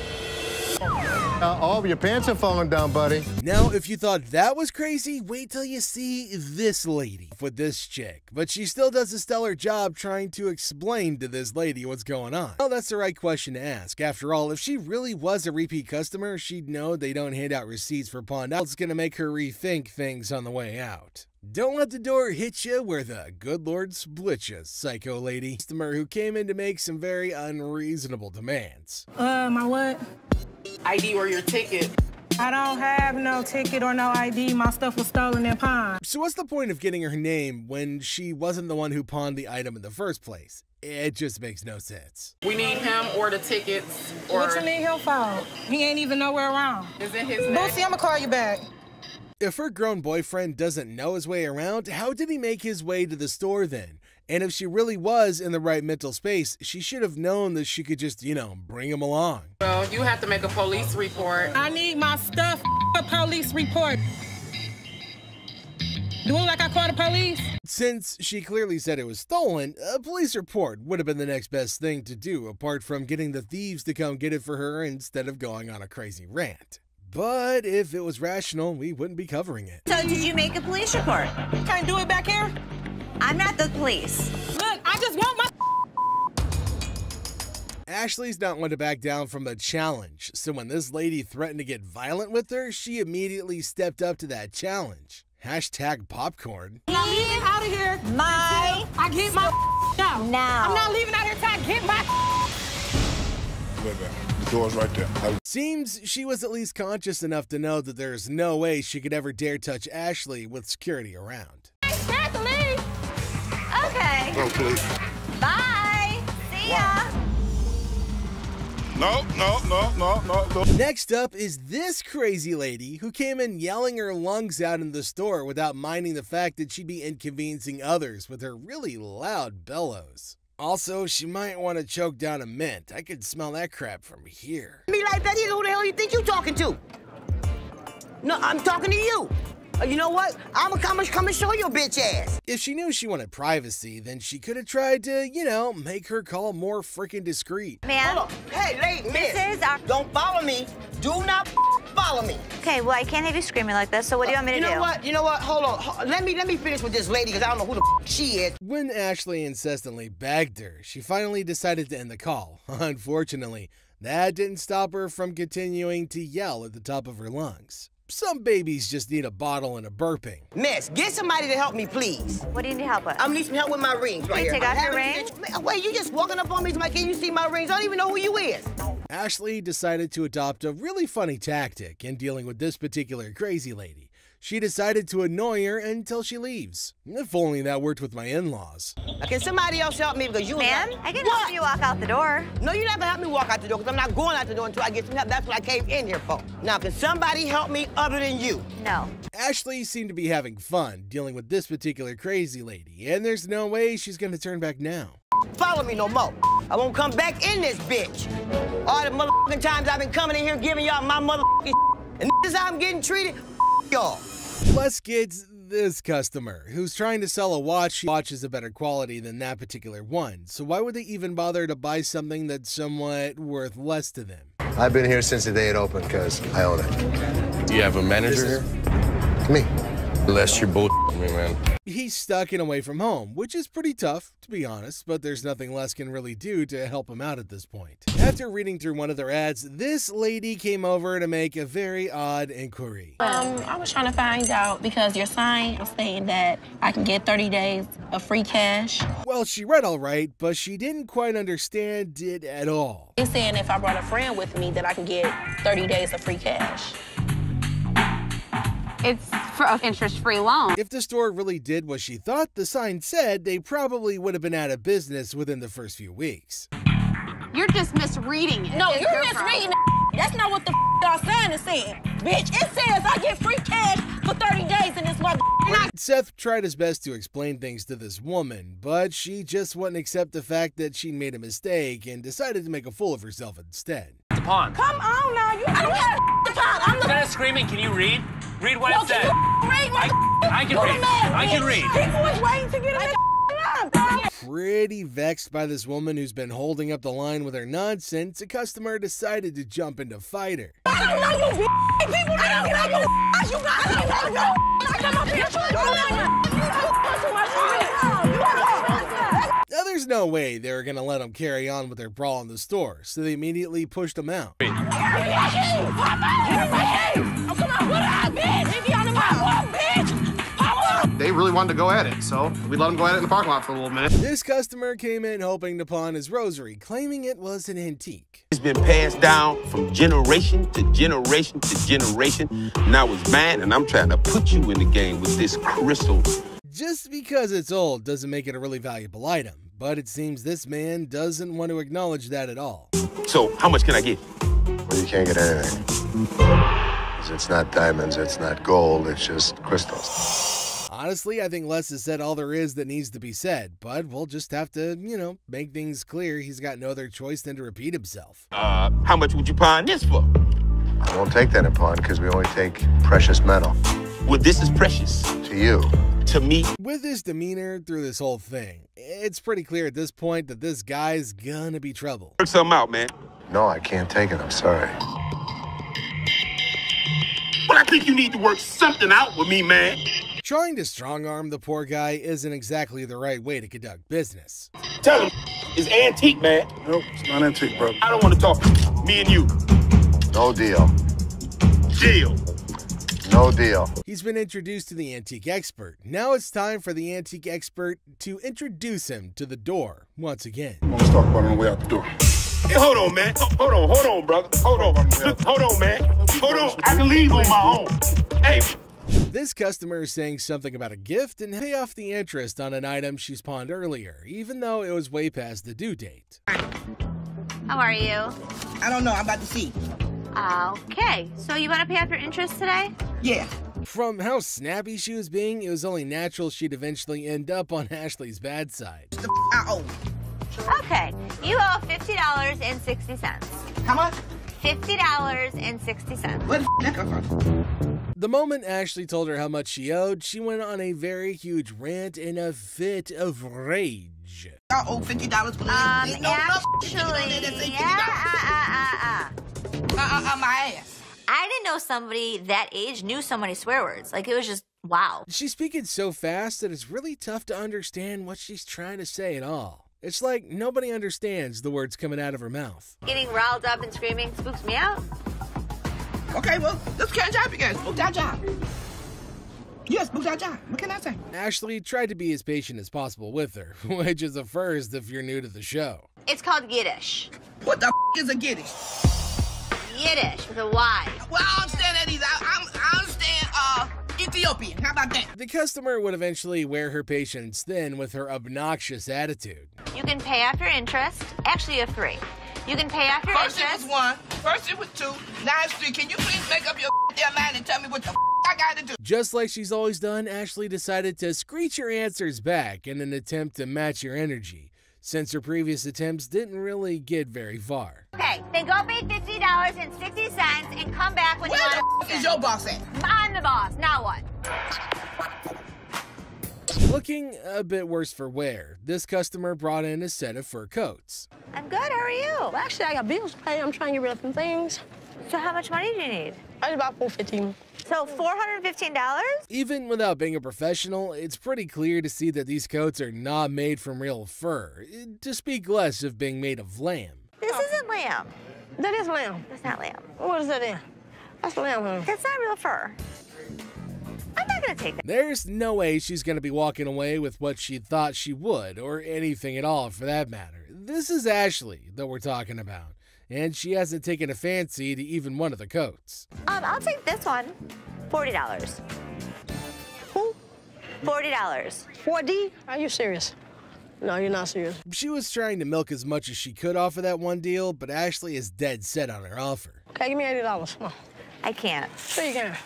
Oh, your pants are falling down, buddy. Now, if you thought that was crazy, wait till you see this lady with this chick. But she still does a stellar job trying to explain to this lady what's going on. Well, that's the right question to ask. After all, if she really was a repeat customer, she'd know they don't hand out receipts for pawned out. It's gonna make her rethink things on the way out. Don't let the door hit you where the good Lord split you, psycho lady. Customer who came in to make some very unreasonable demands. My what? ID or your ticket. I don't have no ticket or no ID. My stuff was stolen and pawned. So what's the point of getting her name when she wasn't the one who pawned the item in the first place? It just makes no sense. We need him or the tickets or... What you need him for? He ain't even nowhere around. Is it his name? Boosie, I'ma call you back. If her grown boyfriend doesn't know his way around, how did he make his way to the store then? And if she really was in the right mental space, she should have known that she could just, bring him along. Well, you have to make a police report. I need my stuff, a police report. Do it like I called the police? Since she clearly said it was stolen, a police report would have been the next best thing to do, apart from getting the thieves to come get it for her instead of going on a crazy rant. But if it was rational, we wouldn't be covering it. So did you make a police report? Can't do it back here? I'm not the police. Look, I just want my... Ashley's not one to back down from a challenge, so when this lady threatened to get violent with her, she immediately stepped up to that challenge. Hashtag popcorn. I'm leaving out of here. I get my out. Now. I'm not leaving out here till I get my... Wait, man. The door's right there. Seems she was at least conscious enough to know that there's no way she could ever dare touch Ashley with security around. Have to leave. Okay. Oh, please. Bye. See ya. No. Next up is this crazy lady who came in yelling her lungs out in the store without minding the fact that she'd be inconveniencing others with her really loud bellows. Also, she might want to choke down a mint. I could smell that crap from here. Me like that, who the hell you think you talking to? No, I'm talking to you. You know what? I'm gonna come and show your bitch ass. If she knew she wanted privacy, then she could have tried to, make her call more freaking discreet. Ma'am. Hold on. Hey, lady, miss. This is our... Don't follow me. Do not follow me. Okay, well, I can't have you screaming like this, so what do you want me to do? You know what? Hold on. Let me finish with this lady, because I don't know who the she is. When Ashley insistently begged her, she finally decided to end the call. Unfortunately, that didn't stop her from continuing to yell at the top of her lungs. Some babies just need a bottle and a burping. Miss, get somebody to help me, please. What do you need help with? I need some help with my rings right here. Can you take off your ring? Wait, you just walking up on me, like, can you see my rings? I don't even know who you is. Ashley decided to adopt a really funny tactic in dealing with this particular crazy lady. She decided to annoy her until she leaves. If only that worked with my in-laws. Can somebody else help me? Because you... Ma'am, I can help you walk out the door. No, you're not gonna help me walk out the door, because I'm not going out the door until I get some help. That's what I came in here for. Now, can somebody help me other than you? No. Ashley seemed to be having fun dealing with this particular crazy lady, and there's no way she's gonna turn back now. Follow me no more. I won't come back in this bitch. All the motherfucking times I've been coming in here giving y'all my motherfucking and this is how I'm getting treated, y'all. Plus, kids, this customer who's trying to sell a watch is a better quality than that particular one. So why would they even bother to buy something that's somewhat worth less to them? I've been here since the day it opened because I own it. Do you have a manager here? Me. Unless you're bullshitting me, man. He's stuck and away from home, which is pretty tough, to be honest, but there's nothing Les can really do to help him out at this point. After reading through one of their ads, this lady came over to make a very odd inquiry. I was trying to find out because your sign was saying that I can get 30 days of free cash. Well, she read all right, but she didn't quite understand it at all. It's saying if I brought a friend with me that I can get 30 days of free cash. It's for an interest-free loan. If the store really did what she thought the sign said, they probably would have been out of business within the first few weeks. You're just misreading it. No, you're misreading it. That's not what the y'all saying is saying. Bitch, it says I get free cash for 30 days in this mother. Seth tried his best to explain things to this woman, but she just wouldn't accept the fact that she made a mistake and decided to make a fool of herself instead. The pond. Come on now, you I don't have the pond. I'm the Instead of screaming, can you read? Read what it says. Read my I can read. I can read. People was waiting to get in Pretty vexed by this woman who's been holding up the line with her nonsense, a customer decided to jump in to fight her. I don't know you, bitch. People don't get on your ass. You got to know you. I come up here. Now, there's no way they were going to let him carry on with their brawl in the store, so they immediately pushed him out. They really wanted to go at it, so we let them go at it in the parking lot for a little minute. This customer came in hoping to pawn his rosary, claiming it was an antique. It's been passed down from generation to generation to generation. Now it's mine, and I'm trying to put you in the game with this crystal. Just because it's old doesn't make it a really valuable item, but it seems this man doesn't want to acknowledge that at all. So, how much can I get? Well, you can't get anything. 'Cause it's not diamonds, it's not gold, it's just crystals. Honestly, I think Les has said all there is that needs to be said, but we'll just have to, make things clear. He's got no other choice than to repeat himself. How much would you pawn this for? I won't take that in pawn because we only take precious metal. Well, this is precious. To you. To me. With his demeanor through this whole thing, it's pretty clear at this point that this guy's gonna be trouble. Work something out, man. No, I can't take it. I'm sorry. But I think you need to work something out with me, man. Trying to strong-arm the poor guy isn't exactly the right way to conduct business. Tell him it's antique, man. Nope, it's not antique, bro. I don't want to talk. Me and you. No deal. Deal. No deal. He's been introduced to the antique expert. Now it's time for the antique expert to introduce him to the door once again. Let's talk about it on the way out the door. Hey, hold on, man. Hold on, brother. Hold on, man. Hold on. I can leave on my own. Hey. This customer is saying something about a gift and pay off the interest on an item she's pawned earlier, even though it was way past the due date. How are you? I don't know. I'm about to see. Okay, so you want to pay off your interest today? Yeah. From how snappy she was being, it was only natural she'd eventually end up on Ashley's bad side. I owe. Okay, you owe $50.60. How much? $50.60. Where the that come from? The moment Ashley told her how much she owed, she went on a very huge rant in a fit of rage. I owe $50 for actually, my ass. I didn't know somebody that age knew so many swear words. Like, it was just, wow. She's speaking so fast that it's really tough to understand what she's trying to say at all. It's like nobody understands the words coming out of her mouth. Getting riled up and screaming spooks me out. Okay, well, let's catch up again. Spook that job. Yes, spook that job. What can I say? Ashley tried to be as patient as possible with her, which is a first if you're new to the show. It's called Yiddish. What the is a Yiddish? Yiddish with a Y. Well, I understand that either. I understand Ethiopian. How about that? The customer would eventually wear her patience thin with her obnoxious attitude. You can pay after interest. Actually, you have three. You can pay after interest. First it was one. First it was two. Now it's three. Can you please make up your damn mind and tell me what the I got to do? Just like she's always done, Ashley decided to screech her answers back in an attempt to match your energy, since her previous attempts didn't really get very far. Okay, then go pay $50.60 and come back when you want to. Where the is your boss at? I'm the boss. Now what? Looking a bit worse for wear, this customer brought in a set of fur coats. I'm good. How are you? Well, actually, I got bills to pay. I'm trying to get rid of some things. So how much money do you need? I need about $415. So $415? Even without being a professional, it's pretty clear to see that these coats are not made from real fur, to speak less of being made of lamb. This isn't lamb. That is lamb. That's not lamb. What is that in? That's lamb, honey. That's not real fur. I'm not gonna take that. There's no way she's gonna be walking away with what she thought she would, or anything at all for that matter. This is Ashley that we're talking about, and she hasn't taken a fancy to even one of the coats. I'll take this one. $40. Who? $40. 4D? Are you serious? No, you're not serious. She was trying to milk as much as she could off of that one deal, but Ashley is dead set on her offer. Okay, give me $80. Come on. I can't. Sure you can.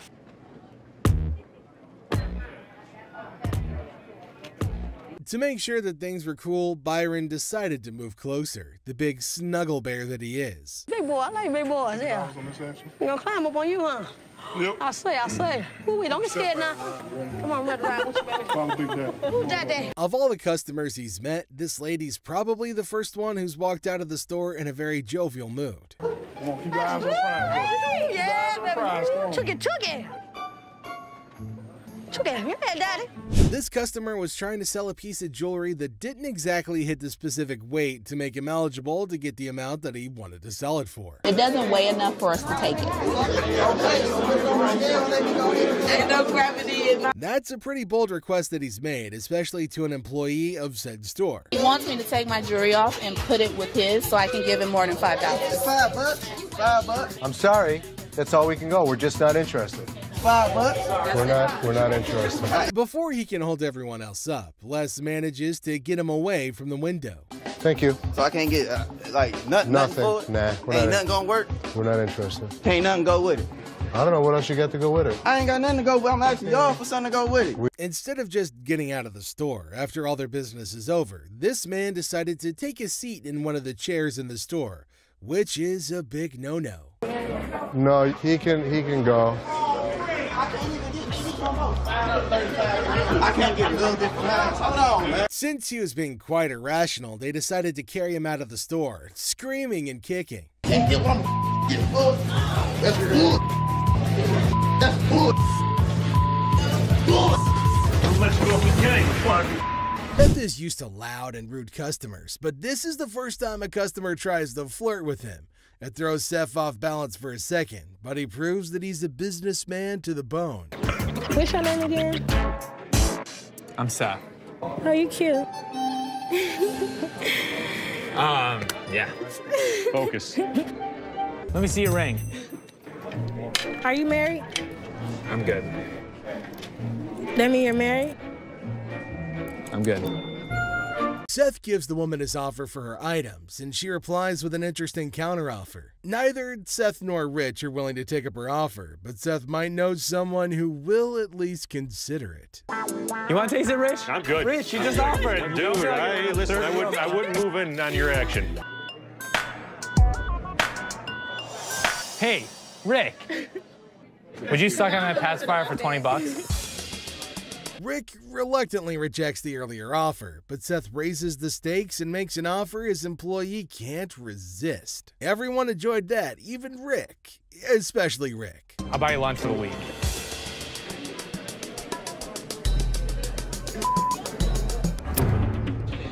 To make sure that things were cool, Byron decided to move closer, the big snuggle bear that he is. Big boy, I like big boys, yeah. You gonna climb up on you, huh? Yep. I say. Ooh, don't get scared now. Come on, Red Ride. What's your baby? Who's that? Of all the customers he's met, this lady's probably the first one who's walked out of the store in a very jovial mood. Come on, keep your eyes on prize. Yeah, baby. Took it. Yeah, Daddy. This customer was trying to sell a piece of jewelry that didn't exactly hit the specific weight to make him eligible to get the amount that he wanted to sell it for. It doesn't weigh enough for us to take it. Ain't no gravity in my... That's a pretty bold request that he's made, especially to an employee of said store. He wants me to take my jewelry off and put it with his so I can give him more than $5. $5. I'm sorry. That's all we can go. We're just not interested. $5. We're not interested. Before he can hold everyone else up, Les manages to get him away from the window. Thank you. So I can't get nothing for it? Nah. Ain't nothing gonna work? We're not interested. Ain't nothing go with it. I don't know what else you got to go with it. I ain't got nothing to go with. I'm asking y'all for something to go with it. Instead of just getting out of the store after all their business is over, this man decided to take a seat in one of the chairs in the store, which is a big no-no. No, he can go. I can't get a little bit from that. Hold on, man. Since he was being quite irrational, they decided to carry him out of the store, screaming and kicking. Can't get one. That's good. That's good. Let's go up the game. Seth is used to loud and rude customers, but this is the first time a customer tries to flirt with him. It throws Seth off balance for a second, but he proves that he's a businessman to the bone. What's your name again? I'm Seth. Oh, you cute. Yeah. Focus. Let me see your ring. Are you married? I'm good. That mean you're married? I'm good. Seth gives the woman his offer for her items, and she replies with an interesting counteroffer. Neither Seth nor Rich are willing to take up her offer, but Seth might know someone who will at least consider it. You want to taste it, Rich? I'm good. Rich, you just offered. Dude, listen, I wouldn't move in on your action. Hey, Rick. Would you suck on that pacifier for $20? Rick reluctantly rejects the earlier offer, but Seth raises the stakes and makes an offer his employee can't resist. Everyone enjoyed that, even Rick, especially Rick. I'll buy you lunch for the week.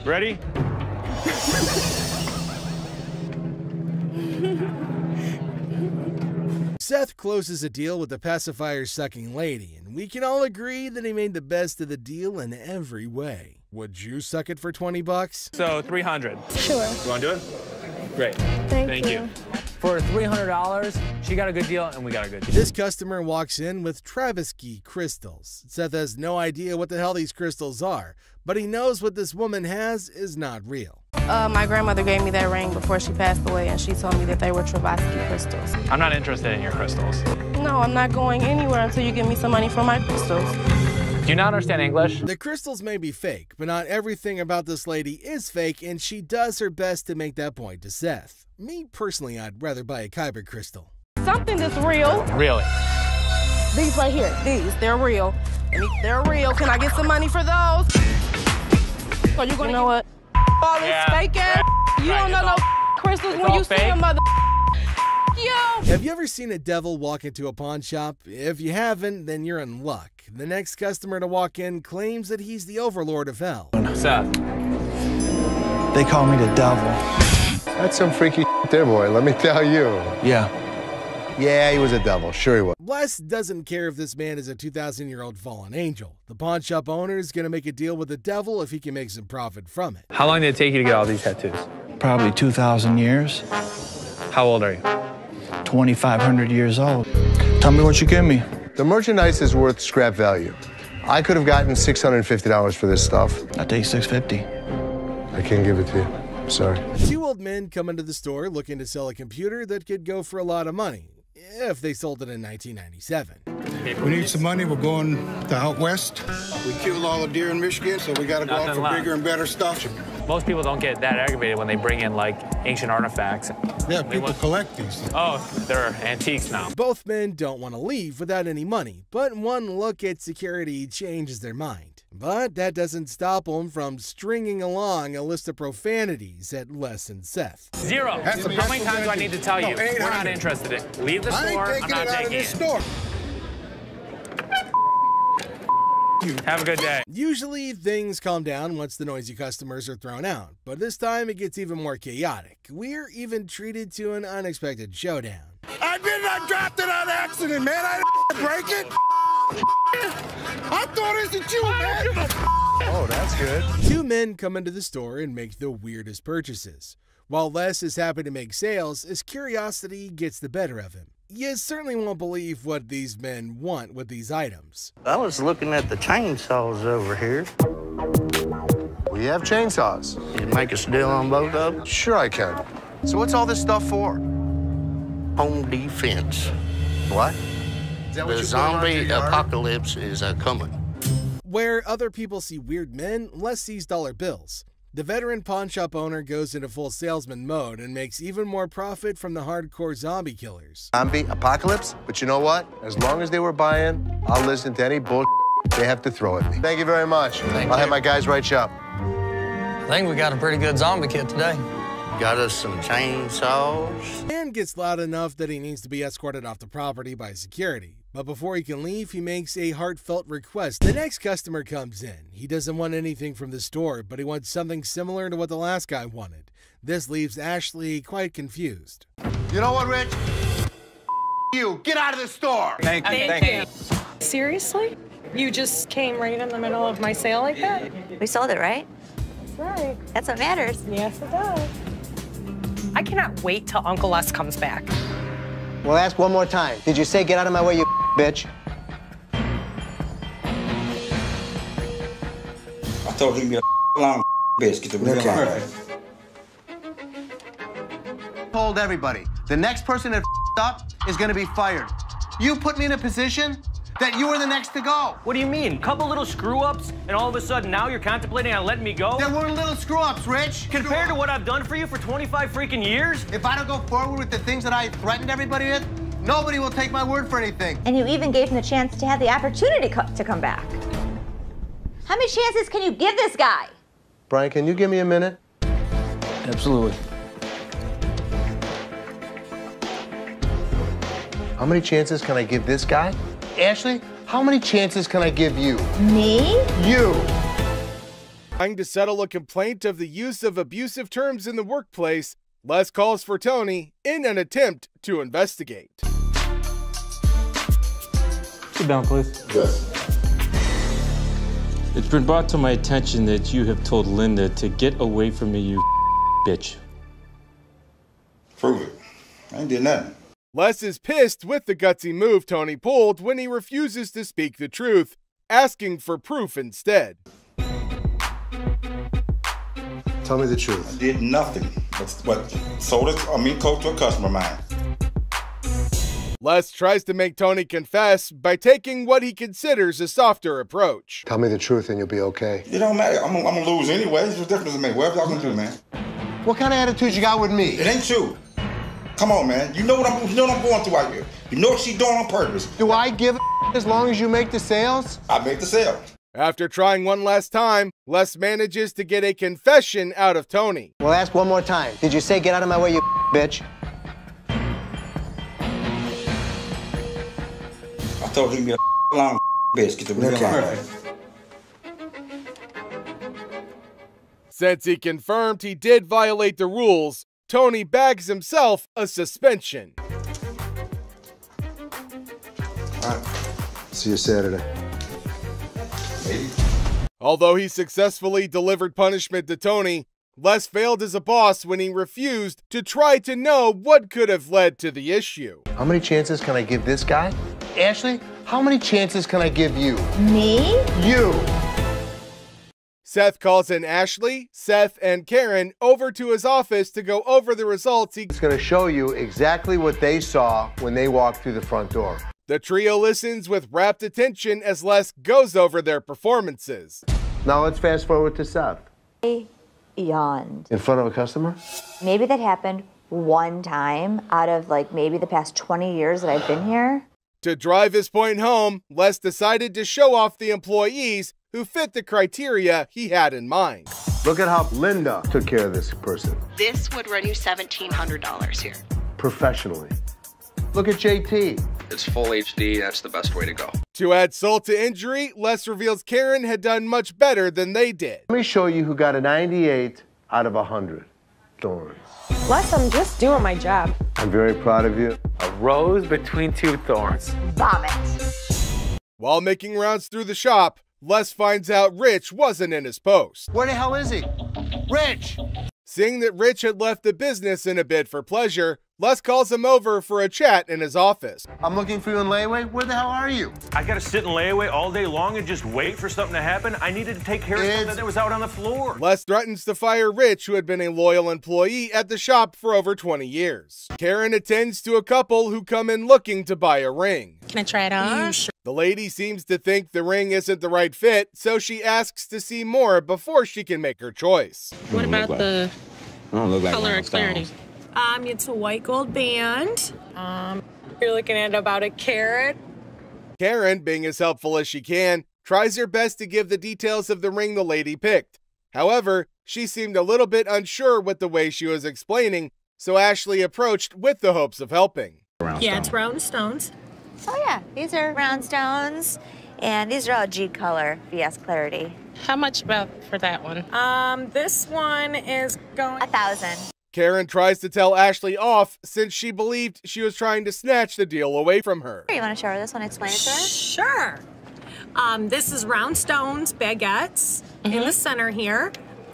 Ready? Seth closes a deal with the pacifier-sucking lady, and we can all agree that he made the best of the deal in every way. Would you suck it for $20? So $300. Sure. You want to do it? Great. Thank you. For $300, she got a good deal and we got a good deal. This customer walks in with Travisky crystals. Seth has no idea what the hell these crystals are, but he knows what this woman has is not real. My grandmother gave me that ring before she passed away, and she told me that they were Travisky crystals. I'm not interested in your crystals. No, I'm not going anywhere until you give me some money for my crystals. Do you not understand English? The crystals may be fake, but not everything about this lady is fake, and she does her best to make that point to Seth. Me, personally, I'd rather buy a Kyber crystal. Something that's real. Really? These right here, they're real. They're real. Can I get some money for those? Are you gonna, what? All this fake ass. You don't know no crystals when you see a mother. You. Have you ever seen a devil walk into a pawn shop? If you haven't, then you're in luck. The next customer to walk in claims that he's the overlord of hell. Seth. They call me the devil. That's some freaky there, boy, let me tell you. Yeah, he was a devil. Sure he was. Les doesn't care if this man is a 2,000-year-old fallen angel. The pawn shop owner is going to make a deal with the devil if he can make some profit from it. How long did it take you to get all these tattoos? Probably 2,000 years. How old are you? 2,500 years old. Tell me what you give me. The merchandise is worth scrap value. I could have gotten $650 for this stuff. I'll take $650. I can't give it to you. Sorry. Two old men come into the store looking to sell a computer that could go for a lot of money, if they sold it in 1997. We need some money. We're going to out west. We killed all the deer in Michigan, so we got to go out for bigger and better stuff. Most people don't get that aggravated when they bring in, like, ancient artifacts. Yeah, people collect these. Oh, they're antiques now. Both men don't want to leave without any money, but one look at security changes their mind. But that doesn't stop them from stringing along a list of profanities at Les and Seth. 0. How many times do I need to tell you? We're not interested in it. Leave the store. I'm not taking it. Have a good day. Usually things calm down once the noisy customers are thrown out, but this time it gets even more chaotic. We're even treated to an unexpected showdown. I did not drop it on accident, man. I didn't break it. I thought it was you, man. Oh, that's good. Two men come into the store and make the weirdest purchases. While Les is happy to make sales, his curiosity gets the better of him. You certainly won't believe what these men want with these items. I was looking at the chainsaws over here. We have chainsaws. Can you make us a deal on both of them? Sure I can. So what's all this stuff for? Home defense. What? Is that what The zombie apocalypse is coming. Where other people see weird men, Les sees dollar bills. The veteran pawn shop owner goes into full salesman mode and makes even more profit from the hardcore zombie killers. Zombie apocalypse? But you know what? As long as they were buying, I'll listen to any bullshit they have to throw at me. Thank you very much. I'll have my guys write you up. I think we got a pretty good zombie kit today. Got us some chainsaws. Man gets loud enough that he needs to be escorted off the property by security. But before he can leave, he makes a heartfelt request. The next customer comes in. He doesn't want anything from the store, but he wants something similar to what the last guy wanted. This leaves Ashley quite confused. You know what, Rich? You, get out of the store. Thank you. Seriously? You just came right in the middle of my sale like that? We sold it, right? That's right. That's what matters. Yes, it does. I cannot wait till Uncle Les comes back. Well, ask one more time. Did you say get out of my way, you bitch? I told him to be a long bitch. Get the real line. Told everybody, the next person that up is gonna be fired. You put me in a position that you were the next to go. What do you mean? Couple little screw-ups, and all of a sudden now you're contemplating on letting me go? There weren't little screw-ups, Rich. Compared to what I've done for you for 25 freaking years? If I don't go forward with the things that I threatened everybody with, nobody will take my word for anything. And you even gave him the chance to have the opportunity to come back. How many chances can you give this guy? Brian, can you give me a minute? Absolutely. How many chances can I give this guy? Ashley, how many chances can I give you? Me? You. Trying to settle a complaint of the use of abusive terms in the workplace, Les calls for Tony in an attempt to investigate. Sit down, please. Yes. It's been brought to my attention that you have told Linda to get away from me, you bitch. Prove it. I ain't did nothing. Les is pissed with the gutsy move Tony pulled when he refuses to speak the truth, asking for proof instead. Tell me the truth. I did nothing but sold it, coat to a customer of mine. Les tries to make Tony confess by taking what he considers a softer approach. Tell me the truth and you'll be okay. It don't matter. I'm gonna lose anyway. What's the difference to me? Whatever y'all gonna do, man. What kind of attitude you got with me? It ain't you. Come on, man. You know what I'm going through out here. You know what she's doing on purpose. Do I give a as long as you make the sales? I make the sale. After trying one last time, Les manages to get a confession out of Tony. Well, ask one more time. Did you say get out of my way, you bitch? I told him to be a long bitch. Get the real line. Since he confirmed he did violate the rules, Tony bags himself a suspension. All right. See you Saturday. Maybe. Although he successfully delivered punishment to Tony, Les failed as a boss when he refused to try to know what could have led to the issue. How many chances can I give this guy? Ashley, how many chances can I give you? Me? You. Seth calls in Ashley, Seth, and Karen over to his office to go over the results. He's going to show you exactly what they saw when they walked through the front door. The trio listens with rapt attention as Les goes over their performances. Now let's fast forward to Seth. I yawned. In front of a customer? Maybe that happened one time out of like maybe the past 20 years that I've been here. To drive his point home, Les decided to show off the employees who fit the criteria he had in mind. Look at how Linda took care of this person. This would run you $1,700 here. Professionally. Look at JT. It's full HD, that's the best way to go. To add salt to injury, Les reveals Karen had done much better than they did. Let me show you who got a 98 out of 100. Thorns. Les, I'm just doing my job. I'm very proud of you. A rose between two thorns. Vomit. While making rounds through the shop, Les finds out Rich wasn't in his post. Where the hell is he? Rich! Seeing that Rich had left the business in a bid for pleasure, Les calls him over for a chat in his office. I'm looking for you in layaway. Where the hell are you? I gotta sit in layaway all day long and just wait for something to happen. I needed to take care of something that was out on the floor. Les threatens to fire Rich, who had been a loyal employee at the shop for over 20 years. Karen attends to a couple who come in looking to buy a ring. Can I try it on? The lady seems to think the ring isn't the right fit, so she asks to see more before she can make her choice. What about the color and clarity? It's a white gold band. You're looking at about a carat. Karen, being as helpful as she can, tries her best to give the details of the ring the lady picked. However, she seemed a little bit unsure with the way she was explaining, so Ashley approached with the hopes of helping. Yeah, it's round stones. Oh yeah, these are round stones, and these are all G color, VS clarity. How much about for that one? This one is going $1,000. Karen tries to tell Ashley off since she believed she was trying to snatch the deal away from her. You want to show her this one? Explain it to her? Sure. This is round stones, baguettes in the center here.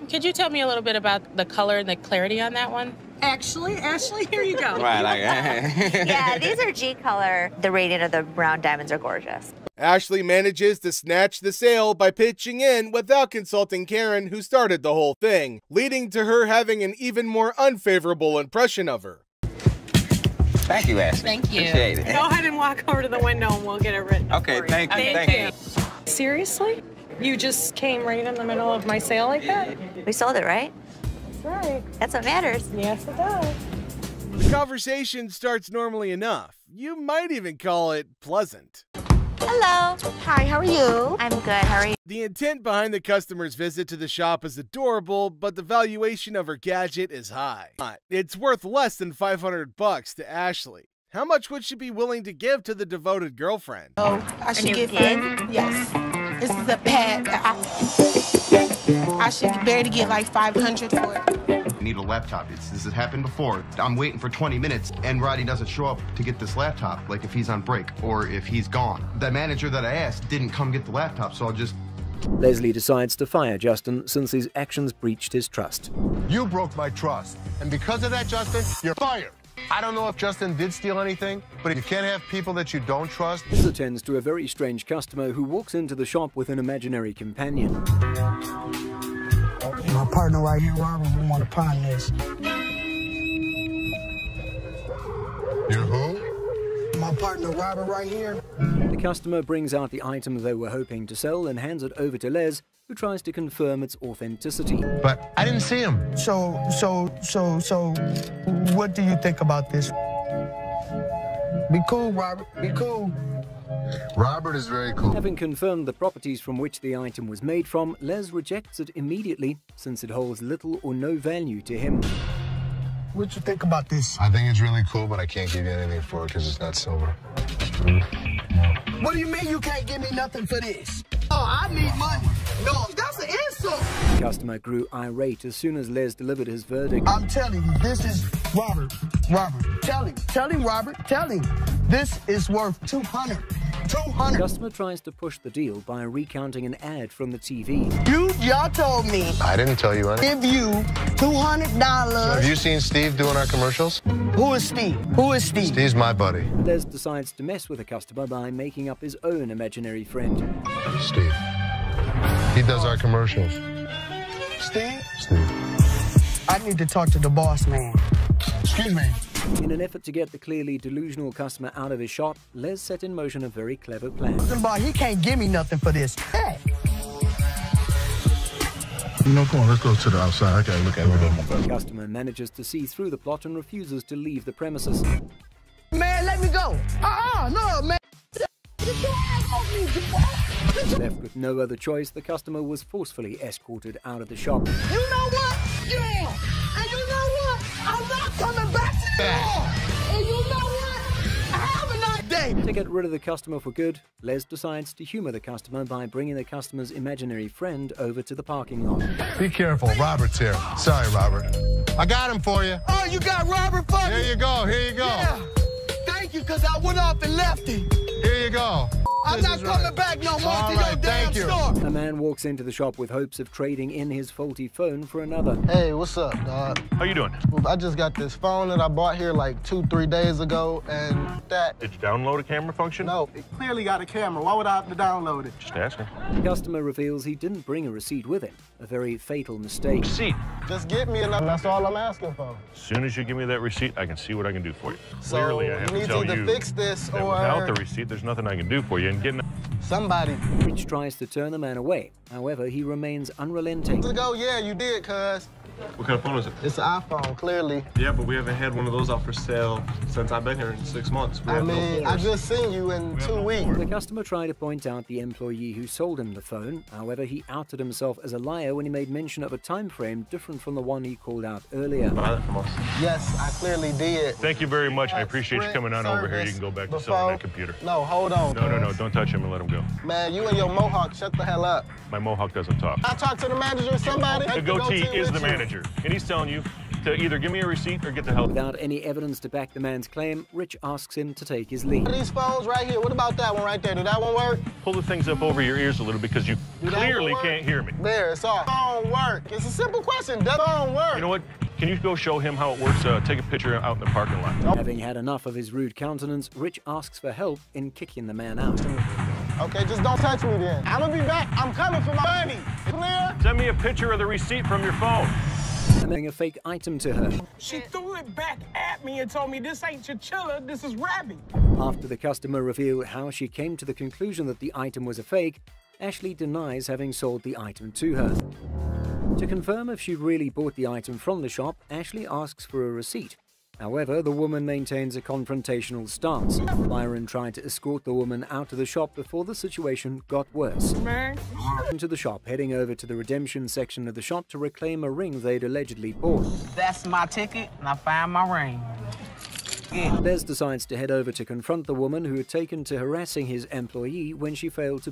Could you tell me a little bit about the color and the clarity on that one? Actually, here you go. Yeah, these are G color. The radiant of the round diamonds are gorgeous. Ashley manages to snatch the sale by pitching in without consulting Karen, who started the whole thing, leading to her having an even more unfavorable impression of her. Thank you, Ashley. Thank you. Appreciate it. Go ahead and walk over to the window and we'll get it written up Okay, for you. thank you. Thank you. Seriously? You just came right in the middle of my sale like that? We sold it, right? That's right. That's what matters. Yes, it does. The conversation starts normally enough. You might even call it pleasant. Hello. Hi, how are you? I'm good, how are you? The intent behind the customer's visit to the shop is adorable, but the valuation of her gadget is high. It's worth less than $500 to Ashley. How much would she be willing to give to the devoted girlfriend? Oh, I should give her, yes. This is a pad. I should barely get like $500 for it. I need a laptop. This has happened before. I'm waiting for 20 minutes and Roddy doesn't show up to get this laptop, like if he's on break or if he's gone. The manager that I asked didn't come get the laptop, so I'll just... Leslie decides to fire Justin since his actions breached his trust. You broke my trust. And because of that, Justin, you're fired. I don't know if Justin did steal anything, but you can't have people that you don't trust. This attends to a very strange customer who walks into the shop with an imaginary companion. My partner right here, Robert, we want to pawn this. You're who? My partner, Robert, right here. The customer brings out the item they were hoping to sell and hands it over to Les, who tries to confirm its authenticity. But I didn't see him. So, what do you think about this? Be cool, Robert, be cool. Robert is very cool. Having confirmed the properties from which the item was made from, Les rejects it immediately since it holds little or no value to him. What you think about this? I think it's really cool, but I can't give you anything for it because it's not silver. What do you mean you can't give me nothing for this? Oh, I need money. No, that's an insult. The customer grew irate as soon as Les delivered his verdict. I'm telling you, this is Robert. Tell him, Robert, tell him. This is worth $200. The customer tries to push the deal by recounting an ad from the TV. Y'all told me. I didn't tell you anything. Give you $200. So have you seen Steve doing our commercials? Who is Steve? Who is Steve? Steve's my buddy. Les decides to mess with the customer by making up his own imaginary friend. Steve. He does our commercials. Steve? Steve. I need to talk to the boss man. Excuse me. In an effort to get the clearly delusional customer out of his shop, Les set in motion a very clever plan. He can't give me nothing for this. Hey. You know, come on, let's go to the outside. I gotta look at it. The customer manages to see through the plot and refuses to leave the premises. Man, let me go. No, man. Left with no other choice, the customer was forcefully escorted out of the shop. You know what? Yeah. And you know what? I'm not coming back to the store. And you know what? Have a nice day. To get rid of the customer for good, Les decides to humor the customer by bringing the customer's imaginary friend over to the parking lot. Be careful, Robert's here. Sorry, Robert. I got him for you. Oh, you got Robert for me? Here you go, here you go. Yeah. Thank you, because I went off and left him. Here you go. I'm not coming back no more to your damn store. A man walks into the shop with hopes of trading in his faulty phone for another. Hey, what's up, dog? How you doing? I just got this phone that I bought here like 2-3 days ago, and that... Did you download a camera function? No, it clearly got a camera. Why would I have to download it? Just asking. The customer reveals he didn't bring a receipt with him, a very fatal mistake. Receipt? Just get me enough. That's all I'm asking for. As soon as you give me that receipt, I can see what I can do for you. So Clearly, I have to tell you fix this, that or... without the receipt, there's nothing I can do for you. And getting... Somebody. Rich tries to turn the man away. However, he remains unrelenting. Yeah, you did, cuz. What kind of phone is it? It's an iPhone, clearly. Yeah, but we haven't had one of those out for sale since I've been here in 6 months. I mean, I just seen you in 2 weeks. The customer tried to point out the employee who sold him the phone. However, he outed himself as a liar when he made mention of a time frame different from the one he called out earlier. Buy that from us. Yes, I clearly did. Thank you very much. I appreciate you coming on over here. You can go back to selling that computer. No, hold on. No. Don't touch him and let him go. Man, you and your mohawk, shut the hell up. My mohawk doesn't talk. I talked to the manager or somebody. The goatee is the manager, and he's telling you to either give me a receipt or get the hell. Without any evidence to back the man's claim, Rich asks him to take his leave. These phones right here, what about that one right there? Did that one work? Pull the things up over your ears a little because you clearly can't hear me. There, it's all. Phone work. It's a simple question. Does phone work? You know what? Can you go show him how it works? Take a picture out in the parking lot. Having had enough of his rude countenance, Rich asks for help in kicking the man out. Okay, just don't touch me then. I'm gonna be back. I'm coming for my money. Clear? Send me a picture of the receipt from your phone. And then a fake item to her. She threw it back at me and told me this ain't chinchilla, this is rabbit. After the customer revealed how she came to the conclusion that the item was a fake, Ashley denies having sold the item to her. To confirm if she really bought the item from the shop, Ashley asks for a receipt. However, the woman maintains a confrontational stance. Byron tried to escort the woman out of the shop before the situation got worse. Into the shop, heading over to the redemption section of the shop to reclaim a ring they'd allegedly bought. That's my ticket, and I found my ring. Les decides to head over to confront the woman who had taken to harassing his employee when she failed to